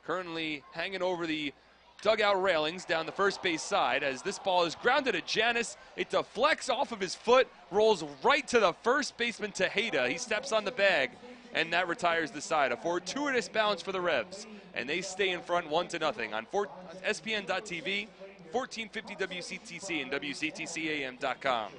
Currently hanging over the dugout railings down the first base side as this ball is grounded at Janis. It deflects off of his foot, rolls right to the first baseman Tejeda. He steps on the bag, and that retires the side. A fortuitous bounce for the Revs, and they stay in front 1-0 on SPN.TV, 1450 WCTC, and WCTCAM.com.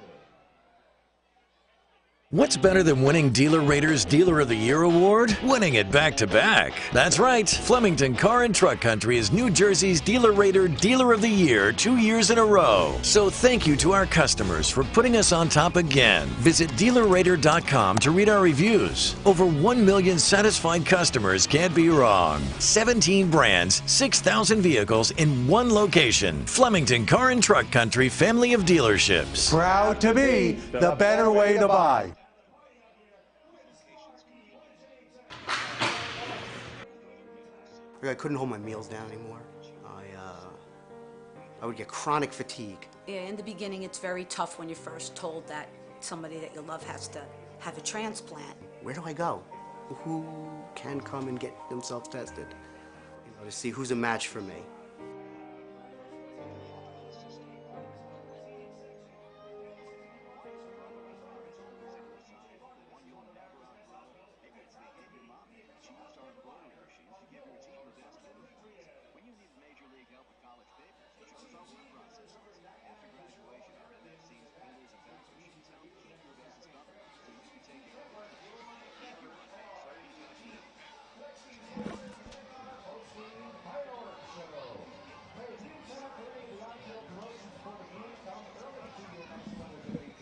What's better than winning Dealer Rater's Dealer of the Year award? Winning it back-to-back. That's right. Flemington Car and Truck Country is New Jersey's Dealer Rater Dealer of the Year 2 years in a row. So thank you to our customers for putting us on top again. Visit DealerRater.com to read our reviews. Over 1 million satisfied customers can't be wrong. 17 brands, 6,000 vehicles in one location. Flemington Car and Truck Country family of dealerships. Proud to be the better way to buy. I couldn't hold my meals down anymore. I would get chronic fatigue. Yeah, in the beginning, it's very tough when you're first told that somebody that you love has to have a transplant. Where do I go? Who can come and get themselves tested? To see who's a match for me.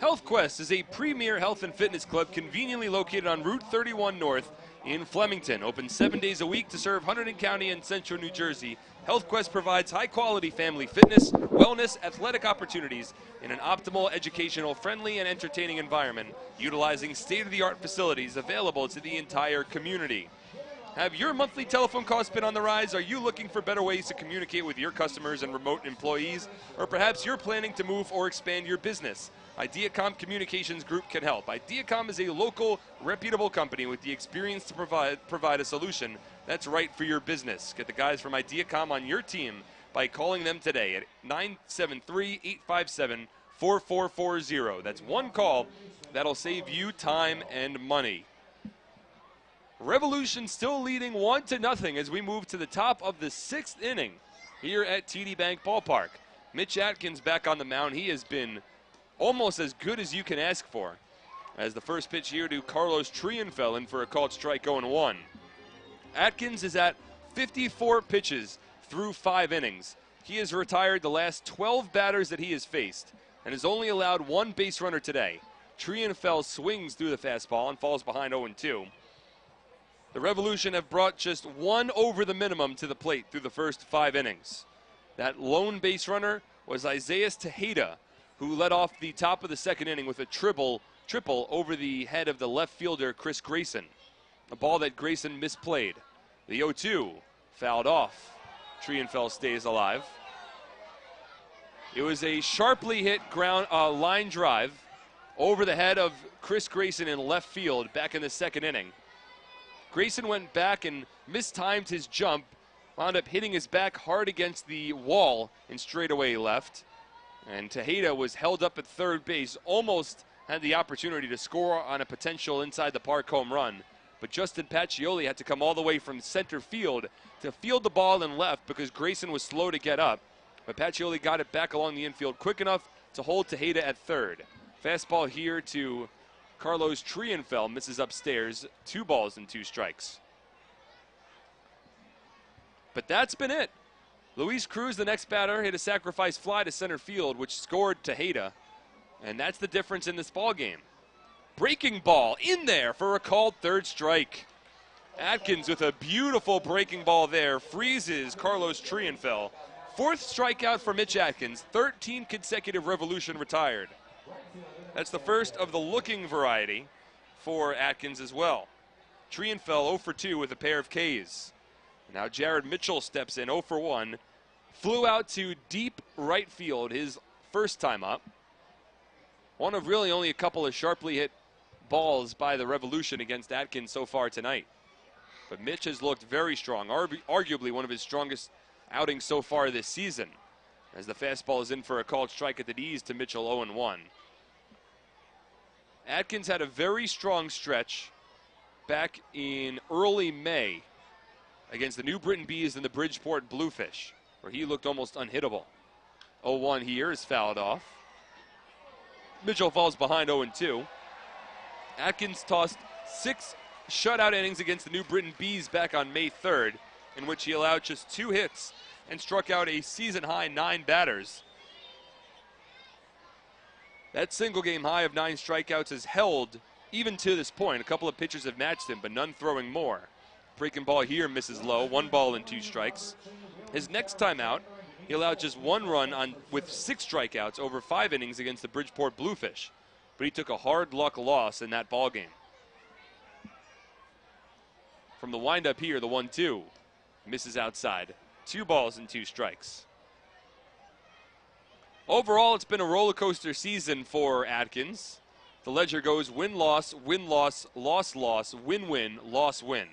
HealthQuest is a premier health and fitness club conveniently located on Route 31 North in Flemington. Open 7 days a week to serve Hunterdon County and Central New Jersey. HealthQuest provides high-quality family fitness, wellness, athletic opportunities in an optimal, educational, friendly, and entertaining environment, utilizing state-of-the-art facilities available to the entire community. Have your monthly telephone costs been on the rise? Are you looking for better ways to communicate with your customers and remote employees? Or perhaps you're planning to move or expand your business? Ideacom Communications Group can help. Ideacom is a local, reputable company with the experience to provide a solution that's right for your business. Get the guys from Ideacom on your team by calling them today at 973-857-4440. That's one call that'll save you time and money. Revolution still leading 1-0 as we move to the top of the 6th inning here at TD Bank Ballpark. Mitch Atkins back on the mound. He has been almost as good as you can ask for. As the first pitch here to Carlos Trienfeld in for a called strike 0-1. Atkins is at 54 pitches through 5 innings. He has retired the last 12 batters that he has faced and has only allowed 1 base runner today. Trienfeld swings through the fastball and falls behind 0-2. The Revolution have brought just 1 over the minimum to the plate through the first 5 innings. That lone base runner was Isaias Tejeda, who led off the top of the 2nd inning with a triple over the head of the left fielder, Chris Grayson. A ball that Grayson misplayed. The 0-2 fouled off. Trienfeld stays alive. It was a sharply hit line drive over the head of Chris Grayson in left field back in the 2nd inning. Grayson went back and mistimed his jump, wound up hitting his back hard against the wall in straightaway left. And Tejeda was held up at third base, almost had the opportunity to score on a potential inside the park home run. But Justin Pacioli had to come all the way from center field to field the ball in left because Grayson was slow to get up. But Pacioli got it back along the infield quick enough to hold Tejeda at third. Fastball here to Carlos Trienfeld, misses upstairs, 2 balls and 2 strikes. But that's been it. Luis Cruz, the next batter, hit a sacrifice fly to center field, which scored Tejeda. And that's the difference in this ball game. Breaking ball in there for a called 3rd strike. Atkins with a beautiful breaking ball there freezes Carlos Trienfeld. 4th strikeout for Mitch Atkins, 13 consecutive Revolution retired. That's the first of the looking variety for Atkins as well. Trienfeld 0 for 2 with a pair of Ks. Now Jared Mitchell steps in 0 for 1. Flew out to deep right field his first time up. One of really only a couple of sharply hit balls by the Revolution against Atkins so far tonight. But Mitch has looked very strong, arguably one of his strongest outings so far this season, as the fastball is in for a called strike at the knees to Mitchell 0-1. Atkins had a very strong stretch back in early May against the New Britain Bees and the Bridgeport Bluefish, where he looked almost unhittable. 0-1 here is fouled off. Mitchell falls behind 0-2. Atkins tossed 6 shutout innings against the New Britain Bees back on May 3rd, in which he allowed just 2 hits and struck out a season-high 9 batters. That single game high of 9 strikeouts is held even to this point. A couple of pitchers have matched him, but none throwing more. Breaking ball here misses low, 1 ball and 2 strikes. His next time out, he allowed just 1 run with 6 strikeouts over 5 innings against the Bridgeport Bluefish, but he took a hard luck loss in that ball game. From the windup here, the 1-2 misses outside. 2 balls and 2 strikes. Overall, it's been a roller coaster season for Atkins. the ledger goes win-loss, win-loss, loss-loss, win-win, loss-win.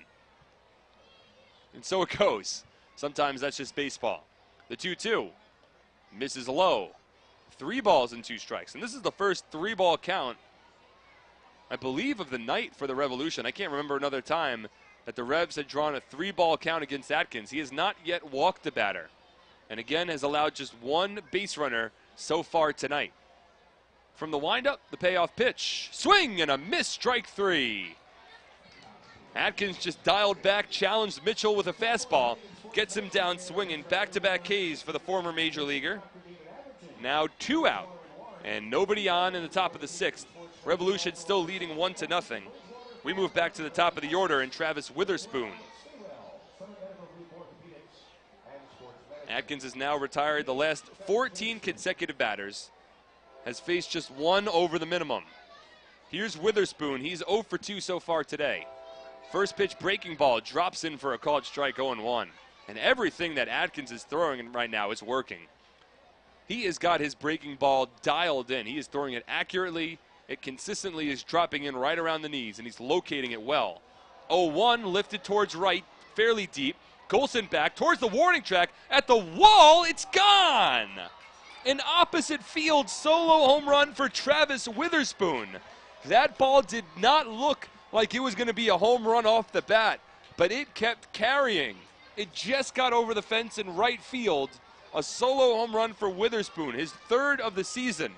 And so it goes. Sometimes that's just baseball. The 2-2 misses low. 3 balls and 2 strikes. And this is the first 3-ball count, I believe, of the night for the Revolution. I can't remember another time that the Revs had drawn a 3-ball count against Atkins. He has not yet walked the batter. And again has allowed just 1 base runner so far tonight. From the windup, the payoff pitch. Swing and a miss, strike 3. Atkins just dialed back, challenged Mitchell with a fastball. Gets him down swinging. Back-to-back Ks for the former major leaguer. Now 2 out. And nobody on in the top of the 6th. Revolution still leading 1-0. We move back to the top of the order and Travis Witherspoon. Atkins has now retired the last 14 consecutive batters. Has faced just 1 over the minimum. Here's Witherspoon. He's 0 for 2 so far today. First pitch breaking ball drops in for a called strike, 0-1. And everything that Atkins is throwing right now is working. He has got his breaking ball dialed in. He is throwing it accurately. It consistently is dropping in right around the knees, and he's locating it well. 0-1 lifted towards right, fairly deep. Golson back towards the warning track. At the wall, it's gone! An opposite field solo home run for Travis Witherspoon. That ball did not look like it was going to be a home run off the bat, but it kept carrying. It just got over the fence in right field. A solo home run for Witherspoon, his 3rd of the season.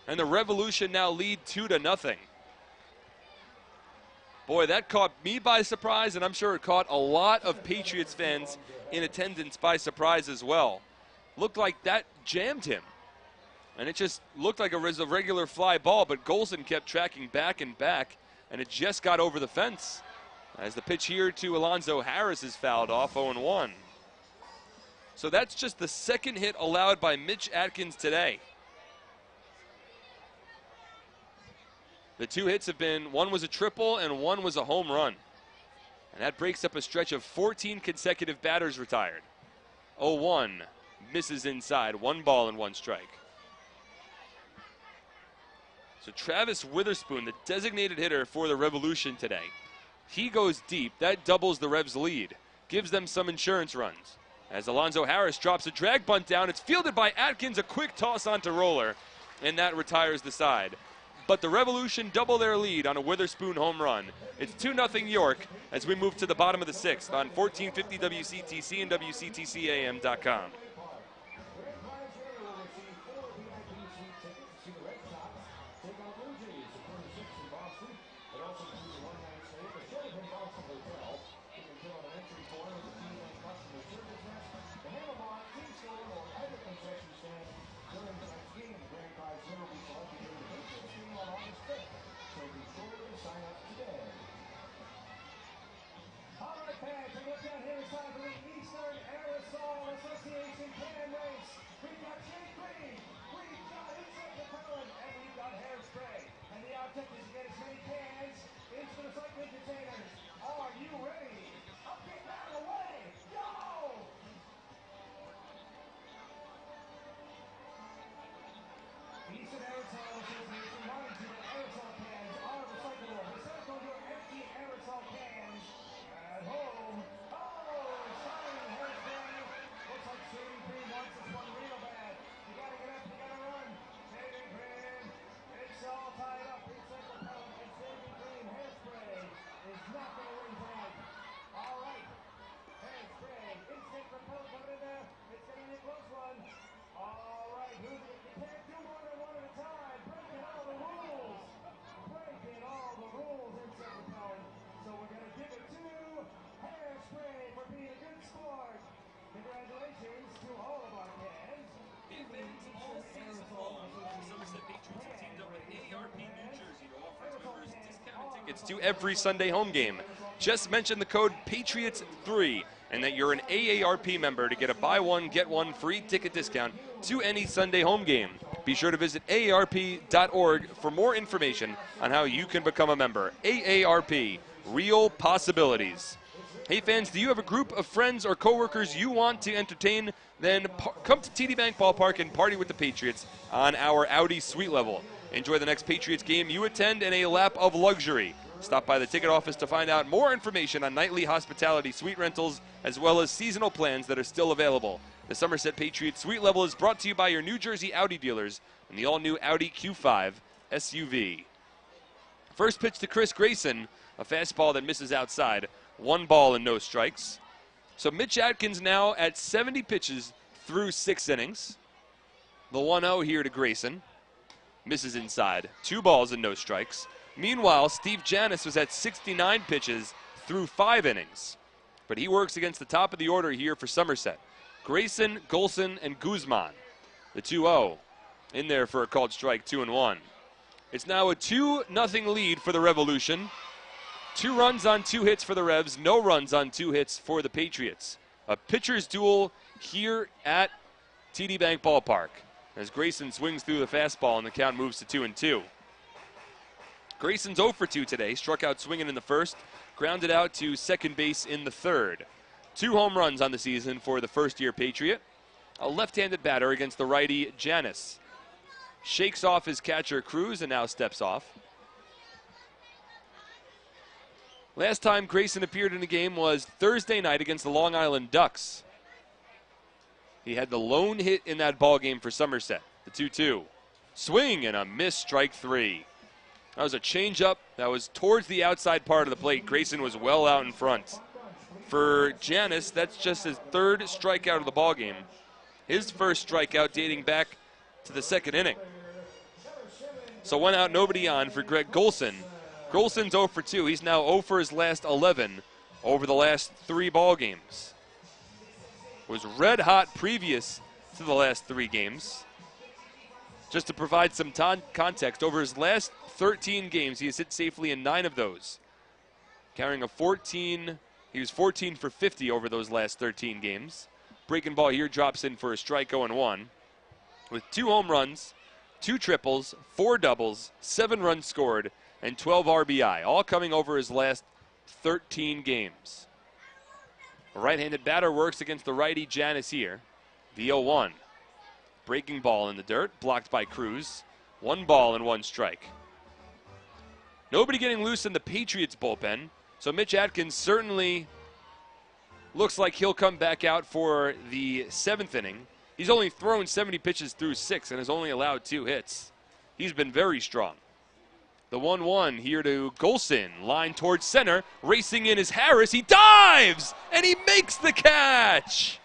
And the Revolution now lead 2-0. Boy, that caught me by surprise, and I'm sure it caught a lot of Patriots fans in attendance by surprise as well. Looked like that jammed him. And it just looked like it was a regular fly ball, but Golson kept tracking back and back, and it just got over the fence. As the pitch here to Alonzo Harris is fouled off, 0-1. So that's just the 2nd hit allowed by Mitch Atkins today. The 2 hits have been, 1 was a triple and 1 was a home run. And that breaks up a stretch of 14 consecutive batters retired. 0-1 misses inside, 1 ball and 1 strike. So Travis Witherspoon, the designated hitter for the Revolution today. He goes deep. That doubles the Revs' lead. Gives them some insurance runs. As Alonzo Harris drops a drag bunt down, it's fielded by Atkins, a quick toss onto roller, and that retires the side. But the Revolution double their lead on a Witherspoon home run. It's 2-0 York as we move to the bottom of the 6th on 1450 WCTC and WCTCAM.com. Tickets to every Sunday home game. Just mention the code PATRIOTS3 and that you're an AARP member to get a buy one, get one free ticket discount to any Sunday home game. Be sure to visit AARP.org for more information on how you can become a member. AARP, real possibilities. Hey fans, do you have a group of friends or coworkers you want to entertain? Then come to TD Bank Ballpark and party with the Patriots on our Audi Suite Level. Enjoy the next Patriots game you attend in a lap of luxury. Stop by the ticket office to find out more information on nightly hospitality suite rentals, as well as seasonal plans that are still available. The Somerset Patriots Suite Level is brought to you by your New Jersey Audi dealers and the all-new Audi Q5 SUV. First pitch to Chris Grayson, a fastball that misses outside. 1 ball and no strikes. So Mitch Atkins now at 70 pitches through 6 innings. The 1-0 here to Grayson. Misses inside. 2 balls and no strikes. Meanwhile, Steve Janis was at 69 pitches through 5 innings. But he works against the top of the order here for Somerset. Grayson, Golson, and Guzman. The 2-0 in there for a called strike, 2-1. It's now a 2-0 lead for the Revolution. 2 runs on 2 hits for the Revs, no runs on 2 hits for the Patriots. A pitcher's duel here at TD Bank Ballpark as Grayson swings through the fastball and the count moves to 2-2. Grayson's 0 for 2 today, struck out swinging in the first, grounded out to second base in the third. 2 home runs on the season for the first-year Patriot. A left-handed batter against the righty Janis. Shakes off his catcher Cruz and now steps off. Last time Grayson appeared in the game was Thursday night against the Long Island Ducks. He had the lone hit in that ball game for Somerset, the 2-2. Swing and a miss, strike 3. That was a changeup that was towards the outside part of the plate. Grayson was well out in front. For Janis, that's just his 3rd strikeout of the ball game. His first strikeout dating back to the 2nd inning. So 1 out, nobody on for Greg Golson. Golson's 0 for 2. He's now 0 for his last 11 over the last 3 ball games. Was red hot previous to the last 3 games. Just to provide some context, over his last 13 games, he has hit safely in 9 of those. Carrying a 14, he was 14 for 50 over those last 13 games. Breaking ball here drops in for a strike 0-1. With 2 home runs, 2 triples, 4 doubles, 7 runs scored, and 12 RBI, all coming over his last 13 games. A right-handed batter works against the righty Janis here. The 0-1. Breaking ball in the dirt, blocked by Cruz. 1 ball and 1 strike. Nobody getting loose in the Patriots bullpen, so Mitch Atkins certainly looks like he'll come back out for the 7th inning. He's only thrown 70 pitches through 6 and has only allowed 2 hits. He's been very strong. The 1-1 here to Golson. Line towards center. Racing in is Harris. He dives! And he makes the catch!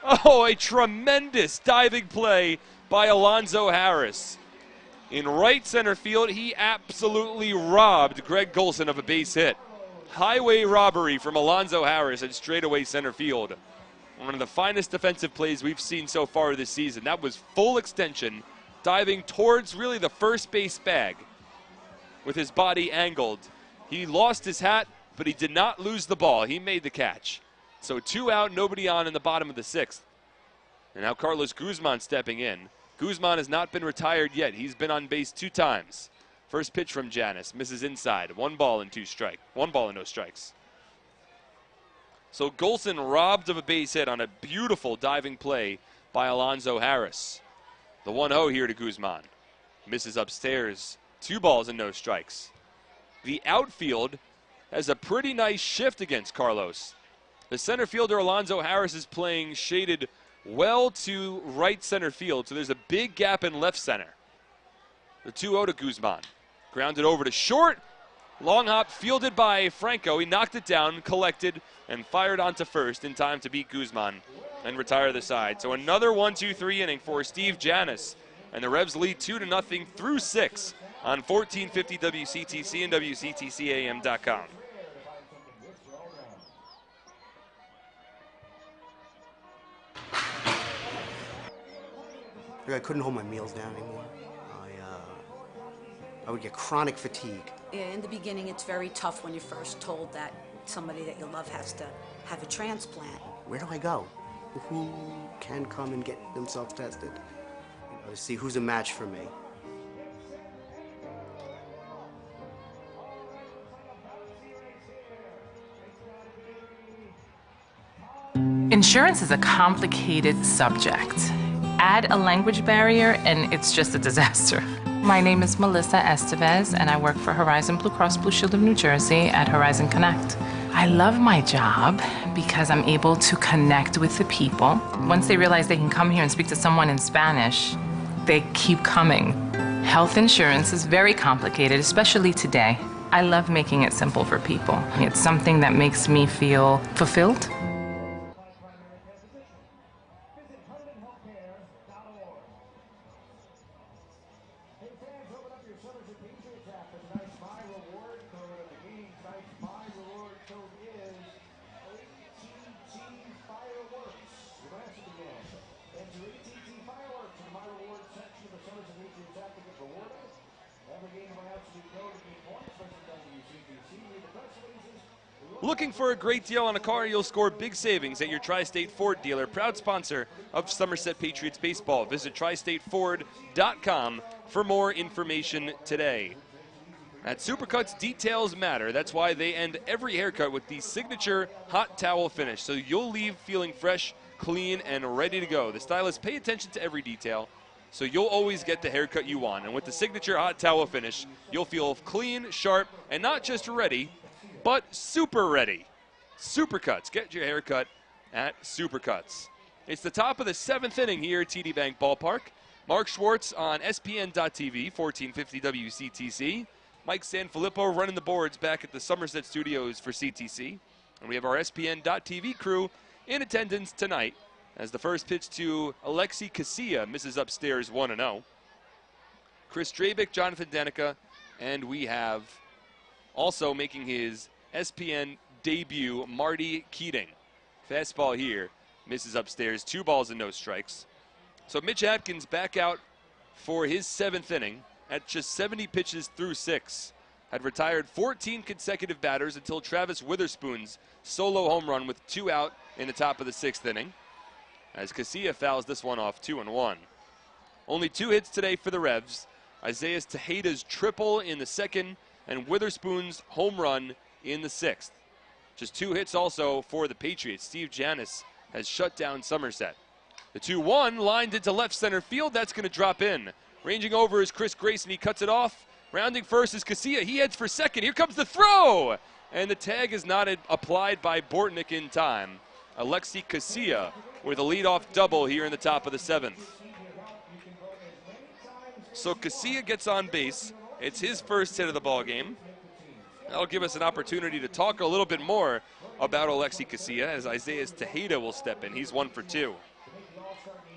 Oh, a tremendous diving play by Alonzo Harris. In right center field, he absolutely robbed Greg Golson of a base hit. Highway robbery from Alonzo Harris at straightaway center field. One of the finest defensive plays we've seen so far this season. That was full extension, diving towards really the first base bag with his body angled. He lost his hat, but he did not lose the ball. He made the catch. So 2 out, nobody on in the bottom of the 6th. And now Carlos Guzman stepping in. Guzman has not been retired yet. He's been on base 2 times. First pitch from Janis, misses inside. 1 ball and 1 ball and no strikes. So Golson robbed of a base hit on a beautiful diving play by Alonzo Harris. The 1-0 here to Guzman. Misses upstairs. 2 balls and no strikes. The outfield has a pretty nice shift against Carlos. The center fielder Alonzo Harris is playing shaded well to right center field, so there's a big gap in left center. The 2-0 to Guzman. Grounded over to short. Long hop fielded by Franco. He knocked it down, collected, and fired onto first in time to beat Guzman and retire the side. So another 1-2-3 inning for Steve Janis. And the Revs lead 2-0 through 6 on 1450 WCTC and WCTCAM.com. I couldn't hold my meals down anymore. I would get chronic fatigue. Yeah, in the beginning, it's very tough when you're first told that somebody that you love has to have a transplant. Where do I go? Who can come and get themselves tested? You know, to see who's a match for me. Insurance is a complicated subject. Add a language barrier and it's just a disaster. My name is Melissa Estevez, and I work for Horizon Blue Cross Blue Shield of New Jersey at Horizon Connect. I love my job because I'm able to connect with the people. Once they realize they can come here and speak to someone in Spanish, they keep coming. Health insurance is very complicated, especially today. I love making it simple for people. It's something that makes me feel fulfilled. Looking for a great deal on a car? You'll score big savings at your Tri-State Ford dealer, proud sponsor of Somerset Patriots baseball. Visit tristateford.com for more information today. At Supercuts, details matter. That's why they end every haircut with the signature hot towel finish, so you'll leave feeling fresh, clean, and ready to go. The stylists pay attention to every detail, so you'll always get the haircut you want. And with the signature hot towel finish, you'll feel clean, sharp, and not just ready, but super ready. Supercuts. Get your haircut at Supercuts. It's the top of the 7th inning here at TD Bank Ballpark. Mark Schwartz on SPN.TV, 1450 WCTC. Mike Sanfilippo running the boards back at the Somerset Studios for CTC. And we have our SPN.TV crew in attendance tonight as the first pitch to Alexi Casilla misses upstairs 1-0. Chris Drabick, Jonathan Danica, and we have also making his SPN debut, Marty Keating. Fastball here, misses upstairs, 2 balls and no strikes. So Mitch Atkins back out for his 7th inning at just 70 pitches through 6. Had retired 14 consecutive batters until Travis Witherspoon's solo home run with 2 out in the top of the 6th inning. As Casilla fouls this one off 2-1. Only 2 hits today for the Revs. Isaiah Tejeda's triple in the 2nd and Witherspoon's home run in the 6th. Just 2 hits also for the Patriots. Steve Janis has shut down Somerset. The 2-1 lined into left center field. That's going to drop in. Ranging over is Chris Grayson. He cuts it off. Rounding first is Casilla. He heads for second. Here comes the throw. And the tag is not applied by Bortnick in time. Alexi Casilla with a leadoff double here in the top of the 7th. So Casilla gets on base. It's his first hit of the ball game. That'll give us an opportunity to talk a little bit more about Alexi Casilla as Isaiah Tejeda will step in. He's 1 for 2.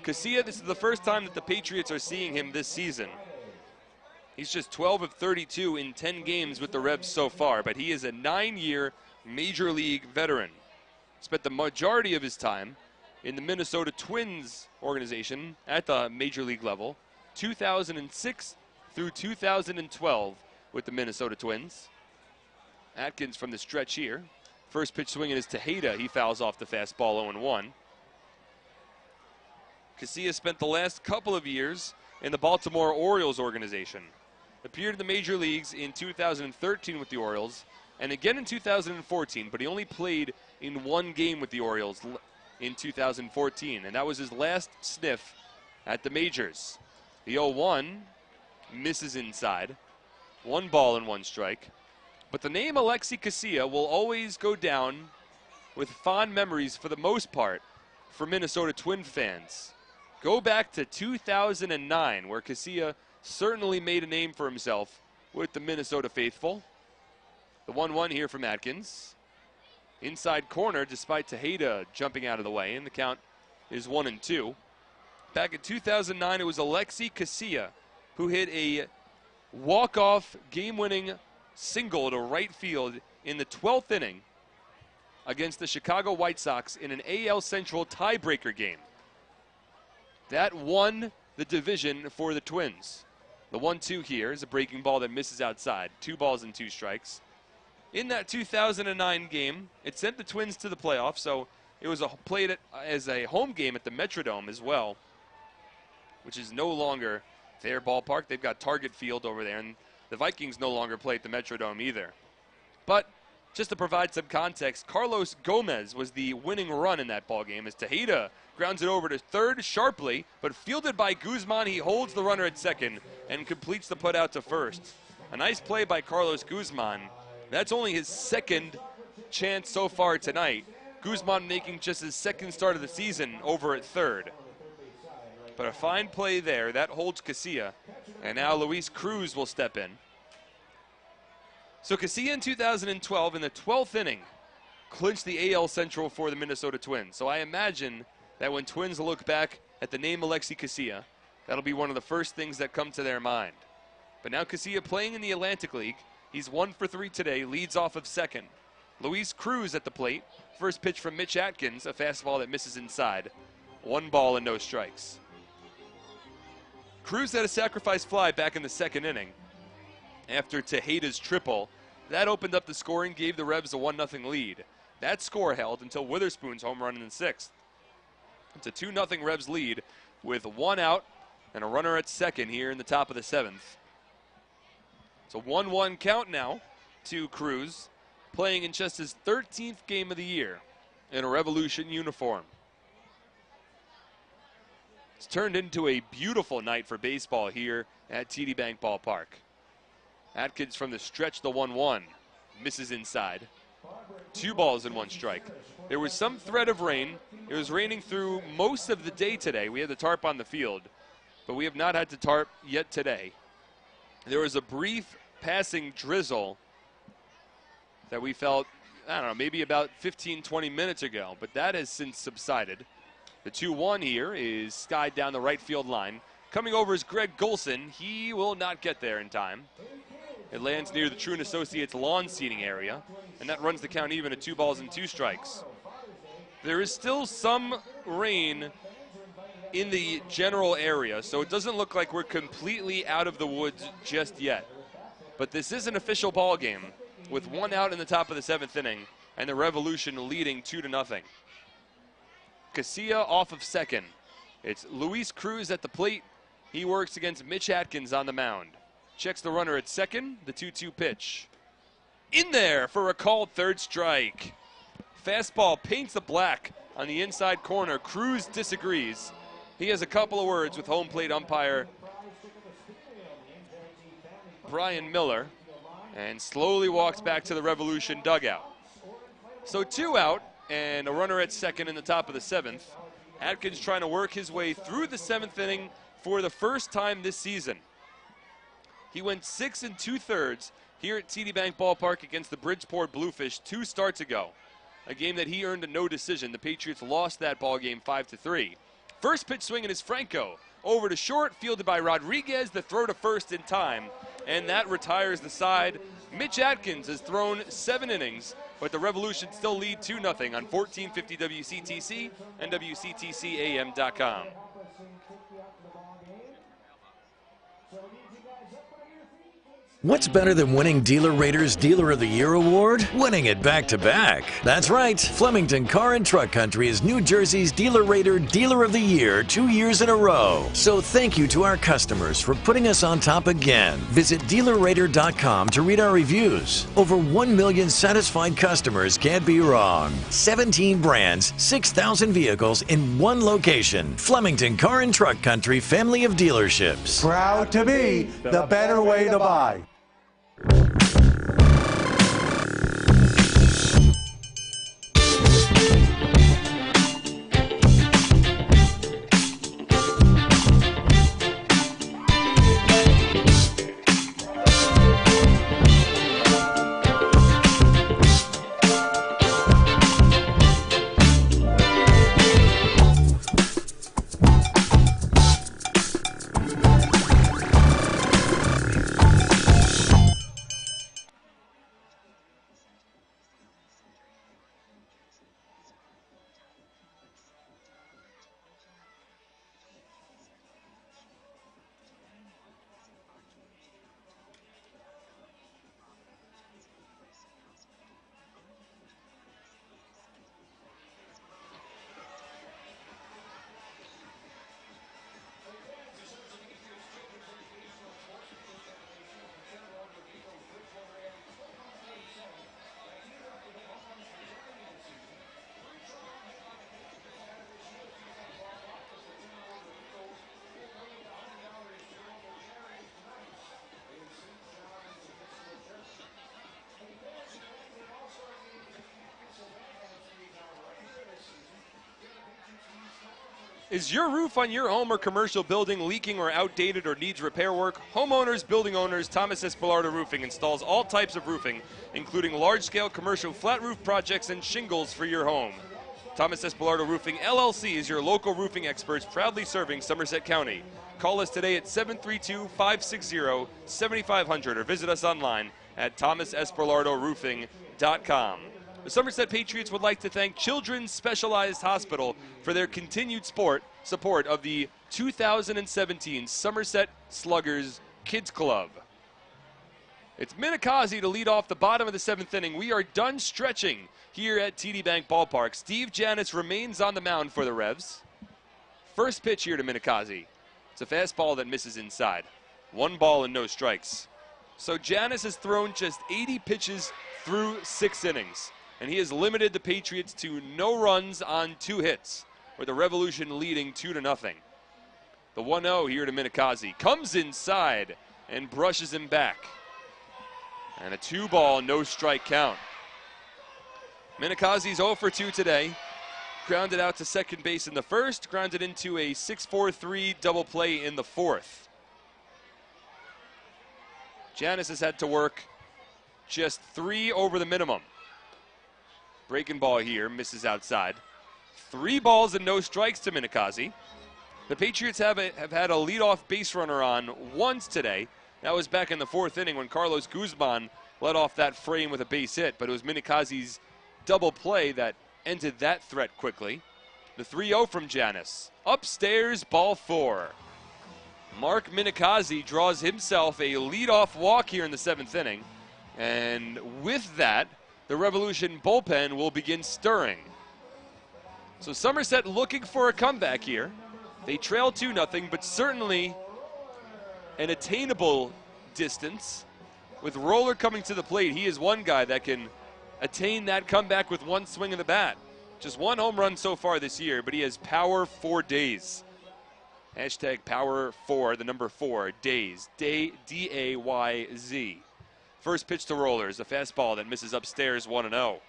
Casilla, this is the first time that the Patriots are seeing him this season. He's just 12 of 32 in 10 games with the Revs so far, but he is a 9-year Major League veteran. Spent the majority of his time in the Minnesota Twins organization at the Major League level, 2006 through 2012 with the Minnesota Twins. Atkins from the stretch here. First pitch swinging is Tejeda. He fouls off the fastball 0-1. Casilla spent the last couple of years in the Baltimore Orioles organization. Appeared in the major leagues in 2013 with the Orioles and again in 2014, but he only played in 1 game with the Orioles in 2014, and that was his last sniff at the majors. The 0-1 misses inside. 1 ball and 1 strike. But the name Alexi Casilla will always go down with fond memories for the most part for Minnesota Twin fans. Go back to 2009, where Casilla certainly made a name for himself with the Minnesota faithful. The 1-1 here from Atkins. Inside corner, despite Tejeda jumping out of the way, and the count is 1-2. Back in 2009, it was Alexi Casilla who hit a walk-off game-winning single to right field in the 12th inning against the Chicago White Sox in an AL Central tiebreaker game. That won the division for the Twins. The 1-2 here is a breaking ball that misses outside. 2 balls and 2 strikes. In that 2009 game, it sent the Twins to the playoffs, so it was played as a home game at the Metrodome as well, which is no longer their ballpark. They've got Target Field over there, and the Vikings no longer play at the Metrodome either. But Just to provide some context, Carlos Gomez was the winning run in that ball game as Tejeda grounds it over to third sharply, but fielded by Guzman. He holds the runner at second and completes the put out to first. A nice play by Carlos Guzman. That's only his second chance so far tonight. Guzman making just his second start of the season over at third. But a fine play there. That holds Casilla. And now Luis Cruz will step in. So Casilla in 2012 in the 12th inning clinched the AL Central for the Minnesota Twins. So I imagine that when Twins look back at the name Alexi Casilla, that'll be one of the first things that come to their mind. But now Casilla playing in the Atlantic League. He's 1 for 3 today, leads off of second. Luis Cruz at the plate. First pitch from Mitch Atkins, a fastball that misses inside. 1 ball and no strikes. Cruz had a sacrifice fly back in the second inning. After Tejeda's triple, that opened up the scoring, gave the Revs a 1-0 lead. That score held until Witherspoon's home run in the 6th. It's a 2-0 Revs lead with 1 out and a runner at second here in the top of the 7th. It's a 1-1 count now to Cruz, playing in just his 13th game of the year in a Revolution uniform. It's turned into a beautiful night for baseball here at TD Bank Ballpark. Atkins from the stretch, the 1-1, misses inside. 2 balls and 1 strike. There was some threat of rain. It was raining through most of the day today. We had the tarp on the field, but we have not had the tarp yet today. There was a brief passing drizzle that we felt, I don't know, maybe about 15, 20 minutes ago, but that has since subsided. The 2-1 here is skied down the right field line. Coming over is Greg Golson. He will not get there in time. It lands near the Truon Associates lawn seating area, and that runs the count even at 2 balls and 2 strikes. There is still some rain in the general area, so it doesn't look like we're completely out of the woods just yet. But this is an official ball game with 1 out in the top of the 7th inning, and the Revolution leading 2-0. Casilla off of second. It's Luis Cruz at the plate. He works against Mitch Atkins on the mound. Checks the runner at second, the 2-2 pitch. In there for a called third strike. Fastball paints the black on the inside corner. Cruz disagrees. He has a couple of words with home plate umpire Brian Miller and slowly walks back to the Revolution dugout. So 2 out and a runner at second in the top of the 7th. Atkins trying to work his way through the 7th inning for the first time this season. He went 6 2/3 here at TD Bank Ballpark against the Bridgeport Bluefish 2 starts ago. A game that he earned a no decision. The Patriots lost that ball game 5-3. First pitch swinging is Franco. Over to short, fielded by Rodriguez. The throw to first in time, and that retires the side. Mitch Atkins has thrown 7 innings, but the Revolution still lead 2-0 on 1450 WCTC and WCTCAM.com. What's better than winning Dealer Rater's Dealer of the Year award? Winning it back-to-back. That's right. Flemington Car and Truck Country is New Jersey's Dealer Rater Dealer of the Year 2 years in a row. So thank you to our customers for putting us on top again. Visit DealerRater.com to read our reviews. Over 1 million satisfied customers can't be wrong. 17 brands, 6,000 vehicles in one location. Flemington Car and Truck Country family of dealerships. Proud to be the better way to buy. Is your roof on your home or commercial building leaking or outdated or needs repair work? Homeowners, building owners, Thomas Espelardo Roofing installs all types of roofing, including large-scale commercial flat roof projects and shingles for your home. Thomas Espelardo Roofing, LLC is your local roofing experts proudly serving Somerset County. Call us today at 732-560-7500 or visit us online at thomasespelardoroofing.com. The Somerset Patriots would like to thank Children's Specialized Hospital for their continued support of the 2017 Somerset Sluggers Kids Club. It's Minikazi to lead off the bottom of the 7th inning. We are done stretching here at TD Bank Ballpark. Steve Janis remains on the mound for the Revs. First pitch here to Minikazi. It's a fastball that misses inside. 1 ball and no strikes. So Janis has thrown just 80 pitches through 6 innings. And he has limited the Patriots to no runs on 2 hits, with the Revolution leading 2-0. The 1-0 here to Minikazi. Comes inside and brushes him back. And a 2-ball, no strike count. Minikazi's 0 for 2 today. Grounded out to second base in the first, grounded into a 6-4-3 double play in the 4th. Janis has had to work just 3 over the minimum. Breaking ball here, misses outside. 3 balls and no strikes to Minikazi. The Patriots have had a leadoff base runner on once today. That was back in the 4th inning when Carlos Guzman led off that frame with a base hit, but it was Minikazi's double play that ended that threat quickly. The 3-0 from Janis. Upstairs, ball 4. Mark Minikazi draws himself a leadoff walk here in the 7th inning, and with that, the Revolution bullpen will begin stirring. So Somerset looking for a comeback here. They trail 2-0, but certainly an attainable distance. With Roller coming to the plate, he is one guy that can attain that comeback with 1 swing of the bat. Just 1 home run so far this year, but he has power for days. Hashtag power for the number 4, days. D-A-Y-Z. First pitch to Rollers, a fastball that misses upstairs 1-0.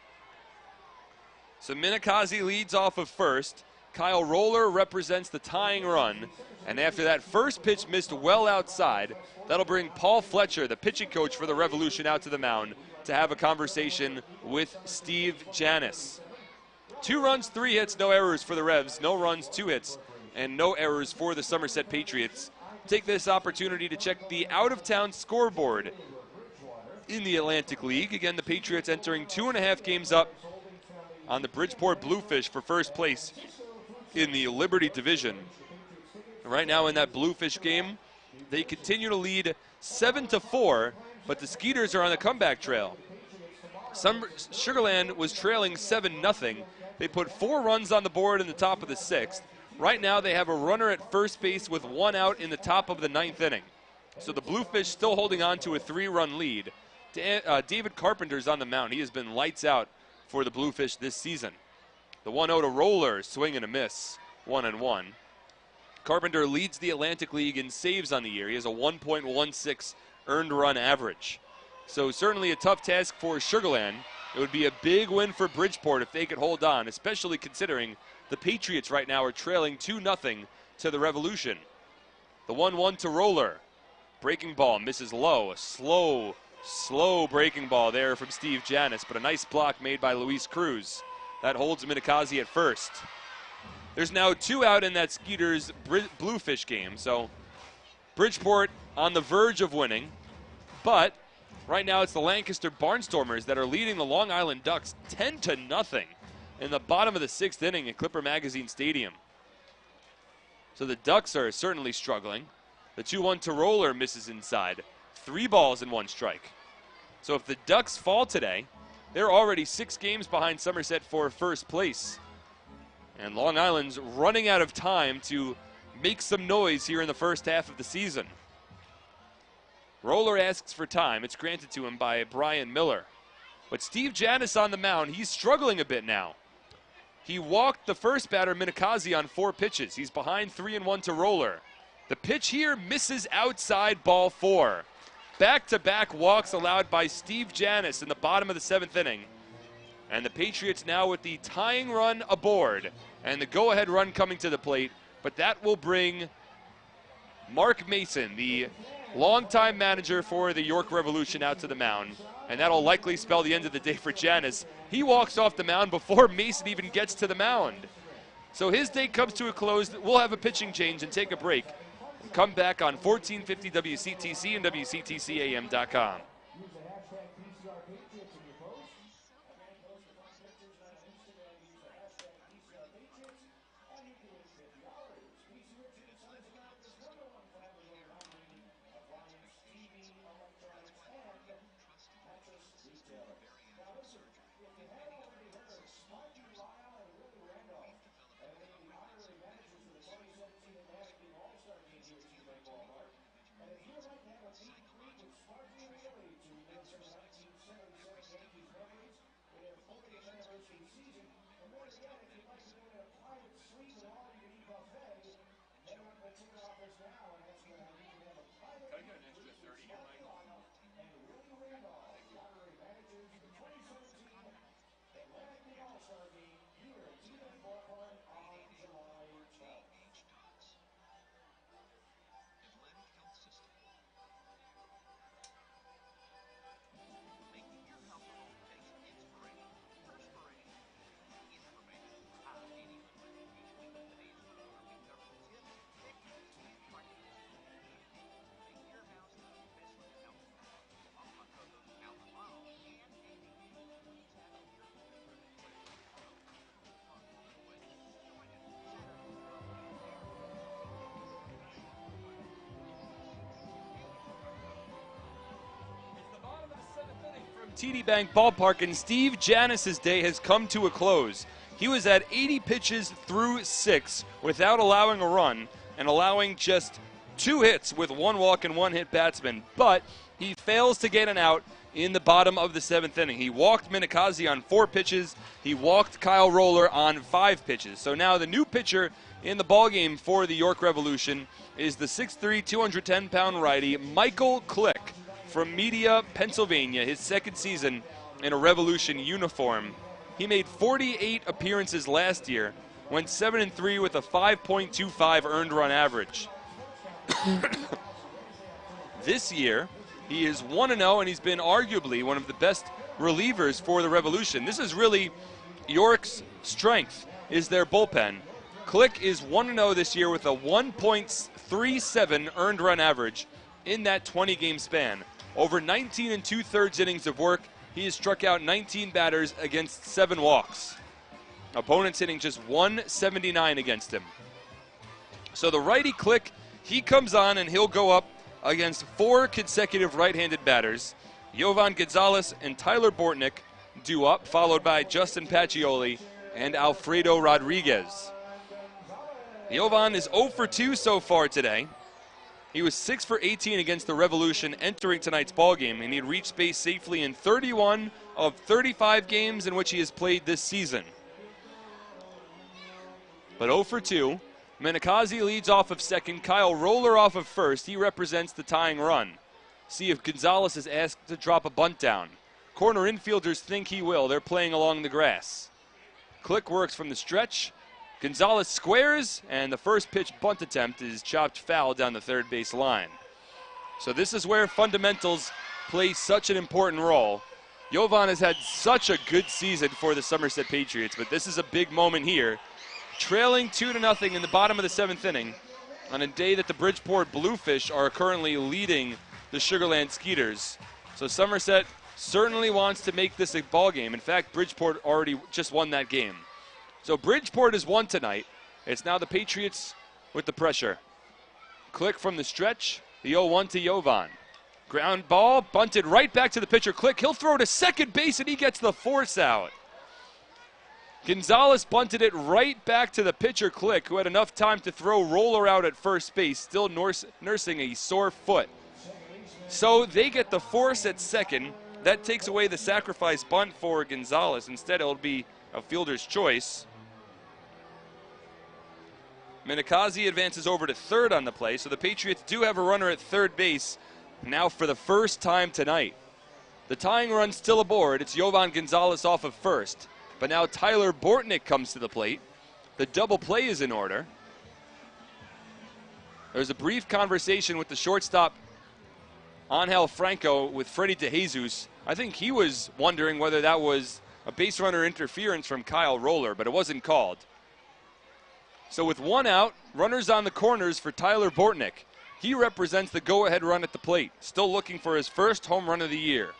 So Minikazi leads off of first. Kyle Roller represents the tying run. And after that first pitch missed well outside, that'll bring Paul Fletcher, the pitching coach for the Revolution, out to the mound to have a conversation with Steve Janis. 2 runs, 3 hits, no errors for the Revs. No runs, 2 hits, and no errors for the Somerset Patriots. Take this opportunity to check the out-of-town scoreboard in the Atlantic League. Again, the Patriots entering 2.5 games up on the Bridgeport Bluefish for first place in the Liberty Division. Right now in that Bluefish game, they continue to lead 7-4, but the Skeeters are on the comeback trail. Sugarland was trailing 7-0. They put 4 runs on the board in the top of the 6th. Right now they have a runner at first base with 1 out in the top of the 9th inning. So the Bluefish still holding on to a 3-run lead. David Carpenter's on the mound. He has been lights out for the Bluefish this season. The 1-0 to Roller, swing and a miss, 1-1. Carpenter leads the Atlantic League in saves on the year. He has a 1.16 earned run average. So certainly a tough task for Sugarland. It would be a big win for Bridgeport if they could hold on, especially considering the Patriots right now are trailing 2-0 to the Revolution. The 1-1 to Roller. Breaking ball misses low. A slow breaking ball there from Steve Janis, but a nice block made by Luis Cruz. That holds Minikazi at first. There's now 2 out in that Skeeters Bluefish game, so Bridgeport on the verge of winning, but right now it's the Lancaster Barnstormers that are leading the Long Island Ducks 10-0 in the bottom of the 6th inning at Clipper Magazine Stadium. So the Ducks are certainly struggling. The 2-1 to Roller misses inside. 3 balls and 1 strike. So if the Ducks fall today, they're already 6 games behind Somerset for first place. And Long Island's running out of time to make some noise here in the first half of the season. Roller asks for time. It's granted to him by Brian Miller. But Steve Janis on the mound, he's struggling a bit now. He walked the first batter, Minikazi, on 4 pitches. He's behind 3-1 to Roller. The pitch here misses outside, ball 4. Back-to-back walks allowed by Steve Janis in the bottom of the 7th inning. And the Patriots now with the tying run aboard and the go-ahead run coming to the plate but that will bring Mark Mason, the longtime manager for the York Revolution, out to the mound, and that'll likely spell the end of the day for Janis. He walks off the mound before Mason even gets to the mound. So his day comes to a close. We'll have a pitching change and take a break. Come back on 1450 WCTC and WCTCAM.com. TD Bank Ballpark, and Steve Janis' day has come to a close. He was at 80 pitches through 6 without allowing a run and allowing just 2 hits with 1 walk and 1 hit batsman, but he fails to get an out in the bottom of the 7th inning. He walked Minikazi on 4 pitches. He walked Kyle Roller on 5 pitches. So now the new pitcher in the ballgame for the York Revolution is the 6'3", 210-pound righty Michael Click from Media, Pennsylvania, his 2nd season in a Revolution uniform. He made 48 appearances last year, went 7-3 with a 5.25 earned run average. This year, he is 1-0, and he's been arguably one of the best relievers for the Revolution. This is really York's strength, is their bullpen. Click is 1-0 this year with a 1.37 earned run average in that 20-game span. Over 19 2/3 innings of work, he has struck out 19 batters against 7 walks. Opponents hitting just 179 against him. So the righty Click, he comes on and he'll go up against 4 consecutive right-handed batters. Jovan Gonzalez and Tyler Bortnick due up, followed by Justin Pacioli and Alfredo Rodriguez. Jovan is 0 for 2 so far today. He was 6 for 18 against the Revolution entering tonight's ballgame, and he reached base safely in 31 of 35 games in which he has played this season. But 0 for 2. Minikazi leads off of second. Kyle Roller off of first. He represents the tying run. See if Gonzalez is asked to drop a bunt down. Corner infielders think he will. They're playing along the grass. Click works from the stretch. Gonzalez squares, and the first pitch bunt attempt is chopped foul down the third base line. So this is where fundamentals play such an important role. Jovan has had such a good season for the Somerset Patriots, but this is a big moment here. Trailing 2-0 in the bottom of the 7th inning on a day that the Bridgeport Bluefish are currently leading the Sugarland Skeeters. So Somerset certainly wants to make this a ball game. In fact, Bridgeport already just won that game. So Bridgeport has won tonight. It's now the Patriots with the pressure. Click from the stretch, the 0-1 to Jovan. Ground ball, bunted right back to the pitcher, Click. He'll throw to second base, and he gets the force out. Gonzalez bunted it right back to the pitcher, Click, who had enough time to throw Roller out at first base, still nursing a sore foot. So they get the force at second. That takes away the sacrifice bunt for Gonzalez. Instead, it'll be a fielder's choice. Minikazi advances over to third on the play, so the Patriots do have a runner at third base now for the first time tonight. The tying run still aboard. It's Jovan Gonzalez off of first, but now Tyler Bortnick comes to the plate. The double play is in order. There's a brief conversation with the shortstop, Angel Franco, with Freddie DeJesus. I think he was wondering whether that was a base runner interference from Kyle Roller, but it wasn't called. So with one out, runners on the corners for Tyler Bortnick. He represents the go-ahead run at the plate, still looking for his first home run of the year.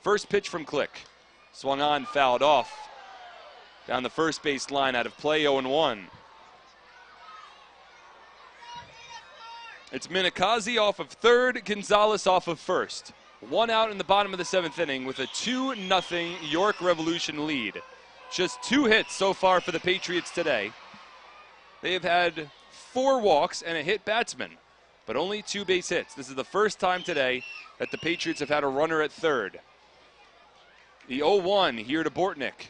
First pitch from Click. Swung on, fouled off. Down the first base line, out of play, 0-1. It's Minikazi off of third, Gonzalez off of first. One out in the bottom of the 7th inning with a 2-0 York Revolution lead. Just 2 hits so far for the Patriots today. They have had 4 walks and a hit batsman, but only 2 base hits. This is the first time today that the Patriots have had a runner at third. The 0-1 here to Bortnick.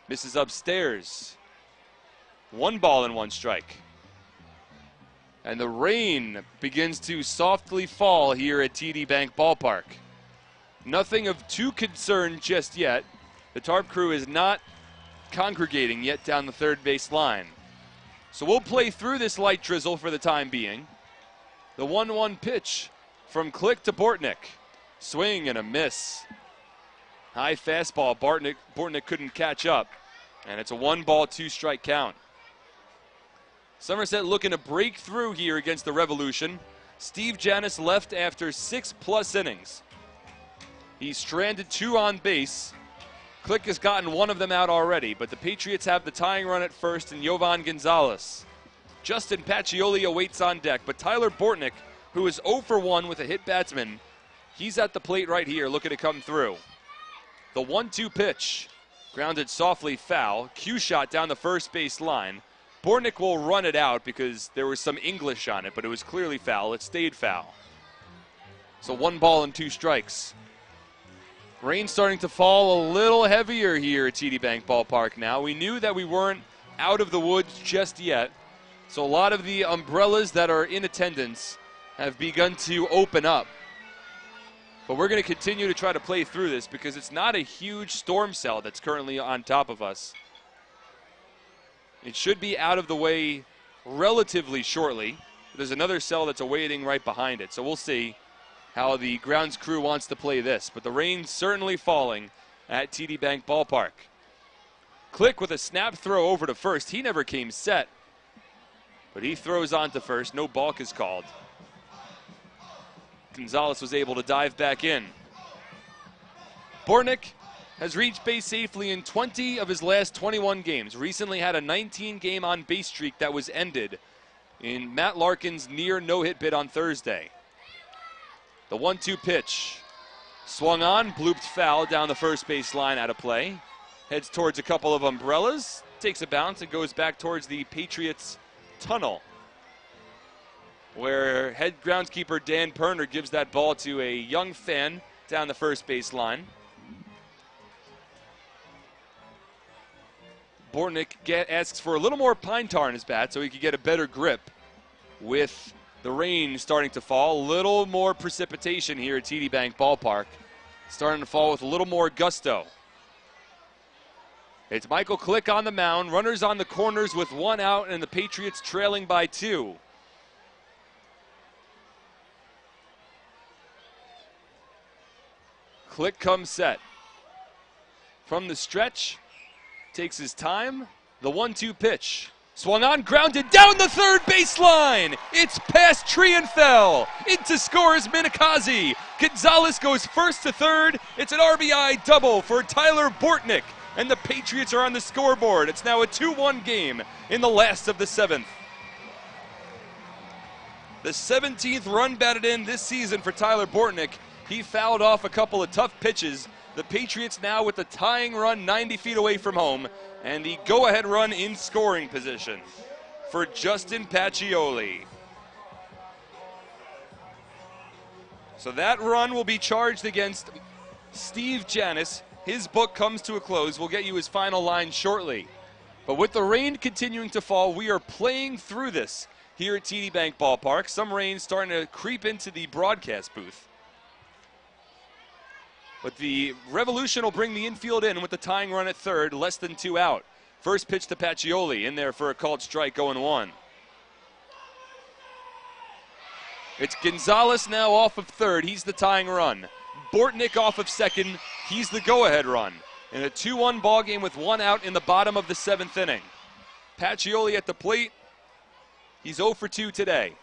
Misses upstairs. 1 ball and 1 strike. And the rain begins to softly fall here at TD Bank Ballpark. Nothing of too concern just yet. The tarp crew is not congregating yet down the third base line. So we'll play through this light drizzle for the time being. The 1-1 pitch from Click to Bortnick. Swing and a miss. High fastball. Bortnick couldn't catch up. And it's a 1 ball, 2 strike count. Somerset looking to break through here against the Revolution. Steve Janis left after 6+ innings. He's stranded 2 on base. Click has gotten 1 of them out already, but the Patriots have the tying run at first in Yovan Gonzalez. Justin Pacioli awaits on deck, but Tyler Bortnick, who is 0 for 1 with a hit batsman, he's at the plate right here looking to come through. The 1-2 pitch, grounded softly foul. Cue shot down the first base line. Bortnick will run it out because there was some English on it, but it was clearly foul. It stayed foul. So 1 ball and 2 strikes. Rain starting to fall a little heavier here at TD Bank Ballpark now. We knew that we weren't out of the woods just yet. So a lot of the umbrellas that are in attendance have begun to open up. But we're going to continue to try to play through this because it's not a huge storm cell that's currently on top of us. It should be out of the way relatively shortly. There's another cell that's awaiting right behind it. So we'll see how the grounds crew wants to play this. But the rain's certainly falling at TD Bank Ballpark. Click with a snap throw over to first. He never came set, but he throws on to first. No balk is called. Gonzalez was able to dive back in. Bortnick has reached base safely in 20 of his last 21 games. Recently had a 19-game on-base streak that was ended in Matt Larkin's near no-hit bid on Thursday. The 1-2 pitch. Swung on, blooped foul down the first base line, out of play. Heads towards a couple of umbrellas, takes a bounce and goes back towards the Patriots tunnel, where head groundskeeper Dan Perner gives that ball to a young fan down the first base line. Bortnick asks for a little more pine tar in his bat so he could get a better grip with the rain starting to fall. A little more precipitation here at TD Bank Ballpark. Starting to fall with a little more gusto. It's Michael Click on the mound. Runners on the corners with 1 out and the Patriots trailing by 2. Click comes set. From the stretch, takes his time. The 1-2 pitch. Swung on, grounded down the third baseline. It's past Trienfel. Into scores Minikazi. Gonzalez goes first to third. It's an RBI double for Tyler Bortnick. And the Patriots are on the scoreboard. It's now a 2-1 game in the last of the 7th. The 17th run batted in this season for Tyler Bortnick. He fouled off a couple of tough pitches. The Patriots now with the tying run 90 feet away from home and the go-ahead run in scoring position for Justin Pacioli. So that run will be charged against Steve Janis. His book comes to a close. We'll get you his final line shortly. But with the rain continuing to fall, we are playing through this here at TD Bank Ballpark. Some rain starting to creep into the broadcast booth. But the Revolution will bring the infield in with the tying run at third, less than 2 out. First pitch to Pacioli, in there for a called strike, 0-1. It's Gonzalez now off of third. He's the tying run. Bortnick off of second. He's the go-ahead run. In a 2-1 ball game with one out in the bottom of the 7th inning. Pacioli at the plate. He's 0 for 2 today.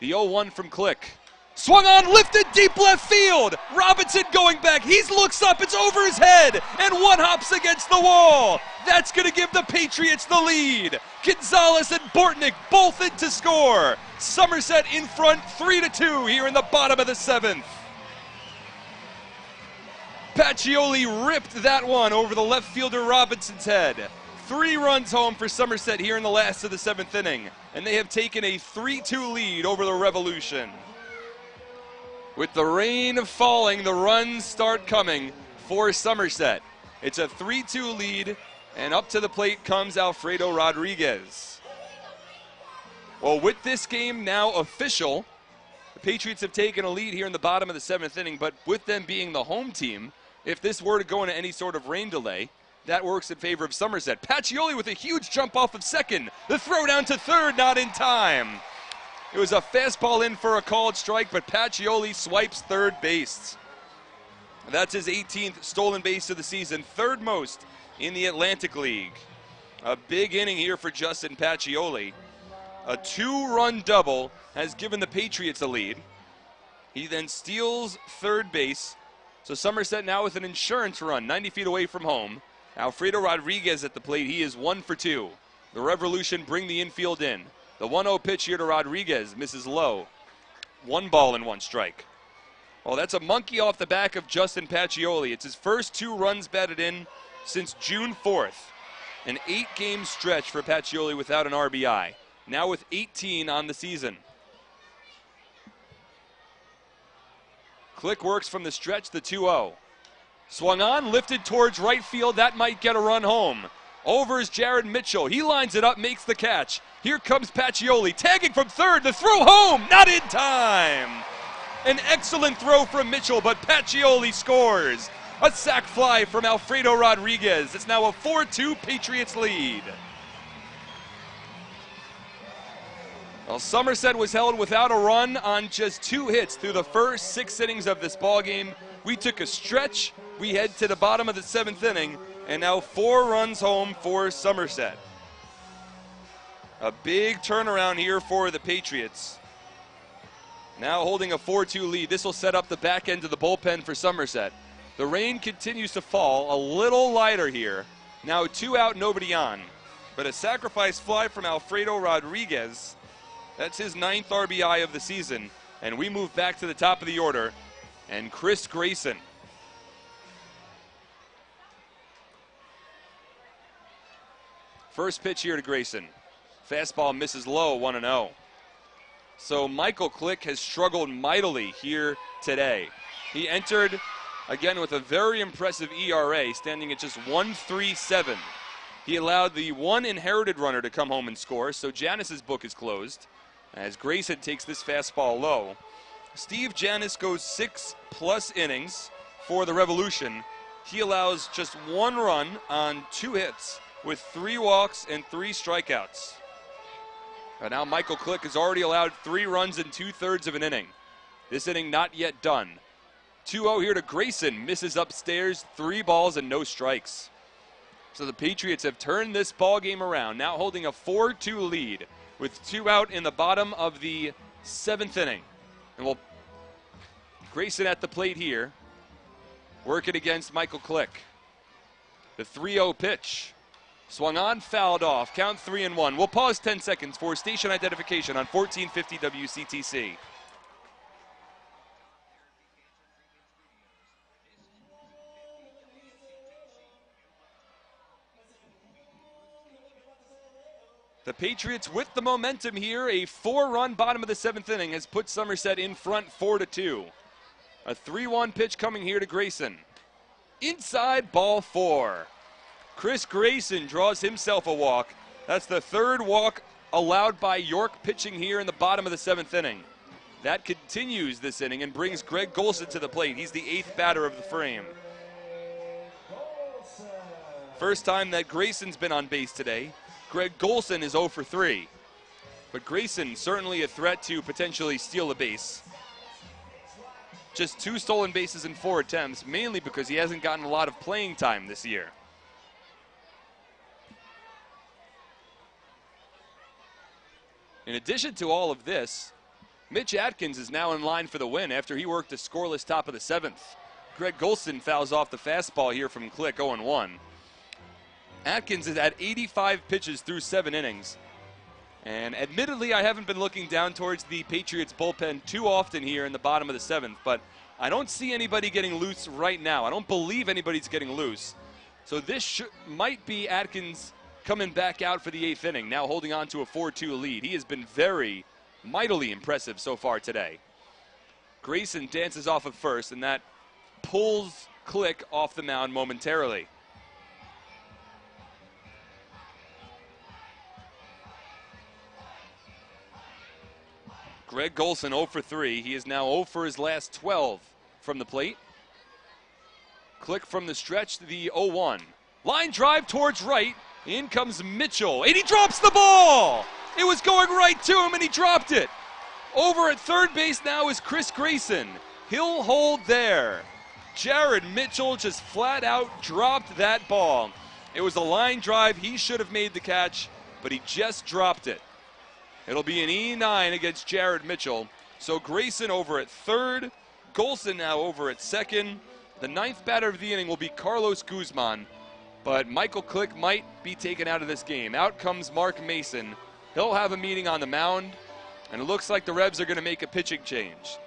The 0-1 from Click. Swung on, lifted deep left field. Robinson going back. He looks up. It's over his head. And one hops against the wall. That's going to give the Patriots the lead. Gonzalez and Bortnick both in to score. Somerset in front 3-2 here in the bottom of the 7th. Pacioli ripped that one over the left fielder Robinson's head. 3 runs home for Somerset here in the last of the 7th inning. And they have taken a 3-2 lead over the Revolution. With the rain falling, the runs start coming for Somerset. It's a 3-2 lead, and up to the plate comes Alfredo Rodriguez. Well, with this game now official, the Patriots have taken a lead here in the bottom of the 7th inning, but with them being the home team, if this were to go into any sort of rain delay, that works in favor of Somerset. Pacioli with a huge jump off of second. The throw down to third, not in time. It was a fastball in for a called strike, but Pacioli swipes third base. That's his 18th stolen base of the season, third most in the Atlantic League. A big inning here for Justin Pacioli. A 2-run double has given the Patriots a lead. He then steals third base. So Somerset now with an insurance run, 90 feet away from home. Alfredo Rodriguez at the plate. He is 1 for 2. The Revolution bring the infield in. The 1-0 pitch here to Rodriguez misses low. 1 ball and 1 strike. Well, that's a monkey off the back of Justin Pacioli. It's his first 2 runs batted in since June 4th. An 8-game stretch for Pacioli without an RBI. Now with 18 on the season. Click works from the stretch, the 2-0. Swung on, lifted towards right field. That might get a run home. Over is Jared Mitchell. He lines it up, makes the catch. Here comes Pacioli, tagging from third. The throw home, not in time. An excellent throw from Mitchell, but Pacioli scores. A sac fly from Alfredo Rodriguez. It's now a 4-2 Patriots lead. Well, Somerset was held without a run on just 2 hits through the first 6 innings of this ballgame. We took a stretch. We head to the bottom of the 7th inning, and now 4 runs home for Somerset. A big turnaround here for the Patriots. Now holding a 4-2 lead. This will set up the back end of the bullpen for Somerset. The rain continues to fall, a little lighter here. Now 2 out, nobody on. But a sacrifice fly from Alfredo Rodriguez. That's his 9th RBI of the season. And we move back to the top of the order. And Chris Grayson. First pitch here to Grayson. Fastball misses low, 1-0. So Michael Click has struggled mightily here today. He entered, again, with a very impressive ERA, standing at just 1.37. He allowed the 1 inherited runner to come home and score, so Janis's book is closed as Grayson takes this fastball low. Steve Janis goes 6+ innings for the Revolution. He allows just 1 run on 2 hits with 3 walks and 3 strikeouts. And now Michael Click has already allowed 3 runs in 2/3 of an inning. This inning not yet done. 2-0 here to Grayson. Misses upstairs, 3 balls and no strikes. So the Patriots have turned this ball game around, now holding a 4-2 lead with 2 out in the bottom of the 7th inning. And Grayson at the plate here, working against Michael Click. The 3-0 pitch. Swung on, fouled off. Count 3-1. We'll pause 10 seconds for station identification on 1450 WCTC. The Patriots with the momentum here. A 4-run bottom of the 7th inning has put Somerset in front 4-2. A 3-1 pitch coming here to Grayson. Inside, ball 4. Chris Grayson draws himself a walk. That's the 3rd walk allowed by York pitching here in the bottom of the 7th inning. That continues this inning and brings Greg Golson to the plate. He's the 8th batter of the frame. First time that Grayson's been on base today. Greg Golson is 0 for 3. But Grayson certainly a threat to potentially steal a base. Just 2 stolen bases in 4 attempts, mainly because he hasn't gotten a lot of playing time this year. In addition to all of this, Mitch Atkins is now in line for the win after he worked a scoreless top of the 7th. Greg Golston fouls off the fastball here from Click, 0-1. Atkins is at 85 pitches through 7 innings. And admittedly, I haven't been looking down towards the Patriots bullpen too often here in the bottom of the 7th, but I don't see anybody getting loose right now. I don't believe anybody's getting loose. So this might be Atkins coming back out for the 8th inning, now holding on to a 4-2 lead. He has been very, mightily impressive so far today. Grayson dances off of first, and that pulls Click off the mound momentarily. Greg Golson 0 for 3. He is now 0 for his last 12 from the plate. Click from the stretch to the 0-1. Line drive towards right. In comes Mitchell, and he drops the ball! It was going right to him, and he dropped it. Over at third base now is Chris Grayson. He'll hold there. Jared Mitchell just flat out dropped that ball. It was a line drive. He should have made the catch, but he just dropped it. It'll be an E9 against Jared Mitchell. So Grayson over at third, Golson now over at second. The 9th batter of the inning will be Carlos Guzman, but Michael Click might be taken out of this game. Out comes Mark Mason. He'll have a meeting on the mound, and it looks like the Rebs are going to make a pitching change.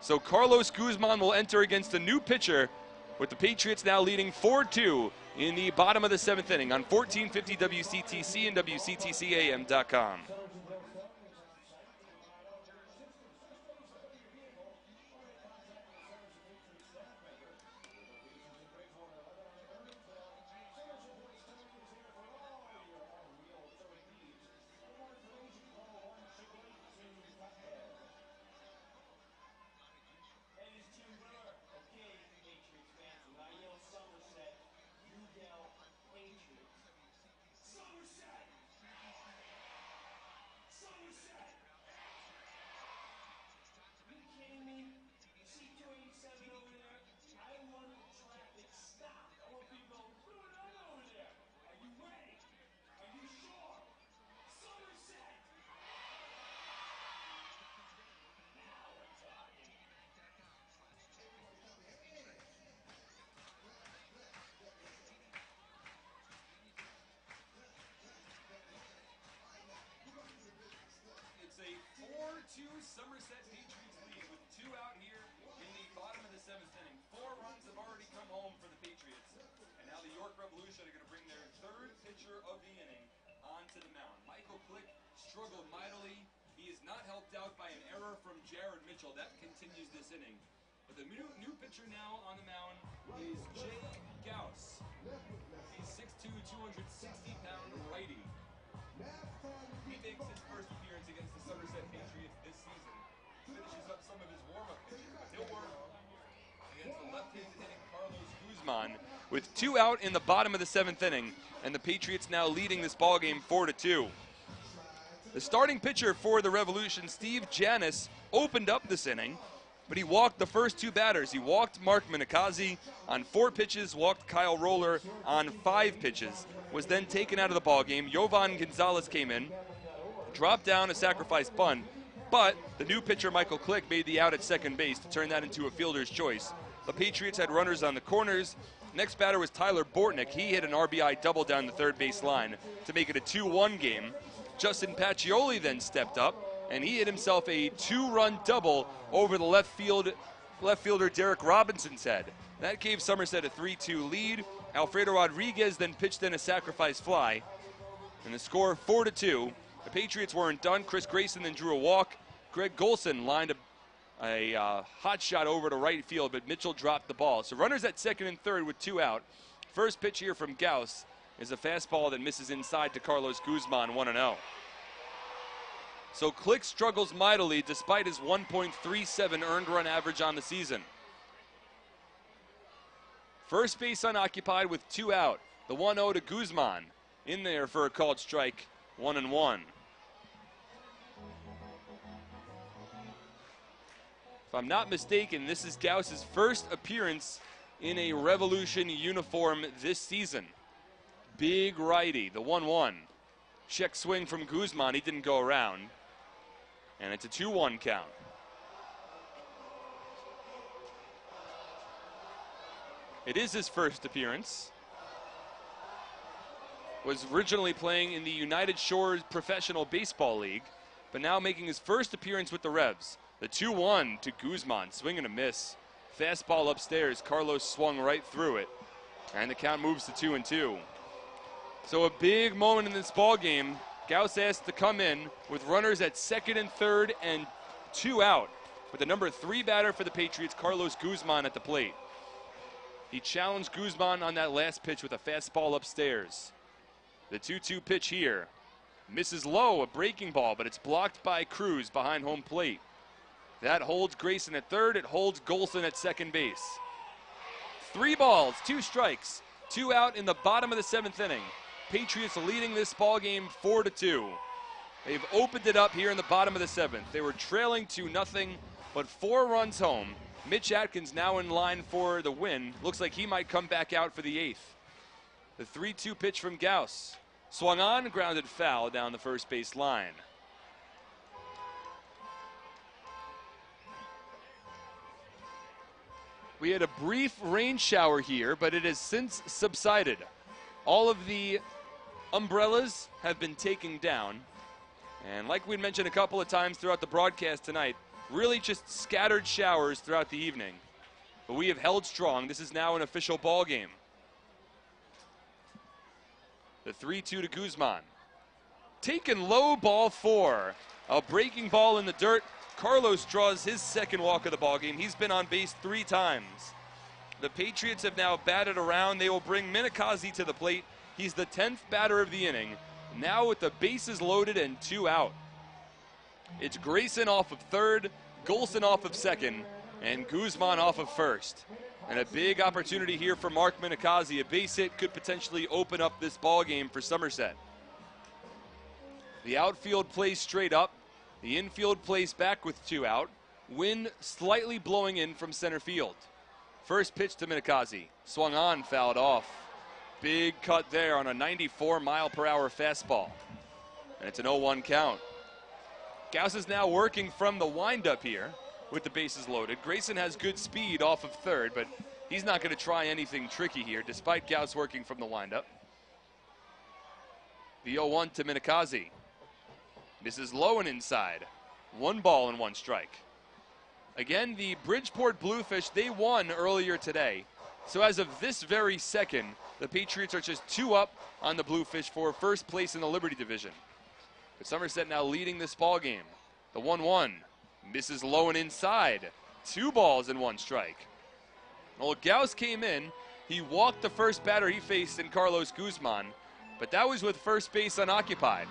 So Carlos Guzman will enter against a new pitcher, with the Patriots now leading 4-2 in the bottom of the 7th inning on 1450 WCTC and WCTCAM.com. Somerset Patriots lead with 2 out here in the bottom of the 7th inning. 4 runs have already come home for the Patriots. And now the York Revolution are going to bring their 3rd pitcher of the inning onto the mound. Michael Click struggled mightily. He is not helped out by an error from Jared Mitchell. That continues this inning. But the new pitcher now on the mound is Jay Gauss. He's 6'2", 260-pound righty. He makes his first appearance against the Somerset Patriots this season. Finishes up some of his warm-up pitches, but he'll work against the left-handed hitting Carlos Guzman with 2 out in the bottom of the 7th inning, and the Patriots now leading this ballgame 4-2. The starting pitcher for the Revolution, Steve Janis, opened up this inning, but he walked the first 2 batters. He walked Mark Minikazi on 4 pitches, walked Kyle Roller on 5 pitches, was then taken out of the ballgame. Jovan Gonzalez came in, dropped down a sacrifice bunt, but the new pitcher, Michael Click, made the out at second base to turn that into a fielder's choice. The Patriots had runners on the corners. Next batter was Tyler Bortnick. He hit an RBI double down the third base line to make it a 2-1 game. Justin Pacioli then stepped up, and he hit himself a 2-run double over the left fielder Derek Robinson's head. That gave Somerset a 3-2 lead. Alfredo Rodriguez then pitched in a sacrifice fly, and the score 4-2. The Patriots weren't done. Chris Grayson then drew a walk. Greg Golson lined a hot shot over to right field, but Mitchell dropped the ball. So runners at second and third with 2 out. First pitch here from Gauss is a fastball that misses inside to Carlos Guzman, 1-0. So Click struggles mightily despite his 1.37 earned run average on the season. First base unoccupied with 2 out. The 1-0 to Guzman in there for a called strike, 1-1. If I'm not mistaken, this is Gauss's first appearance in a Revolution uniform this season. Big righty, the 1-1. Check swing from Guzman, he didn't go around. And it's a 2-1 count. It is his first appearance. Was originally playing in the United Shores Professional Baseball League, but now making his first appearance with the Revs. The 2-1 to Guzman, swing and a miss. Fastball upstairs, Carlos swung right through it. And the count moves to 2-2. So a big moment in this ball game. Gauss asked to come in with runners at second and third and 2 out. With the number 3 batter for the Patriots, Carlos Guzman, at the plate. He challenged Guzman on that last pitch with a fastball upstairs. The 2-2 pitch here. Misses low, a breaking ball, but it's blocked by Cruz behind home plate. That holds Grayson at third. It holds Golson at second base. 3 balls, 2 strikes, 2 out in the bottom of the 7th inning. Patriots leading this ball game 4-2. They've opened it up here in the bottom of the 7th. They were trailing 2-0, but 4 runs home. Mitch Atkins now in line for the win. Looks like he might come back out for the 8th. The 3-2 pitch from Gauss. Swung on, grounded foul down the first base line. We had a brief rain shower here, but it has since subsided. All of the umbrellas have been taken down. And like we mentioned a couple of times throughout the broadcast tonight, really just scattered showers throughout the evening. But we have held strong. This is now an official ball game. The 3-2 to Guzman. Taken low, ball 4. A breaking ball in the dirt. Carlos draws his second walk of the ball game. He's been on base 3 times. The Patriots have now batted around. They will bring Minikazi to the plate. He's the 10th batter of the inning. Now with the bases loaded and 2 out. It's Grayson off of third, Golson off of second, and Guzman off of first. And a big opportunity here for Mark Minikazi. A base hit could potentially open up this ball game for Somerset. The outfield plays straight up. The infield plays back with 2 out. Wind slightly blowing in from center field. First pitch to Minikazi. Swung on, fouled off. Big cut there on a 94-mile-per-hour fastball. And it's an 0-1 count. Gauss is now working from the windup here with the bases loaded. Grayson has good speed off of third, but he's not going to try anything tricky here, despite Gauss working from the windup. The 0-1 to Minikazi. This is low and inside. 1 ball and 1 strike. Again, the Bridgeport Bluefish, they won earlier today. So as of this very second, the Patriots are just 2 up on the Bluefish for first place in the Liberty Division. But Somerset now leading this ball game. The 1-1 misses low and inside. 2 balls and 1 strike. Well, Gauss came in. He walked the first batter he faced in Carlos Guzman, but that was with first base unoccupied.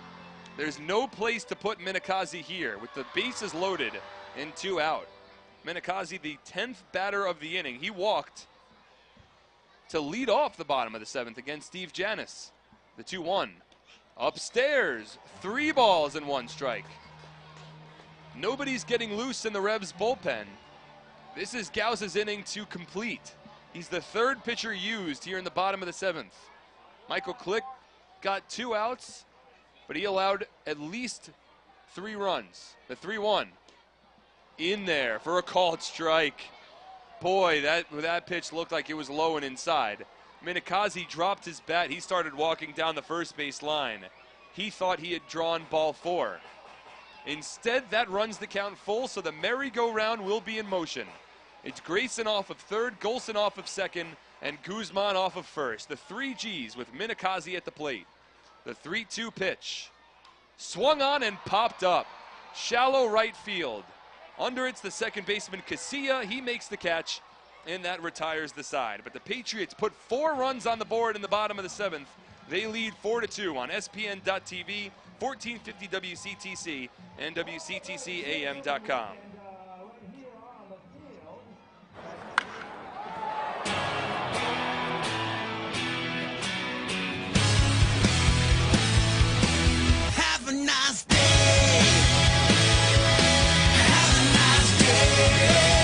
There's no place to put Minikazi here with the bases loaded and 2 out. Minikazi, the 10th batter of the inning. He walked to lead off the bottom of the 7th against Steve Janis. The 2-1. Upstairs, 3 balls and 1 strike. Nobody's getting loose in the Revs bullpen. This is Gauss's inning to complete. He's the 3rd pitcher used here in the bottom of the 7th. Michael Click got 2 outs, but he allowed at least 3 runs. The 3-1 in there for a called strike. Boy, that pitch looked like it was low and inside. Minikazi dropped his bat. He started walking down the first base line. He thought he had drawn ball 4. Instead, that runs the count full, so the merry-go-round will be in motion. It's Grayson off of third, Golson off of second, and Guzman off of first. The 3 Gs with Minikazi at the plate. The 3-2 pitch. Swung on and popped up. Shallow right field. Under it's the second baseman, Casilla. He makes the catch, and that retires the side. But the Patriots put 4 runs on the board in the bottom of the 7th. They lead 4-2 on SPN.TV, 1450 WCTC, and WCTCAM.com. Have a nice day. Have a nice day.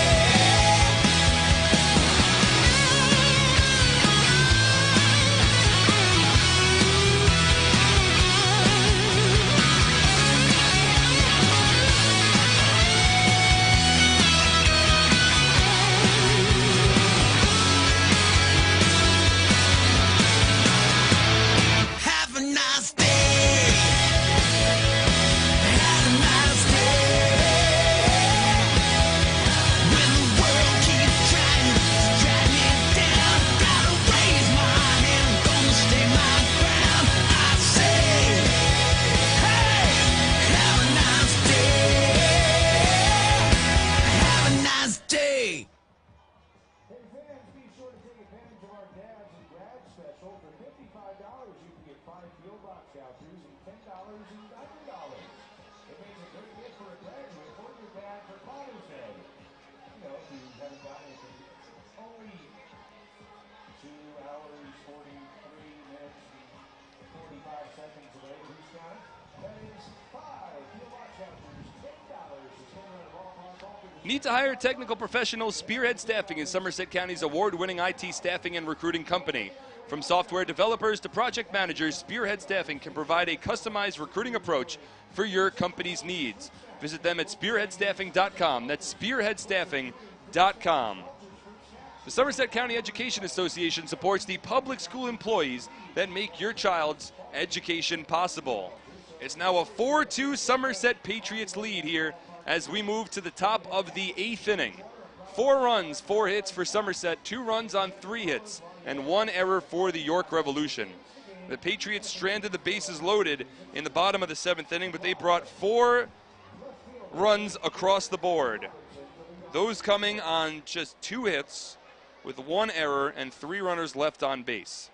So for $55, you can get 5 field box vouchers and $10 in dining dollars. It makes a great gift for a graduate or your dad for Father's Day. You know, if you haven't gotten anything, it's only 2 hours, 43 minutes, and 45 seconds away. Who's got it? That is 5 field box vouchers, $10 to spend on a ballpark. Need to hire technical professionals? Spearhead Staffing is Somerset County's award-winning IT staffing and recruiting company. From software developers to project managers, Spearhead Staffing can provide a customized recruiting approach for your company's needs. Visit them at spearheadstaffing.com. That's spearheadstaffing.com. The Somerset County Education Association supports the public school employees that make your child's education possible. It's now a 4-2 Somerset Patriots lead here as we move to the top of the 8th inning. 4 runs, 4 hits for Somerset, 2 runs on 3 hits, and 1 error for the York Revolution. The Patriots stranded the bases loaded in the bottom of the 7th inning, but they brought 4 runs across the board. Those coming on just 2 hits with 1 error and 3 runners left on base.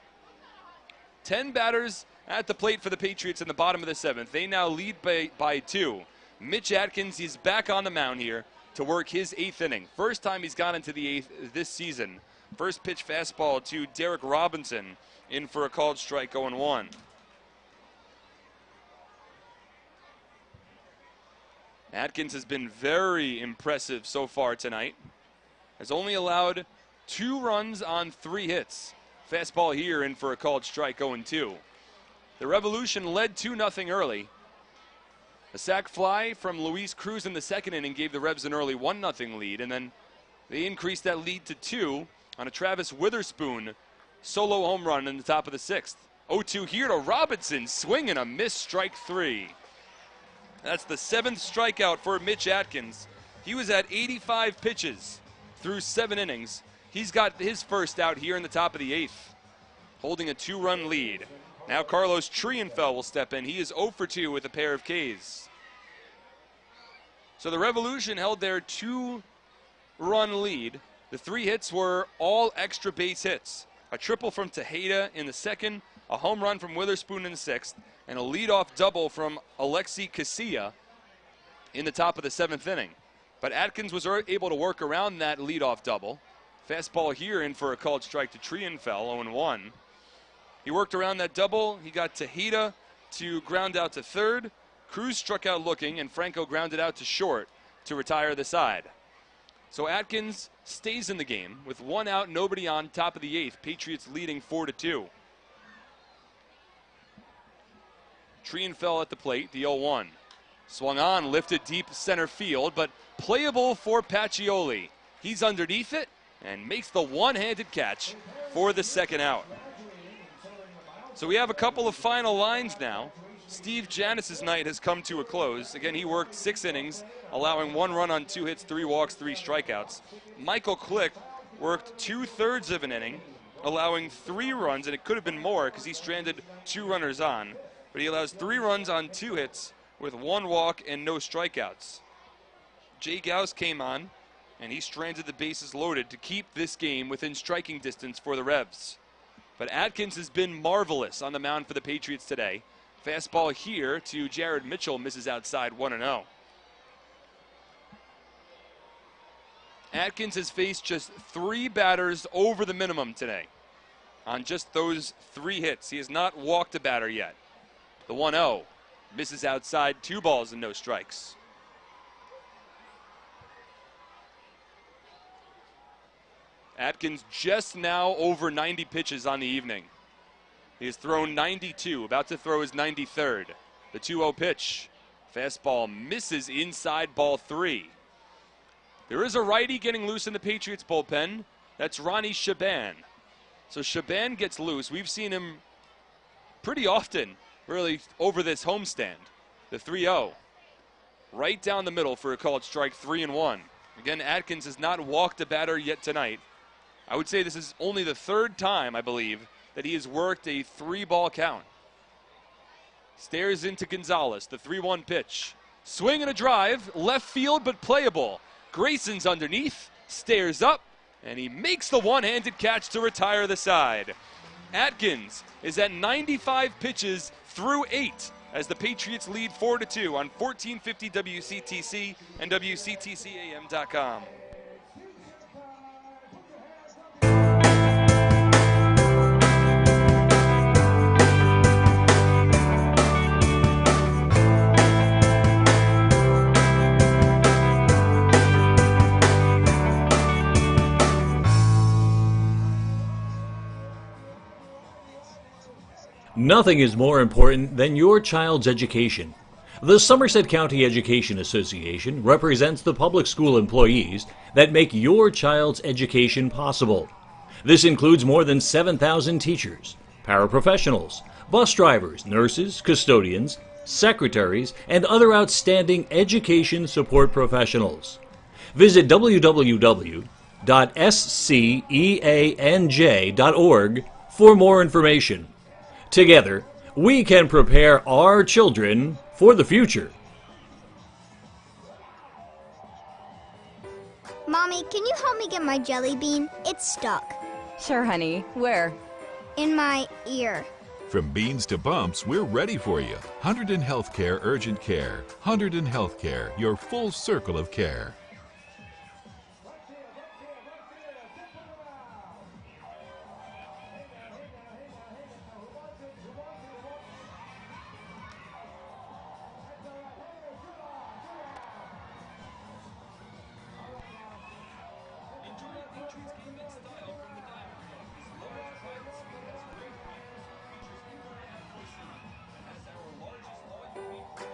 10 batters at the plate for the Patriots in the bottom of the 7th. They now lead by 2. Mitch Atkins, he's back on the mound here to work his 8th inning. First time he's gone into the 8th this season. First pitch fastball to Derek Robinson, in for a called strike, 0-1. Atkins has been very impressive so far tonight. Has only allowed 2 runs on 3 hits. Fastball here, in for a called strike, 0-2. The Revolution led 2-0 early. A sac fly from Luis Cruz in the 2nd inning gave the Rebs an early 1-0 lead, and then they increased that lead to 2 on a Travis Witherspoon solo home run in the top of the 6th. 0-2 here to Robinson, swing and a miss, strike 3. That's the 7th strikeout for Mitch Atkins. He was at 85 pitches through 7 innings. He's got his first out here in the top of the 8th, holding a 2-run lead. Now Carlos Trienfeld will step in. He is 0 for 2 with a pair of Ks. So the Revolution held their 2-run lead. The 3 hits were all extra base hits. A triple from Tejeda in the 2nd, a home run from Witherspoon in the 6th, and a leadoff double from Alexi Casilla in the top of the 7th inning. But Atkins was able to work around that leadoff double. Fastball here, in for a called strike to Trienfeld, 0-1. He worked around that double. He got Tejeda to ground out to 3rd. Cruz struck out looking, and Franco grounded out to short to retire the side. So Atkins stays in the game with 1 out, nobody on, top of the 8th. Patriots leading 4-2. Trienfeld at the plate, the 0-1. Swung on, lifted deep center field, but playable for Pacioli. He's underneath it and makes the one-handed catch for the 2nd out. So we have a couple of final lines now. Steve Janis's night has come to a close. Again, he worked 6 innings, allowing 1 run on 2 hits, 3 walks, 3 strikeouts. Michael Click worked 2/3 of an inning, allowing 3 runs, and it could have been more because he stranded 2 runners on. But he allows 3 runs on 2 hits with 1 walk and no strikeouts. Jay Gauss came on, and he stranded the bases loaded to keep this game within striking distance for the Revs. But Atkins has been marvelous on the mound for the Patriots today. Fastball here to Jared Mitchell, misses outside, 1-0. Atkins has faced just 3 batters over the minimum today on just those 3 hits. He has not walked a batter yet. The 1-0 misses outside, 2 balls and no strikes. Atkins just now over 90 pitches on the evening. He has thrown 92, about to throw his 93rd. The 2-0 pitch. Fastball misses inside, ball 3. There is a righty getting loose in the Patriots bullpen. That's Ronnie Shaban. So Shaban gets loose. We've seen him pretty often, really, over this homestand. The 3-0. Right down the middle for a called strike, 3-1. Again, Atkins has not walked a batter yet tonight. I would say this is only the 3rd time, I believe, that he has worked a 3-ball count. Stares into Gonzalez, the 3-1 pitch. Swing and a drive, left field but playable. Grayson's underneath, stares up, and he makes the one-handed catch to retire the side. Atkins is at 95 pitches through 8 as the Patriots lead 4-2 on 1450 WCTC and WCTCAM.com. Nothing is more important than your child's education. The Somerset County Education Association represents the public school employees that make your child's education possible. This includes more than 7,000 teachers, paraprofessionals, bus drivers, nurses, custodians, secretaries, and other outstanding education support professionals. Visit www.sceanj.org for more information. Together, we can prepare our children for the future. Mommy, can you help me get my jelly bean? It's stuck. Sure, honey. Where? In my ear. From beans to bumps, we're ready for you. Hunterdon Healthcare Urgent Care. Hunterdon Healthcare, your full circle of care.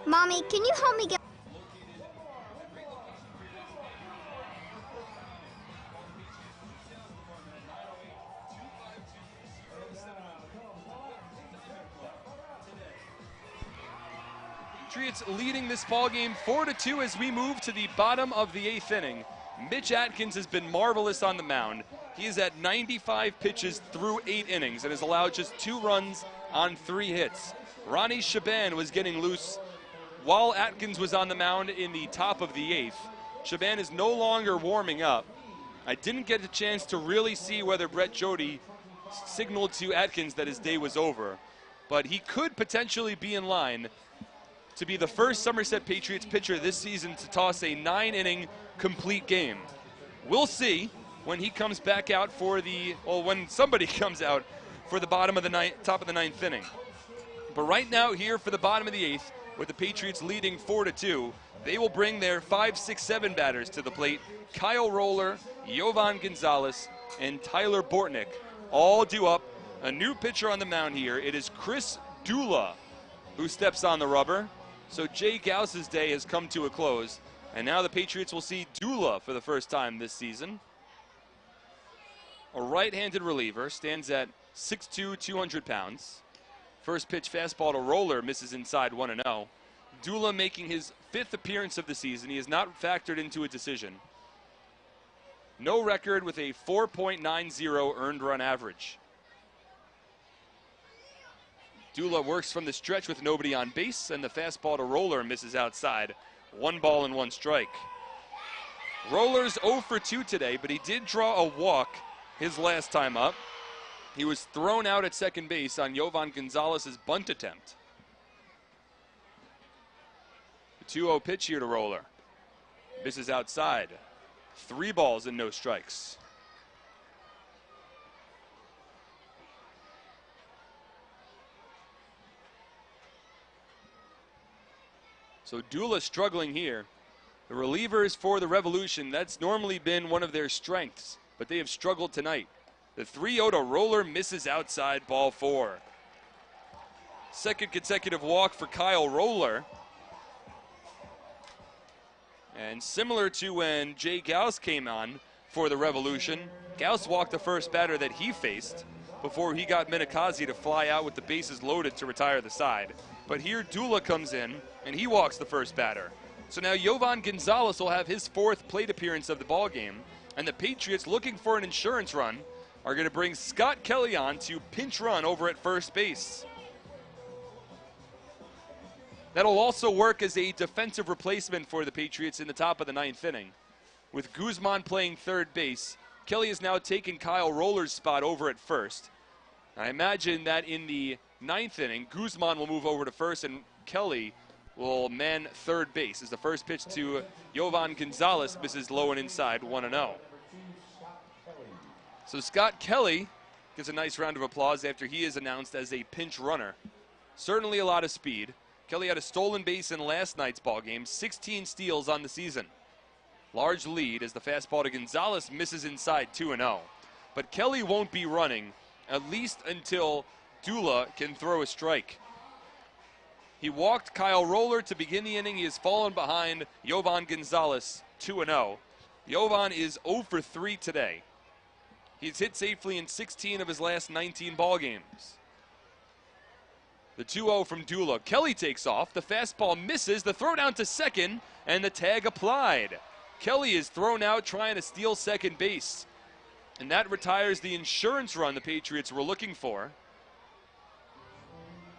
Mommy, can you help me get... Patriots leading this ballgame 4-2 as we move to the bottom of the 8th inning. Mitch Atkins has been marvelous on the mound. He is at 95 pitches through 8 innings and has allowed just 2 runs on 3 hits. Ronnie Shaban was getting loose while Atkins was on the mound in the top of the 8th. Shaban is no longer warming up. I didn't get a chance to really see whether Brett Jody signaled to Atkins that his day was over, but he could potentially be in line to be the first Somerset Patriots pitcher this season to toss a 9-inning complete game. We'll see when he comes back out for the, well, when somebody comes out for the bottom of the top of the 9th inning. But right now here for the bottom of the 8th, with the Patriots leading 4-2, they will bring their 5, 6, 7 batters to the plate. Kyle Roller, Jovan Gonzalez, and Tyler Bortnick all due up. A new pitcher on the mound here. It is Chris Dula who steps on the rubber. So Jay Gauss's day has come to a close, and now the Patriots will see Dula for the first time this season. A right-handed reliever, stands at 6'2", 200 pounds. First pitch fastball to Roller misses inside 1-0. Dula making his 5th appearance of the season. He is not factored into a decision. No record with a 4.90 earned run average. Dula works from the stretch with nobody on base, and the fastball to Roller misses outside. 1 ball and 1 strike. Roller's 0 for 2 today, but he did draw a walk his last time up. He was thrown out at second base on Jovan Gonzalez's bunt attempt. The 2-0 pitch here to Roller. Misses outside. 3 balls and no strikes. So Dula struggling here. The relievers for the Revolution, that's normally been one of their strengths, but they have struggled tonight. The 3-0 to Roller misses outside, ball 4. Second consecutive walk for Kyle Roller. And similar to when Jay Gauss came on for the Revolution, Gauss walked the first batter that he faced before he got Minikazi to fly out with the bases loaded to retire the side. But here Dula comes in, and he walks the first batter. So now Jovan Gonzalez will have his 4th plate appearance of the ballgame, and the Patriots, looking for an insurance run, are going to bring Scott Kelly on to pinch run over at first base. That'll also work as a defensive replacement for the Patriots in the top of the 9th inning. With Guzman playing third base, Kelly has now taken Kyle Roller's spot over at first. I imagine that in the 9th inning, Guzman will move over to first and Kelly will man third base as the first pitch to Yovan Gonzalez misses low and inside, 1-0. So Scott Kelly gets a nice round of applause after he is announced as a pinch runner. Certainly a lot of speed. Kelly had a stolen base in last night's ball game, 16 steals on the season. Large lead as the fastball to Gonzalez misses inside, 2-0. But Kelly won't be running at least until Dula can throw a strike. He walked Kyle Roller to begin the inning. He has fallen behind Yovan Gonzalez, 2-0. Yovan is 0 for 3 today. He's hit safely in 16 of his last 19 ball games. The 2-0 from Dula. Kelly takes off. The fastball misses. The throw down to second, and the tag applied. Kelly is thrown out trying to steal second base. And that retires the insurance run the Patriots were looking for.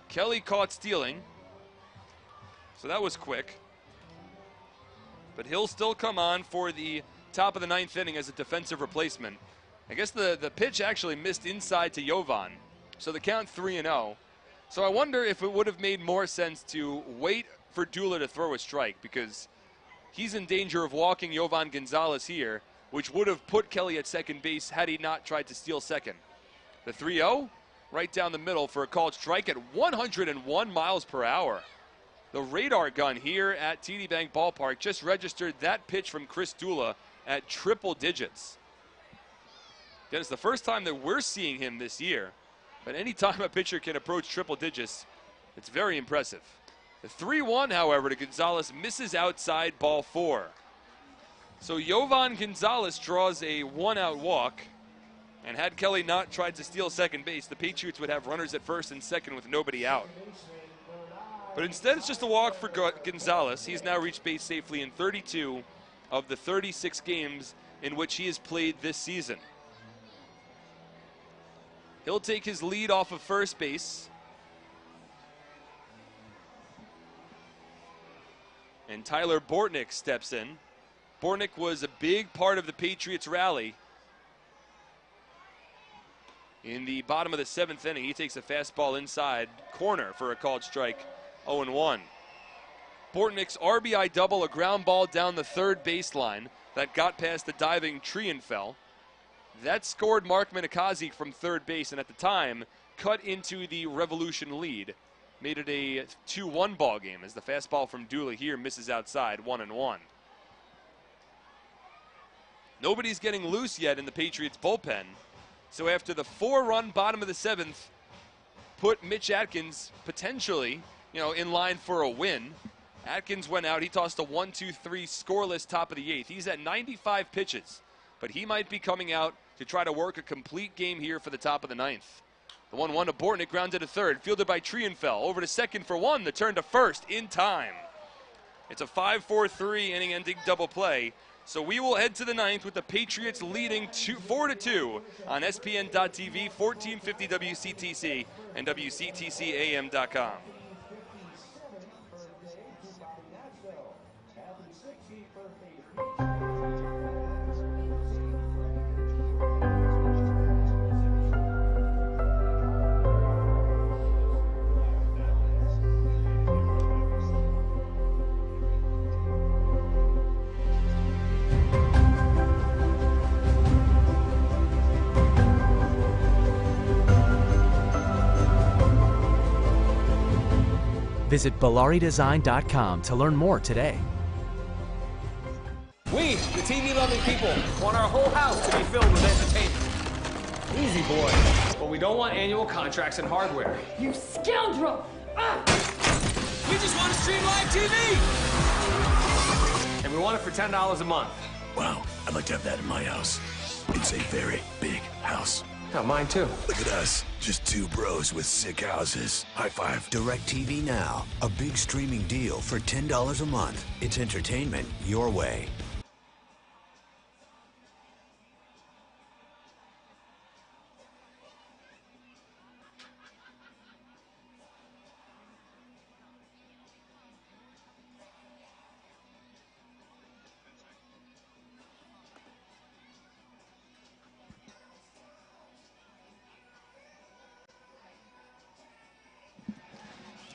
Kelly caught stealing. So that was quick. But he'll still come on for the top of the 9th inning as a defensive replacement. I guess the pitch actually missed inside to Yovan. So the count 3-0. So I wonder if it would have made more sense to wait for Dula to throw a strike, because he's in danger of walking Yovan Gonzalez here, which would have put Kelly at second base had he not tried to steal second. The 3-0, right down the middle for a called strike at 101 miles per hour. The radar gun here at TD Bank Ballpark just registered that pitch from Chris Dula at triple digits. Again, it's the first time that we're seeing him this year, but anytime a pitcher can approach triple digits, it's very impressive. The 3-1, however, to Gonzalez misses outside, ball 4. So Yovan Gonzalez draws a 1-out walk, and had Kelly not tried to steal second base, the Patriots would have runners at first and second with nobody out. But instead, it's just a walk for Gonzalez. He's now reached base safely in 32 of the 36 games in which he has played this season. He'll take his lead off of first base. And Tyler Bortnick steps in. Bortnick was a big part of the Patriots' rally. In the bottom of the 7th inning, he takes a fastball inside corner for a called strike. 0-1. Bortnick's RBI double, a ground ball down the third baseline that got past the diving Trienfeld. That scored Mark Minikazi from third base, and at the time, cut into the Revolution lead. Made it a 2-1 ball game as the fastball from Dula here misses outside, 1-1. Nobody's getting loose yet in the Patriots bullpen. So after the 4-run bottom of the 7th, put Mitch Atkins potentially in line for a win. Atkins went out. He tossed a 1-2-3 scoreless top of the 8th. He's at 95 pitches, but he might be coming out to try to work a complete game here for the top of the 9th. The 1-1 to Bortnick, grounded to third, fielded by Trienfeld. Over to second for one. The turn to first in time. It's a 5-4-3 inning-ending double play. So we will head to the 9th with the Patriots leading 4-2 on SPN.TV, 1450 WCTC, and WCTCAM.com. Visit BellariDesign.com to learn more today. We, the TV-loving people, want our whole house to be filled with entertainment. Easy, boy. But we don't want annual contracts and hardware. You scoundrel! We just want to stream live TV! And we want it for $10 a month. Wow, I'd like to have that in my house. It's a very big house. Yeah, mine too. Look at us, just two bros with sick houses. High five. DirecTV Now, a big streaming deal for $10 a month. It's entertainment your way.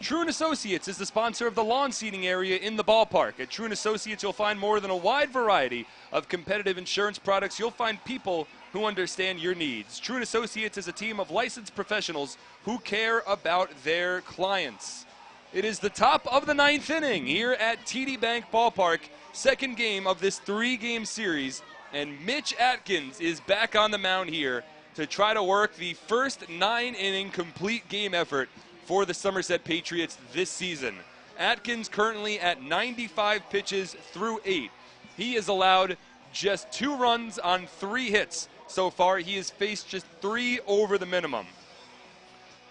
True & Associates is the sponsor of the lawn seating area in the ballpark. At True & Associates, you'll find more than a wide variety of competitive insurance products. You'll find people who understand your needs. True & Associates is a team of licensed professionals who care about their clients. It is the top of the 9th inning here at TD Bank Ballpark. Second game of this 3-game series, and Mitch Atkins is back on the mound here to try to work the first 9-inning complete game effort for the Somerset Patriots this season. Atkins currently at 95 pitches through 8. He has allowed just 2 runs on 3 hits so far. He has faced just 3 over the minimum.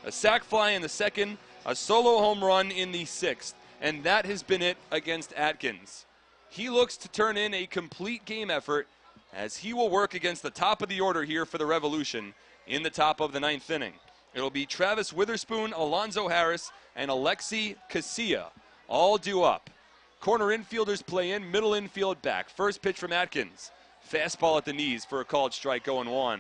A sac fly in the 2nd, a solo home run in the 6th, and that has been it against Atkins. He looks to turn in a complete game effort as he will work against the top of the order here for the Revolution in the top of the 9th inning. It'll be Travis Witherspoon, Alonzo Harris, and Alexi Casilla, all due up. Corner infielders play in, middle infield back. First pitch from Atkins. Fastball at the knees for a called strike, 0-1.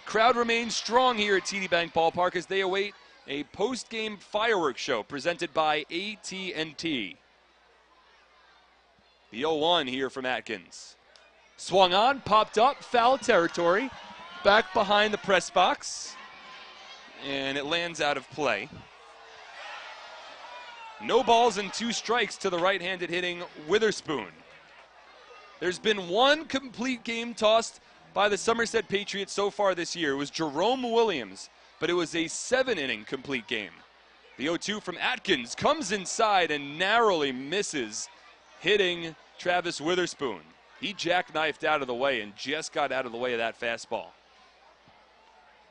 Crowd remains strong here at TD Bank Ballpark as they await a post-game fireworks show presented by AT&T. The 0-1 here from Atkins. Swung on, popped up, foul territory. Back behind the press box. And it lands out of play. No balls and 2 strikes to the right-handed hitting Witherspoon. There's been 1 complete game tossed by the Somerset Patriots so far this year. It was Jerome Williams, but it was a 7-inning complete game. The 0-2 from Atkins comes inside and narrowly misses, hitting Travis Witherspoon. He jackknifed out of the way and just got out of the way of that fastball.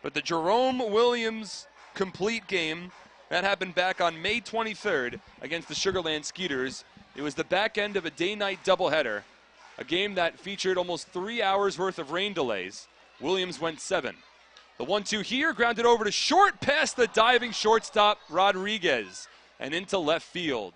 But the Jerome Williams complete game, that happened back on May 23rd against the Sugarland Skeeters. It was the back end of a day-night doubleheader, a game that featured almost 3 hours worth of rain delays. Williams went 7. The 1-2 here, grounded over to short, past the diving shortstop Rodriguez and into left field.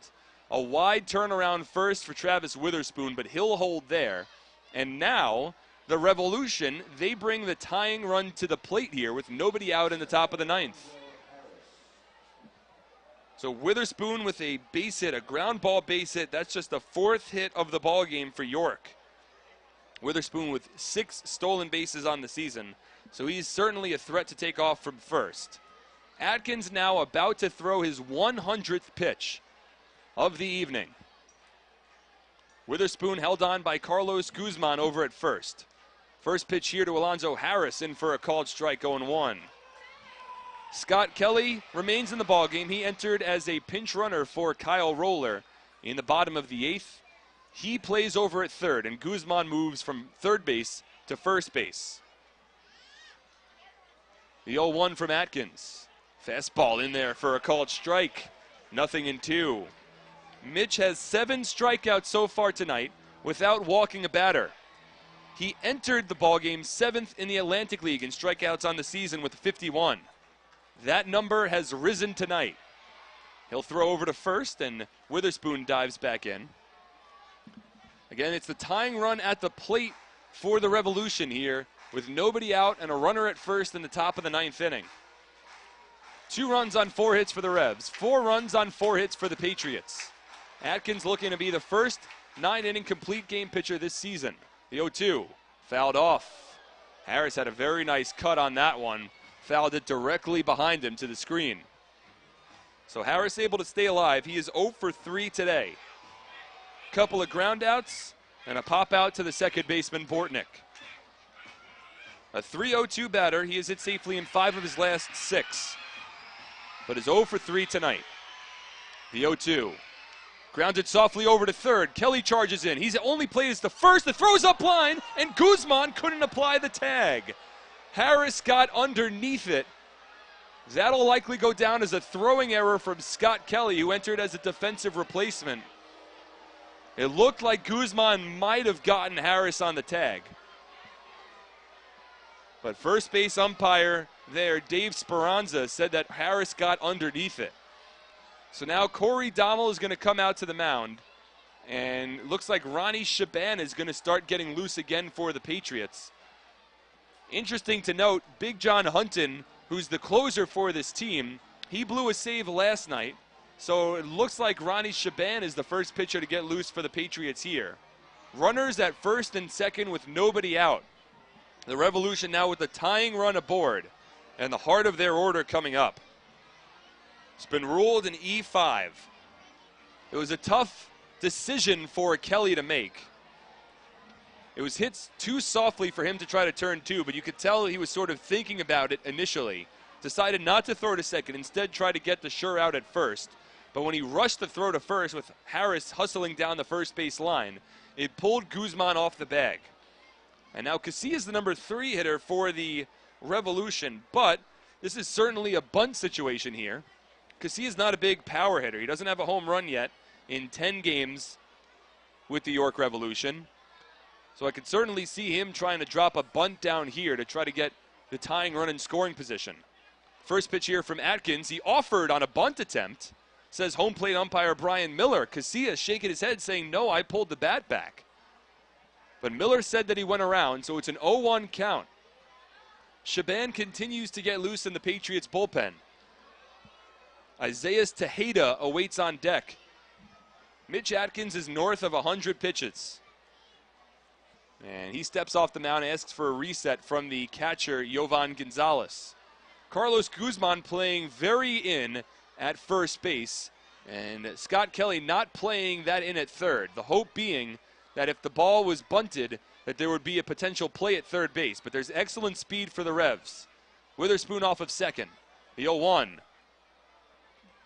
A wide turnaround first for Travis Witherspoon, but he'll hold there. And now the Revolution, they bring the tying run to the plate here with nobody out in the top of the 9th. So Witherspoon with a base hit, a ground ball base hit. That's just the 4th hit of the ball game for York. Witherspoon with 6 stolen bases on the season, so he's certainly a threat to take off from first. Atkins now about to throw his 100th pitch of the evening. Witherspoon held on by Carlos Guzman over at first. First pitch here to Alonzo Harris, in for a called strike, 0-1. Scott Kelly remains in the ballgame. He entered as a pinch runner for Kyle Roller in the bottom of the 8th. He plays over at third, and Guzman moves from third base to first base. The 0-1 from Atkins. Fastball in there for a called strike. 0-2. Mitch has 7 strikeouts so far tonight without walking a batter. He entered the ballgame 7th in the Atlantic League in strikeouts on the season with 51. That number has risen tonight. He'll throw over to first, and Witherspoon dives back in. Again, it's the tying run at the plate for the Revolution here, with nobody out and a runner at first in the top of the 9th inning. 2 runs on 4 hits for the Revs, 4 runs on 4 hits for the Patriots. Atkins looking to be the first 9-inning complete game pitcher this season. The 0-2, fouled off. Harris had a very nice cut on that one. Fouled it directly behind him to the screen. So Harris able to stay alive. He is 0 for 3 today. Couple of ground outs and a pop out to the second baseman Bortnick. A 3-0-2 batter. He has hit safely in 5 of his last 6. But is 0 for 3 tonight. The 0-2. Grounded softly over to third. Kelly charges in. He's only played as the first. The throw's up line, and Guzman couldn't apply the tag. Harris got underneath it. That'll likely go down as a throwing error from Scott Kelly, who entered as a defensive replacement. It looked like Guzman might have gotten Harris on the tag. But first base umpire there, Dave Speranza, said that Harris got underneath it. So now Corey Dommel is going to come out to the mound. And it looks like Ronnie Shaban is going to start getting loose again for the Patriots. Interesting to note, Big John Hunton, who's the closer for this team, he blew a save last night. So it looks like Ronnie Shaban is the first pitcher to get loose for the Patriots here. Runners at first and second with nobody out. The Revolution now with the tying run aboard and the heart of their order coming up. It's been ruled an E5. It was a tough decision for Kelly to make. It was hit too softly for him to try to turn two, but you could tell he was sort of thinking about it initially. Decided not to throw to second, instead tried to get the sure out at first. But when he rushed the throw to first with Harris hustling down the first base line, it pulled Guzman off the bag. And now Casilla is the number 3 hitter for the Revolution, but this is certainly a bunt situation here. Casilla is not a big power hitter. He doesn't have a home run yet in 10 games with the York Revolution. So I could certainly see him trying to drop a bunt down here to try to get the tying run in scoring position. First pitch here from Atkins. He offered on a bunt attempt, says home plate umpire Brian Miller. Casilla shaking his head saying, no, I pulled the bat back. But Miller said that he went around, so it's an 0-1 count. Shaban continues to get loose in the Patriots bullpen. Isaiah Tejeda awaits on deck. Mitch Atkins is north of 100 pitches. And he steps off the mound and asks for a reset from the catcher, Jovan Gonzalez. Carlos Guzman playing very in at first base. And Scott Kelly not playing that in at third. The hope being that if the ball was bunted, that there would be a potential play at third base. But there's excellent speed for the Revs. Witherspoon off of second. The 0-1.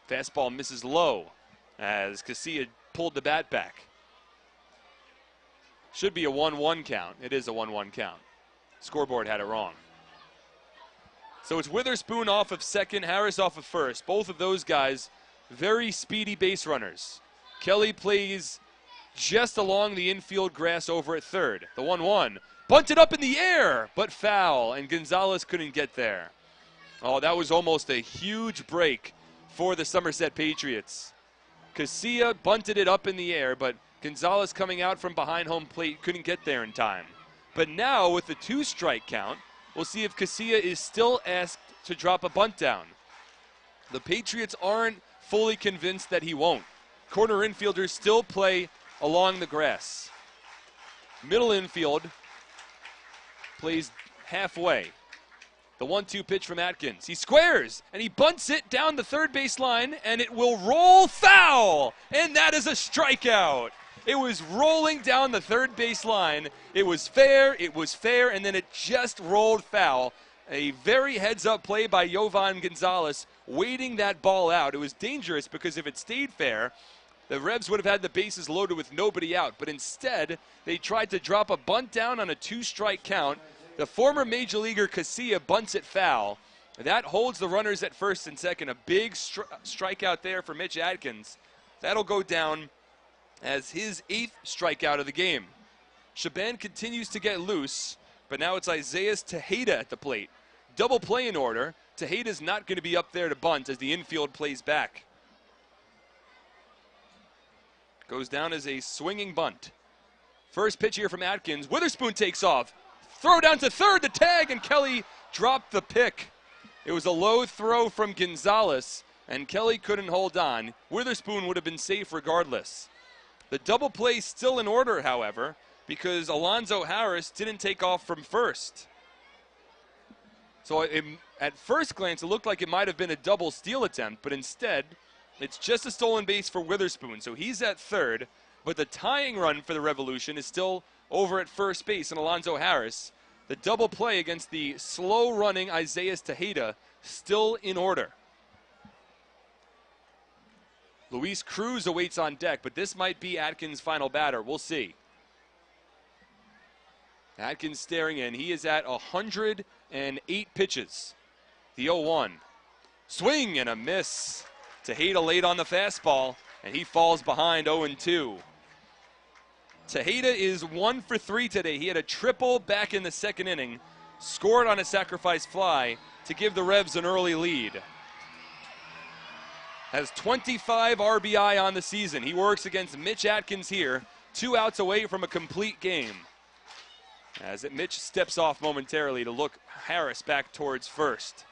Fastball misses low as Casilla pulled the bat back. Should be a 1-1 count. It is a 1-1 count. Scoreboard had it wrong. So it's Witherspoon off of second, Harris off of first. Both of those guys very speedy base runners. Kelly plays just along the infield grass over at third. The 1-1. Bunted up in the air, but foul, and Gonzalez couldn't get there. Oh, that was almost a huge break for the Somerset Patriots. Casilla bunted it up in the air, but Gonzalez coming out from behind home plate couldn't get there in time. But now with the 2-strike count, we'll see if Casilla is still asked to drop a bunt down. The Patriots aren't fully convinced that he won't. Corner infielders still play along the grass. Middle infield plays halfway. The 1-2 pitch from Atkins. He squares, and he bunts it down the third base line, and it will roll foul. And that is a strikeout. It was rolling down the third base line. It was fair, and then it just rolled foul. A very heads-up play by Jovan Gonzalez, waiting that ball out. It was dangerous because if it stayed fair, the Revs would have had the bases loaded with nobody out. But instead, they tried to drop a bunt down on a 2-strike count. The former Major Leaguer Casilla bunts it foul. That holds the runners at first and second. A big strikeout there for Mitch Atkins. That'll go down as his 8th strikeout of the game. Shaban continues to get loose, but now it's Isaiah Tejeda at the plate. Double play in order. Tejeda's not going to be up there to bunt as the infield plays back. Goes down as a swinging bunt. First pitch here from Atkins. Witherspoon takes off. Throw down to third, the tag, and Kelly dropped the pick. It was a low throw from Gonzalez, and Kelly couldn't hold on. Witherspoon would have been safe regardless. The double play still in order, however, because Alonzo Harris didn't take off from first. So at first glance, it looked like it might have been a double steal attempt, but instead, it's just a stolen base for Witherspoon. So he's at third, but the tying run for the Revolution is still over at first base, and Alonzo Harris. The double play against the slow-running Isaiah Tejeda still in order. Luis Cruz awaits on deck, but this might be Atkins' final batter. We'll see. Atkins staring in. He is at 108 pitches. The 0-1. Swing and a miss. Tejeda late on the fastball, and he falls behind 0-2. Tejeda is 1 for 3 today. He had a triple back in the second inning, scored on a sacrifice fly to give the Revs an early lead. Has 25 RBI on the season. He works against Mitch Atkins here, 2 outs away from a complete game. As Mitch steps off momentarily to look Harris back towards first.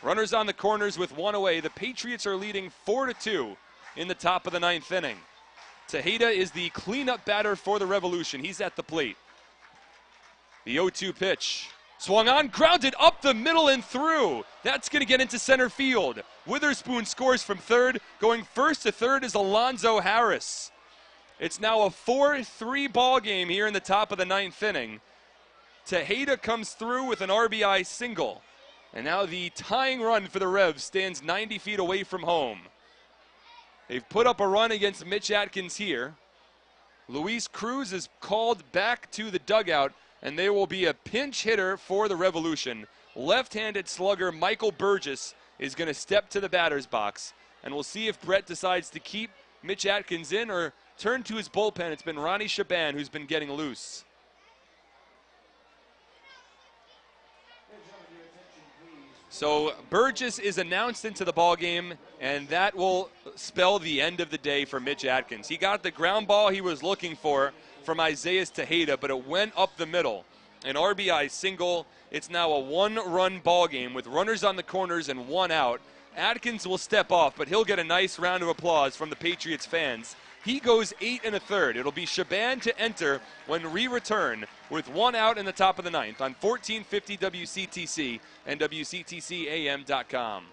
Runners on the corners with 1 away. The Patriots are leading 4-2 in the top of the 9th inning. Tejeda is the cleanup batter for the Revolution. He's at the plate. The 0-2 pitch. Swung on, grounded up the middle and through. That's going to get into center field. Witherspoon scores from third. Going first to third is Alonzo Harris. It's now a 4-3 ball game here in the top of the 9th inning. Tejeda comes through with an RBI single. And now the tying run for the Revs stands 90 feet away from home. They've put up a run against Mitch Atkins here. Luis Cruz is called back to the dugout, and there will be a pinch hitter for the Revolution. Left-handed slugger Michael Burgess is going to step to the batter's box, and we'll see if Brett decides to keep Mitch Atkins in or turn to his bullpen. It's been Ronnie Shaban who's been getting loose. So Burgess is announced into the ballgame, and that will spell the end of the day for Mitch Atkins. He got the ground ball he was looking for from Isaias Tejeda, but it went up the middle. An RBI single. It's now a one-run ball game with runners on the corners and one out. Atkins will step off, but he'll get a nice round of applause from the Patriots fans. He goes 8 1/3. It'll be Shaban to enter when we return with one out in the top of the 9th on 1450 WCTC and WCTCAM.com.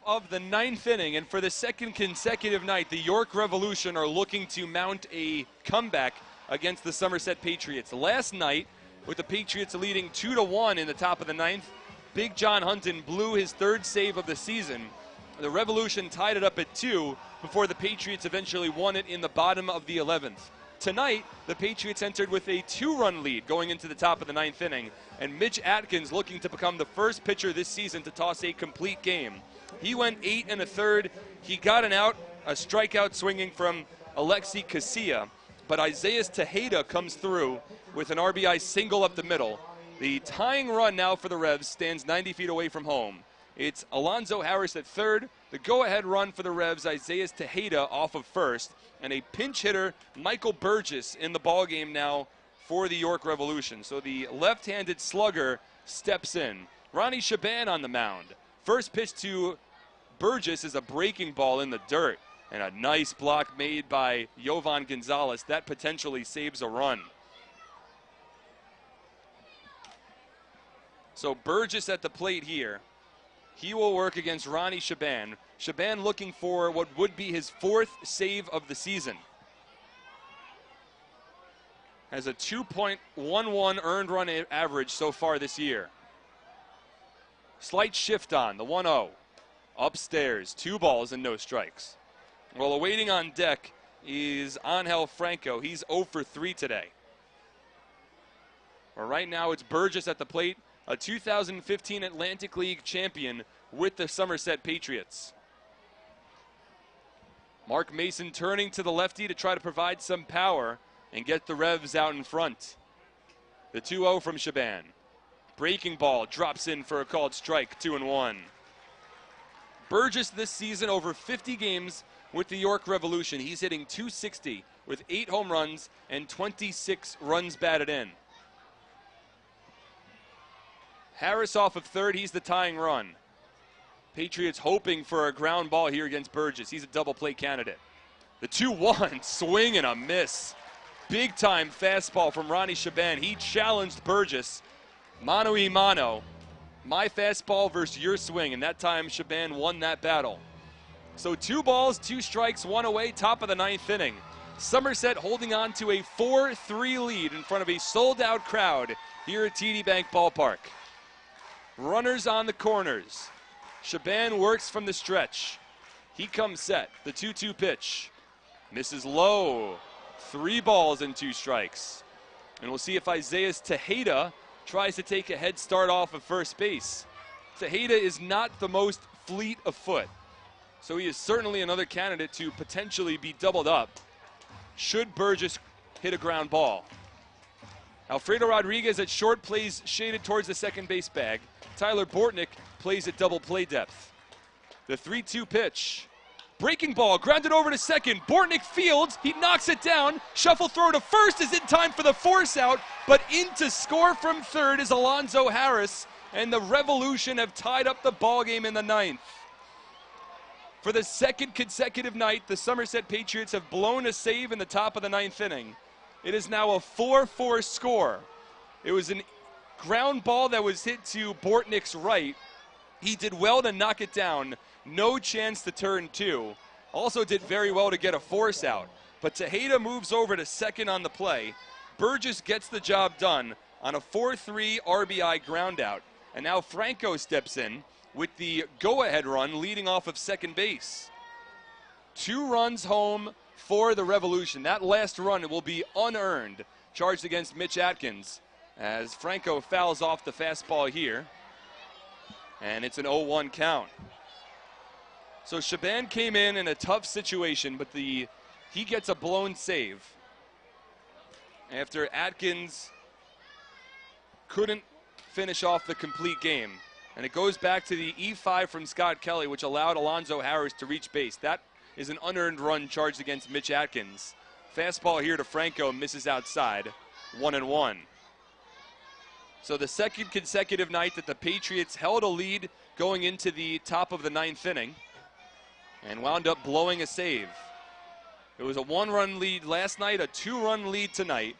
Of the 9th inning, and for the second consecutive night, the York Revolution are looking to mount a comeback against the Somerset Patriots. Last night, with the Patriots leading 2-1 in the top of the 9th, Big John Hunton blew his third save of the season. The Revolution tied it up at 2 before the Patriots eventually won it in the bottom of the 11th. Tonight, the Patriots entered with a 2-run lead going into the top of the 9th inning, and Mitch Atkins looking to become the first pitcher this season to toss a complete game. He went 8 1/3. He got an out, a strikeout swinging from Alexi Casilla, but Isaias Tejeda comes through with an RBI single up the middle. The tying run now for the Revs stands 90 feet away from home. It's Alonzo Harris at third, the go-ahead run for the Revs, Isaias Tejeda off of first, and a pinch hitter, Michael Burgess, in the ballgame now for the York Revolution. So the left-handed slugger steps in. Ronnie Shaban on the mound. First pitch to Burgess is a breaking ball in the dirt, and a nice block made by Jovan Gonzalez. That potentially saves a run. So Burgess at the plate here. He will work against Ronnie Shaban. Shaban looking for what would be his 4th save of the season. Has a 2.11 earned run average so far this year. Slight shift on the 1-0. Upstairs, 2 balls and no strikes. Well, awaiting on deck is Angel Franco. He's 0 for 3 today. Well, right now it's Burgess at the plate, a 2015 Atlantic League champion with the Somerset Patriots. Mark Mason turning to the lefty to try to provide some power and get the Revs out in front. The 2-0 from Shaban. Breaking ball drops in for a called strike, 2-1. Burgess this season over 50 games with the York Revolution. He's hitting .260 with 8 home runs and 26 runs batted in. Harris off of third. He's the tying run. Patriots hoping for a ground ball here against Burgess. He's a double play candidate. The 2-1 swing and a miss. Big time fastball from Ronnie Shaban. He challenged Burgess mano a mano. My fastball versus your swing, and that time Shaban won that battle. So 2 balls, 2 strikes, 1 away, top of the 9th inning. Somerset holding on to a 4-3 lead in front of a sold-out crowd here at TD Bank Ballpark. Runners on the corners. Shaban works from the stretch. He comes set. The 2-2 pitch. Misses low. 3 balls and 2 strikes. And we'll see if Isaiah Tejeda tries to take a head start off of first base. Tejeda is not the most fleet of foot, so he is certainly another candidate to potentially be doubled up should Burgess hit a ground ball. Alfredo Rodriguez at short plays shaded towards the second base bag. Tyler Bortnick plays at double play depth. The 3-2 pitch. Breaking ball, grounded over to second. Bortnick fields, he knocks it down. Shuffle throw to first is in time for the force out, but in to score from third is Alonzo Harris, and the Revolution have tied up the ball game in the 9th. For the 2nd consecutive night, the Somerset Patriots have blown a save in the top of the 9th inning. It is now a 4-4 score. It was a ground ball that was hit to Bortnick's right. He did well to knock it down. No chance to turn 2. Also did very well to get a force out. But Tejeda moves over to second on the play. Burgess gets the job done on a 4-3 RBI ground out. And now Franco steps in with the go-ahead run leading off of second base. 2 runs home for the Revolution. That last run will be unearned, charged against Mitch Atkins, as Franco fouls off the fastball here. And it's an 0-1 count. So Shaban came in a tough situation, but he gets a blown save after Atkins couldn't finish off the complete game. And it goes back to the E5 from Scott Kelly, which allowed Alonzo Harris to reach base. That is an unearned run charged against Mitch Atkins. Fastball here to Franco, misses outside. 1-1. So the 2nd consecutive night that the Patriots held a lead going into the top of the 9th inning and wound up blowing a save. It was a 1-run lead last night, a 2-run lead tonight.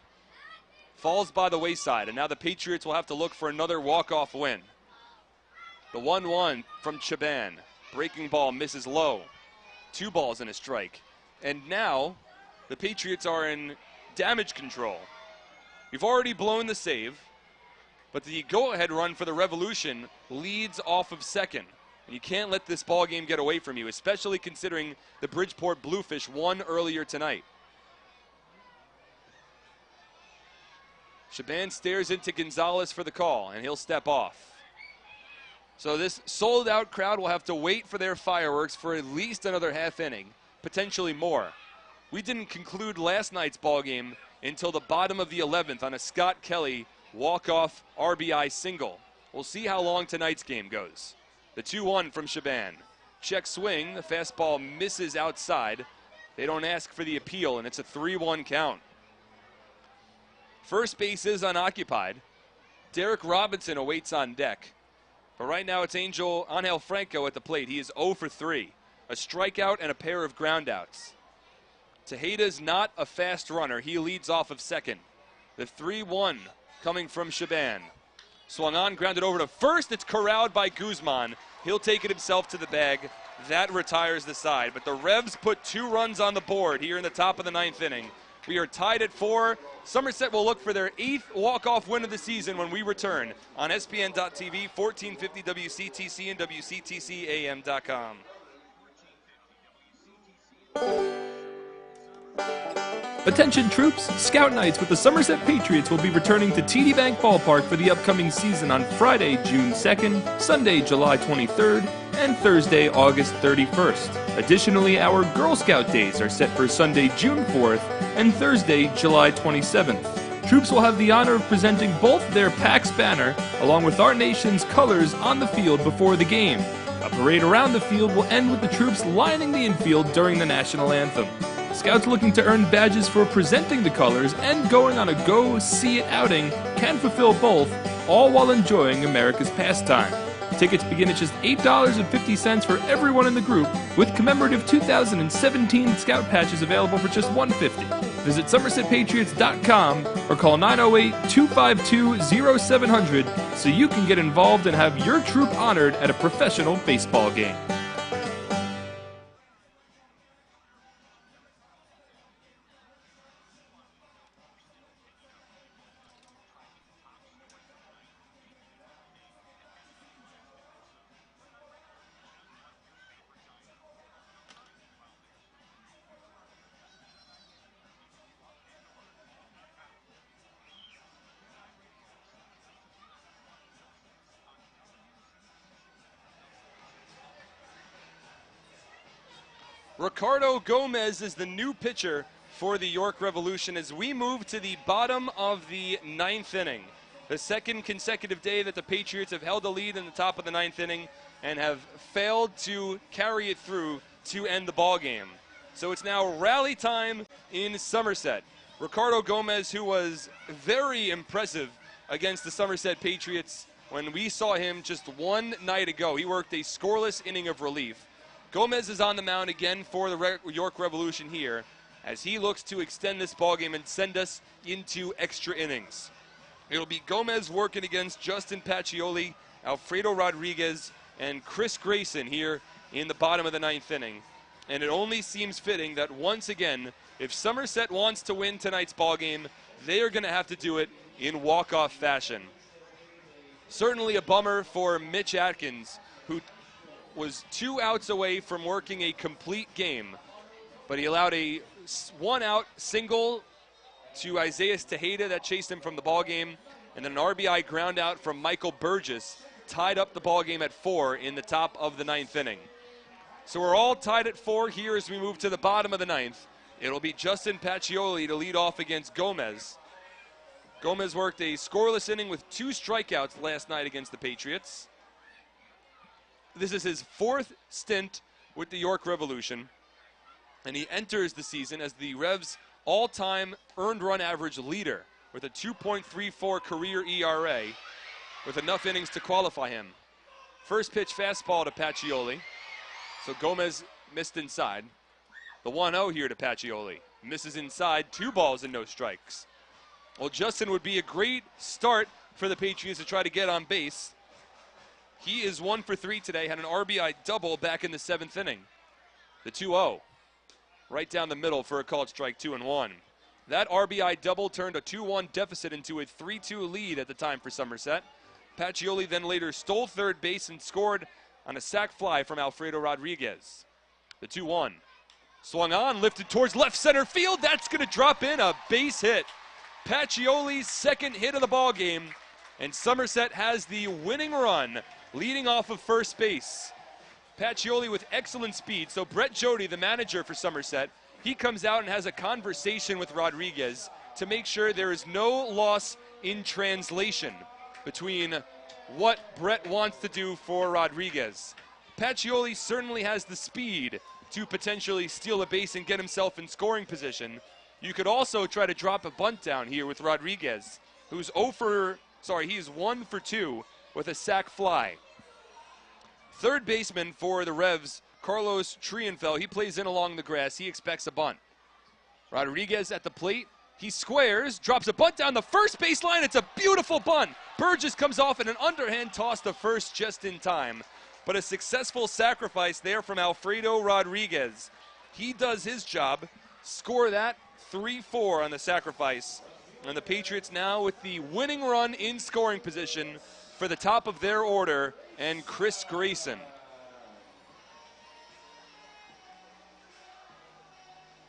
Falls by the wayside, and now the Patriots will have to look for another walk-off win. The 1-1 from Shaban. Breaking ball misses low. 2 balls and a strike. And now the Patriots are in damage control. You've already blown the save, but the go-ahead run for the Revolution leads off of second. And you can't let this ball game get away from you, especially considering the Bridgeport Bluefish won earlier tonight. Shaban stares into Gonzalez for the call, and he'll step off. So this sold-out crowd will have to wait for their fireworks for at least another half inning, potentially more. We didn't conclude last night's ball game until the bottom of the 11th on a Scott Kelly walk-off RBI single. We'll see how long tonight's game goes. The 2-1 from Shaban. Check swing, the fastball misses outside. They don't ask for the appeal, and it's a 3-1 count. First base is unoccupied. Derek Robinson awaits on deck. But right now it's Angel Franco at the plate. He is 0 for 3. A strikeout and a pair of groundouts. Tejeda's not a fast runner. He leads off of second. The 3-1 coming from Shaban. Swung on, grounded over to first. It's corralled by Guzman. He'll take it himself to the bag. That retires the side. But the Revs put 2 runs on the board here in the top of the 9th inning. We are tied at 4. Somerset will look for their 8th walk-off win of the season when we return on SPN.TV, 1450 WCTC, and WCTCAM.com. Attention troops, Scout Nights with the Somerset Patriots will be returning to TD Bank Ballpark for the upcoming season on Friday, June 2nd, Sunday, July 23rd, and Thursday, August 31st. Additionally, our Girl Scout days are set for Sunday, June 4th, and Thursday, July 27th. Troops will have the honor of presenting both their PAX banner along with our nation's colors on the field before the game. A parade around the field will end with the troops lining the infield during the national anthem. Scouts looking to earn badges for presenting the colors and going on a go-see-it outing can fulfill both, all while enjoying America's pastime. Tickets begin at just $8.50 for everyone in the group, with commemorative 2017 Scout patches available for just $150. Visit SomersetPatriots.com or call 908-252-0700 so you can get involved and have your troop honored at a professional baseball game. Ricardo Gomez is the new pitcher for the York Revolution as we move to the bottom of the 9th inning. The second consecutive day that the Patriots have held a lead in the top of the 9th inning and have failed to carry it through to end the ball game. So it's now rally time in Somerset. Ricardo Gomez, who was very impressive against the Somerset Patriots when we saw him just one night ago. He worked a scoreless inning of relief. Gomez is on the mound again for the York Revolution here as he looks to extend this ballgame and send us into extra innings. It'll be Gomez working against Justin Pacioli, Alfredo Rodriguez, and Chris Grayson here in the bottom of the 9th inning. And it only seems fitting that once again, if Somerset wants to win tonight's ballgame, they are going to have to do it in walk-off fashion. Certainly a bummer for Mitch Atkins, who was 2 outs away from working a complete game, but he allowed a 1-out single to Isaiah Tejeda that chased him from the ballgame, and then an RBI ground out from Michael Burgess tied up the ballgame at 4 in the top of the 9th inning. So we're all tied at 4 here as we move to the bottom of the 9th. It'll be Justin Pacioli to lead off against Gomez. Gomez worked a scoreless inning with 2 strikeouts last night against the Patriots. This is his 4th stint with the York Revolution, and he enters the season as the Revs' all-time earned run average leader with a 2.34 career ERA with enough innings to qualify him. First pitch fastball to Pacioli. So Gomez missed inside. The 1-0 here to Pacioli. Misses inside, 2 balls and no strikes. Well, Justin would be a great start for the Patriots to try to get on base. He is 1 for 3 today, had an RBI double back in the 7th inning. The 2-0. Right down the middle for a called strike, 2-1. That RBI double turned a 2-1 deficit into a 3-2 lead at the time for Somerset. Pacioli then later stole third base and scored on a sac fly from Alfredo Rodriguez. The 2-1. Swung on, lifted towards left center field. That's going to drop in a base hit. Pacioli's second hit of the ball game, and Somerset has the winning run leading off of first base. Pacioli with excellent speed. So Brett Jody, the manager for Somerset, he comes out and has a conversation with Rodriguez to make sure there is no loss in translation between what Brett wants to do for Rodriguez. Pacioli certainly has the speed to potentially steal a base and get himself in scoring position. You could also try to drop a bunt down here with Rodriguez, who's he's 1 for 2 with a sac fly. Third baseman for the Revs, Carlos Trienfeld, he plays in along the grass. He expects a bunt. Rodriguez at the plate. He squares, drops a bunt down the first baseline. It's a beautiful bunt. Burgess comes off in an underhand toss to first just in time. But a successful sacrifice there from Alfredo Rodriguez. He does his job. Score that 3-4 on the sacrifice. And the Patriots now with the winning run in scoring position for the top of their order and Chris Grayson.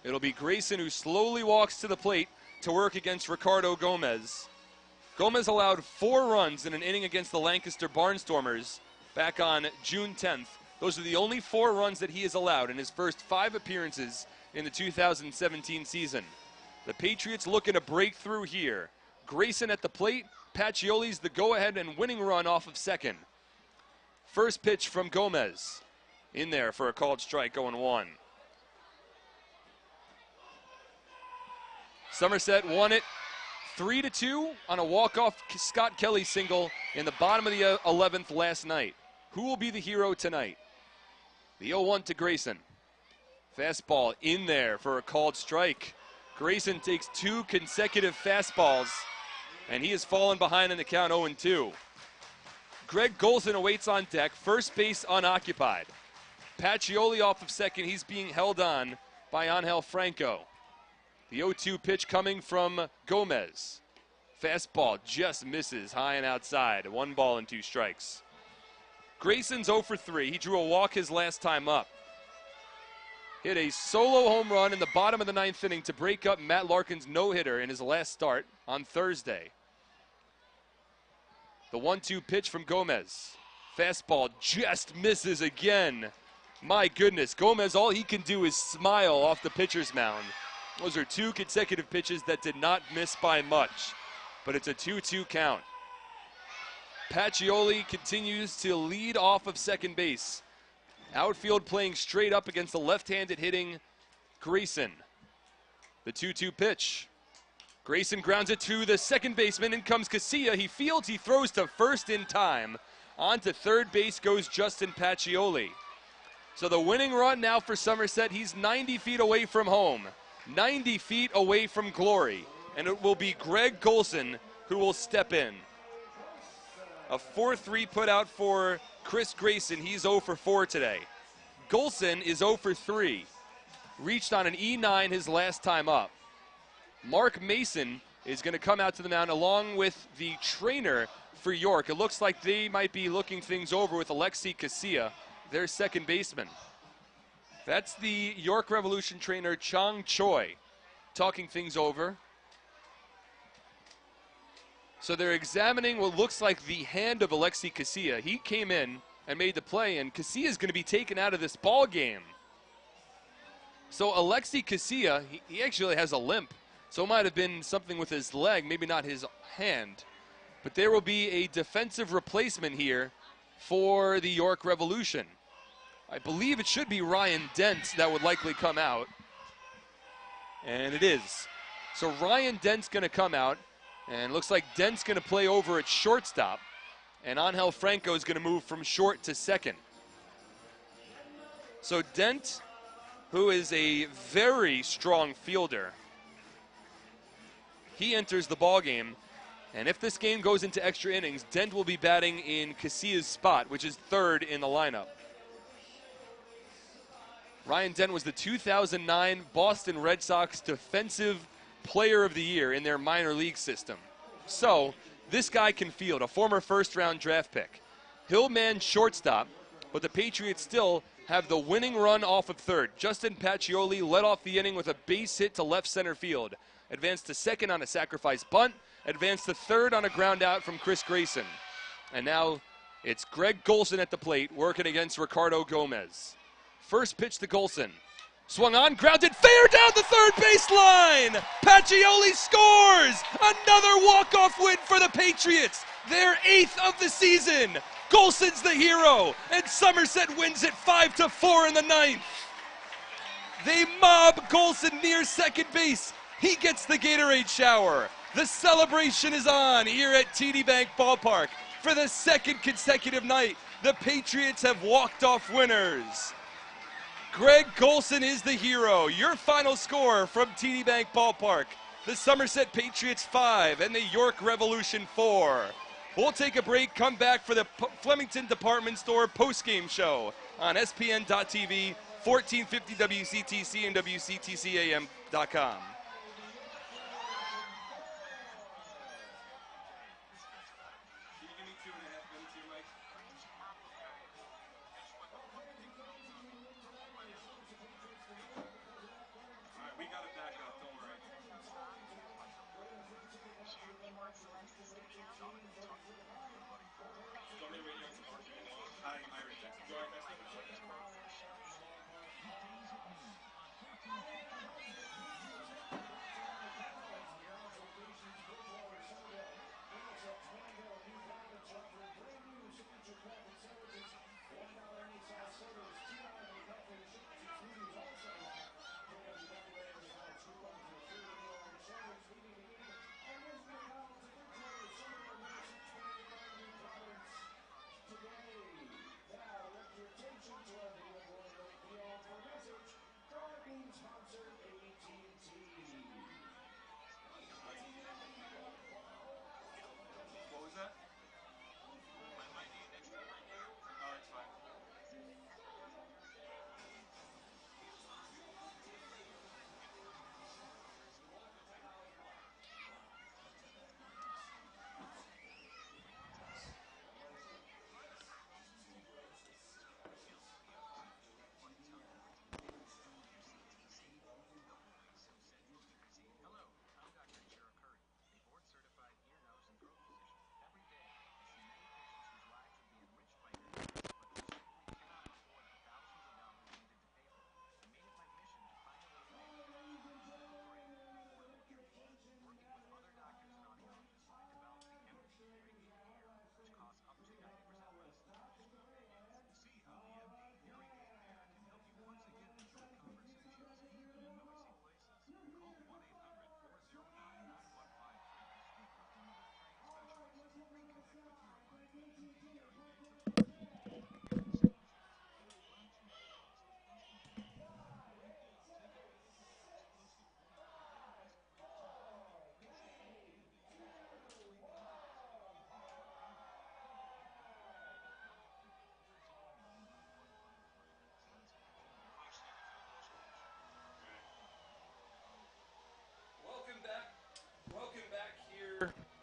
It'll be Grayson who slowly walks to the plate to work against Ricardo Gomez. Gomez allowed 4 runs in an inning against the Lancaster Barnstormers back on June 10th. Those are the only 4 runs that he has allowed in his first 5 appearances in the 2017 season. The Patriots looking to break through here. Grayson at the plate. Pacioli's the go-ahead and winning run off of second. First pitch from Gomez. In there for a called strike, 0-1. Somerset won it 3-2 on a walk-off Scott Kelly single in the bottom of the 11th last night. Who will be the hero tonight? The 0-1 to Grayson. Fastball in there for a called strike. Grayson takes 2 consecutive fastballs, and he has fallen behind in the count 0-2. Greg Golson awaits on deck, first base unoccupied. Pacioli off of second, he's being held on by Angel Franco. The 0-2 pitch coming from Gomez. Fastball just misses high and outside. 1 ball and 2 strikes. Grayson's 0 for 3. He drew a walk his last time up. Hit a solo home run in the bottom of the 9th inning to break up Matt Larkin's no-hitter in his last start on Thursday. The 1-2 pitch from Gomez. Fastball just misses again. My goodness, Gomez, all he can do is smile off the pitcher's mound. Those are 2 consecutive pitches that did not miss by much, but it's a 2-2 count. Pacioli continues to lead off of second base. Outfield playing straight up against the left-handed hitting Grayson. The 2-2 pitch. Grayson grounds it to the second baseman. In comes Casilla. He fields, he throws to first in time. On to third base goes Justin Pacioli. So the winning run now for Somerset, he's 90 feet away from home. 90 feet away from glory. And it will be Greg Golson who will step in. A 4-3 put out for Chris Grayson. He's 0 for 4 today. Golson is 0 for 3. Reached on an E9 his last time up. Mark Mason is going to come out to the mound along with the trainer for York. It looks like they might be looking things over with Alexi Casilla, their second baseman. That's the York Revolution trainer Chang Choi talking things over. So they're examining what looks like the hand of Alexi Casilla. He came in and made the play, and Casilla is going to be taken out of this ball game. So Alexi Casilla, he actually has a limp. So it might have been something with his leg, maybe not his hand. But there will be a defensive replacement here for the York Revolution. I believe it should be Ryan Dent that would likely come out. And it is. So Ryan Dent's going to come out. And looks like Dent's going to play over at shortstop. And Angel Franco is going to move from short to second. So Dent, who is a very strong fielder, he enters the ball game. And if this game goes into extra innings, Dent will be batting in Casilla's spot, which is third in the lineup. Ryan Dent was the 2009 Boston Red Sox Defensive Player of the Year in their minor league system. So this guy can field, a former first-round draft pick. He'll man shortstop, but the Patriots still have the winning run off of third. Justin Pacioli led off the inning with a base hit to left center field. Advanced to second on a sacrifice bunt. Advanced to third on a ground out from Chris Grayson. And now it's Greg Golson at the plate working against Ricardo Gomez. First pitch to Golson. Swung on, grounded fair down the third baseline. Pacioli scores! Another walk-off win for the Patriots. Their 8th of the season. Golson's the hero, and Somerset wins it 5-4 in the 9th. They mob Golson near second base. He gets the Gatorade shower. The celebration is on here at TD Bank Ballpark. For the second consecutive night, the Patriots have walked off winners. Greg Golson is the hero. Your final score from TD Bank Ballpark. The Somerset Patriots 5 and the York Revolution 4. We'll take a break, come back for the Flemington Department Store postgame show on spn.tv, 1450 WCTC and WCTCAM.com.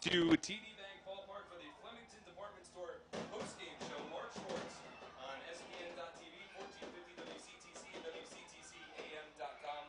to TD Bank Ballpark for the Flemington Department Store postgame show. Mark Schwartz on SPN.TV, 1450 WCTC and WCTCAM.com.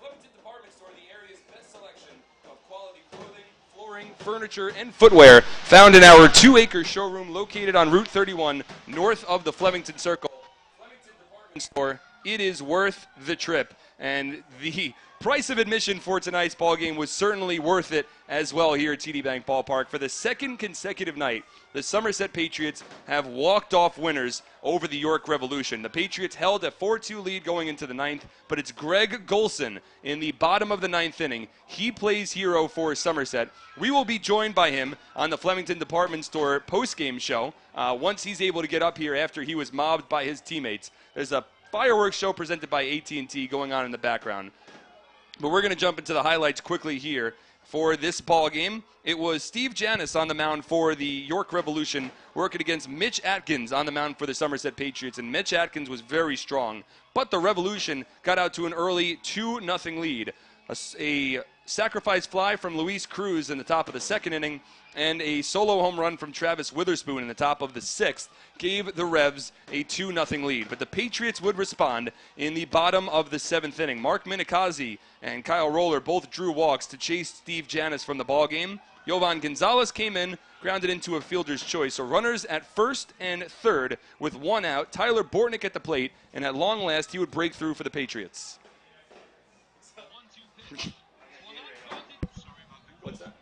Flemington Department Store, the area's best selection of quality clothing, flooring, furniture, and footwear, found in our 2-acre showroom located on Route 31, north of the Flemington Circle. Flemington Department Store, it is worth the trip. And the price of admission for tonight's ball game was certainly worth it as well here at TD Bank Ballpark. For the second consecutive night, the Somerset Patriots have walked off winners over the York Revolution. The Patriots held a 4-2 lead going into the ninth, but it's Greg Golson in the bottom of the ninth inning. He plays hero for Somerset. We will be joined by him on the Flemington Department Store postgame show once he's able to get up here after he was mobbed by his teammates. There's a fireworks show presented by AT&T going on in the background. But we're going to jump into the highlights quickly here for this ball game. It was Steve Janis on the mound for the York Revolution, working against Mitch Atkins on the mound for the Somerset Patriots. And Mitch Atkins was very strong, but the Revolution got out to an early 2-0 lead. A sacrifice fly from Luis Cruz in the top of the second inning and a solo home run from Travis Witherspoon in the top of the sixth gave the Revs a 2-0 lead. But the Patriots would respond in the bottom of the seventh inning. Mark Minikazi and Kyle Roller both drew walks to chase Steve Janis from the ballgame. Jovan Gonzalez came in, grounded into a fielder's choice. So runners at first and third with one out. Tyler Bortnick at the plate, and at long last he would break through for the Patriots. What's that?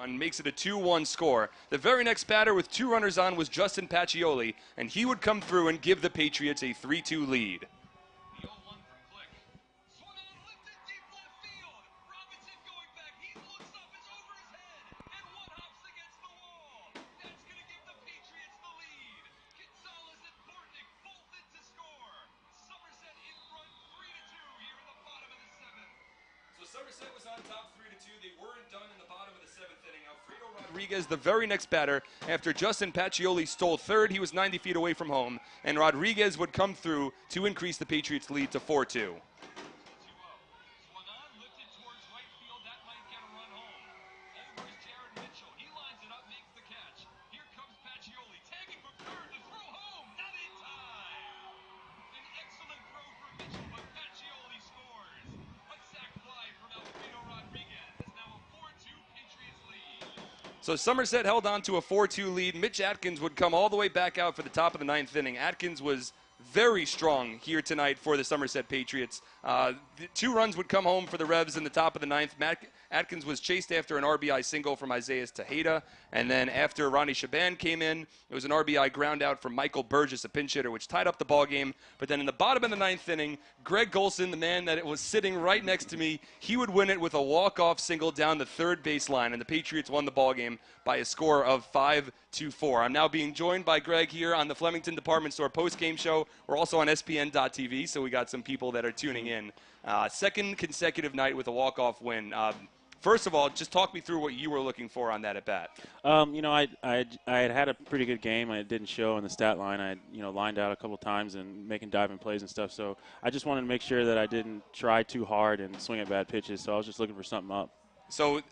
Makes it a 2-1 score. The very next batter with 2 runners on was Justin Pacioli, and he would come through and give the Patriots a 3-2 lead. Somerset was on top 3-2. They weren't done in the bottom of the seventh inning. Alfredo Rodriguez, the very next batter, after Justin Pacioli stole third, he was 90 feet away from home, and Rodriguez would come through to increase the Patriots' lead to 4-2. So Somerset held on to a 4-2 lead. Mitch Atkins would come all the way back out for the top of the ninth inning. Atkins was very strong here tonight for the Somerset Patriots. 2 runs would come home for the Revs in the top of the ninth. Atkins was chased after an RBI single from Isaiah Tejeda, and then after Ronnie Shaban came in, it was an RBI ground out from Michael Burgess, a pinch hitter, which tied up the ball game. But then in the bottom of the ninth inning, Greg Golson, the man that was sitting right next to me, he would win it with a walk-off single down the third baseline, and the Patriots won the ball game by a score of 5-4. I'm now being joined by Greg here on the Flemington Department Store post-game show. We're also on SPN.TV, so we got some people that are tuning in. Second consecutive night with a walk-off win. First of all, just talk me through what you were looking for on that at bat. You know, I had a pretty good game. I didn't show in the stat line. I lined out a couple times and making diving plays and stuff. So I just wanted to make sure that I didn't try too hard and swing at bad pitches. So I was just looking for something up. So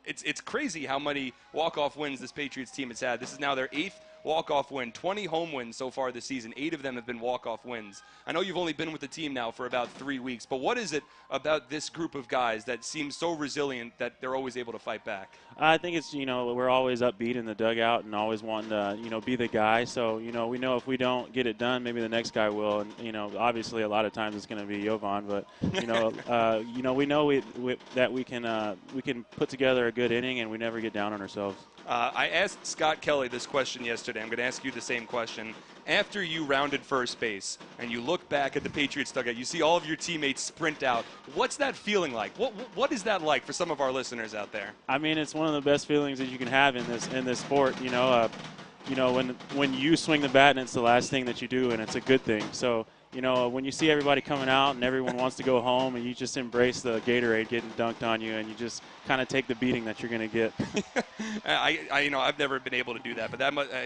it's crazy how many walk-off wins this Patriots team has had. This is now their 8th walk-off win, 20 home wins so far this season. 8 of them have been walk-off wins. I know you've only been with the team now for about 3 weeks, but what is it about this group of guys that seems so resilient that they're always able to fight back? I think it's, we're always upbeat in the dugout and always wanting to, be the guy. So, we know if we don't get it done, maybe the next guy will. And, obviously a lot of times it's going to be Jovan, but, we know that we can put together a good inning and we never get down on ourselves. I asked Scott Kelly this question yesterday. I'm going to ask you the same question. After you rounded first base and you look back at the Patriots dugout, you see all of your teammates sprint out. What's that feeling like? What is that like for some of our listeners out there? I mean, it's one of the best feelings that you can have in this sport. When you swing the bat and it's the last thing that you do, and it's a good thing. So, you know, when you see everybody coming out and everyone wants to go home and you just embrace the Gatorade getting dunked on you and you just kind of take the beating that you're going to get. You know, I've never been able to do that, but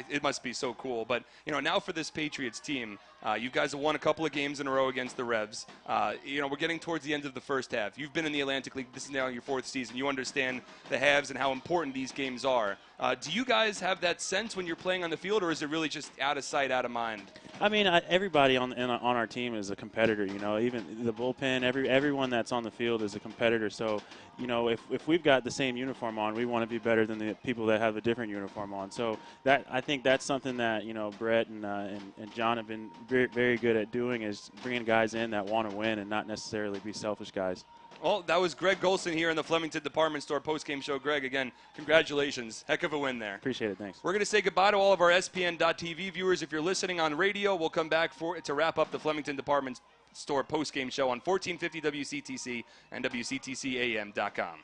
it must be so cool. But, you know, now for this Patriots team, you guys have won a couple of games in a row against the Revs. You know, we're getting towards the end of the first half. You've been in the Atlantic League. This is now your 4th season. You understand the halves and how important these games are. Do you guys have that sense when you're playing on the field, or is it really just out of sight, out of mind? I mean, everybody on our team is a competitor. You know, even the bullpen, everyone that's on the field is a competitor. So, you know, if we've got the same uniform on, we want to be better than the people that have a different uniform on. So I think that's something that, you know, Brett and John have been very, very good at doing, is bringing guys in that want to win and not necessarily be selfish guys. Well, that was Greg Golson here in the Flemington Department Store postgame show. Greg, again, congratulations. Heck of a win there. Appreciate it. Thanks. We're going to say goodbye to all of our SPN.TV viewers. If you're listening on radio, we'll come back to wrap up the Flemington Department Store postgame show on 1450 WCTC and WCTCAM.com.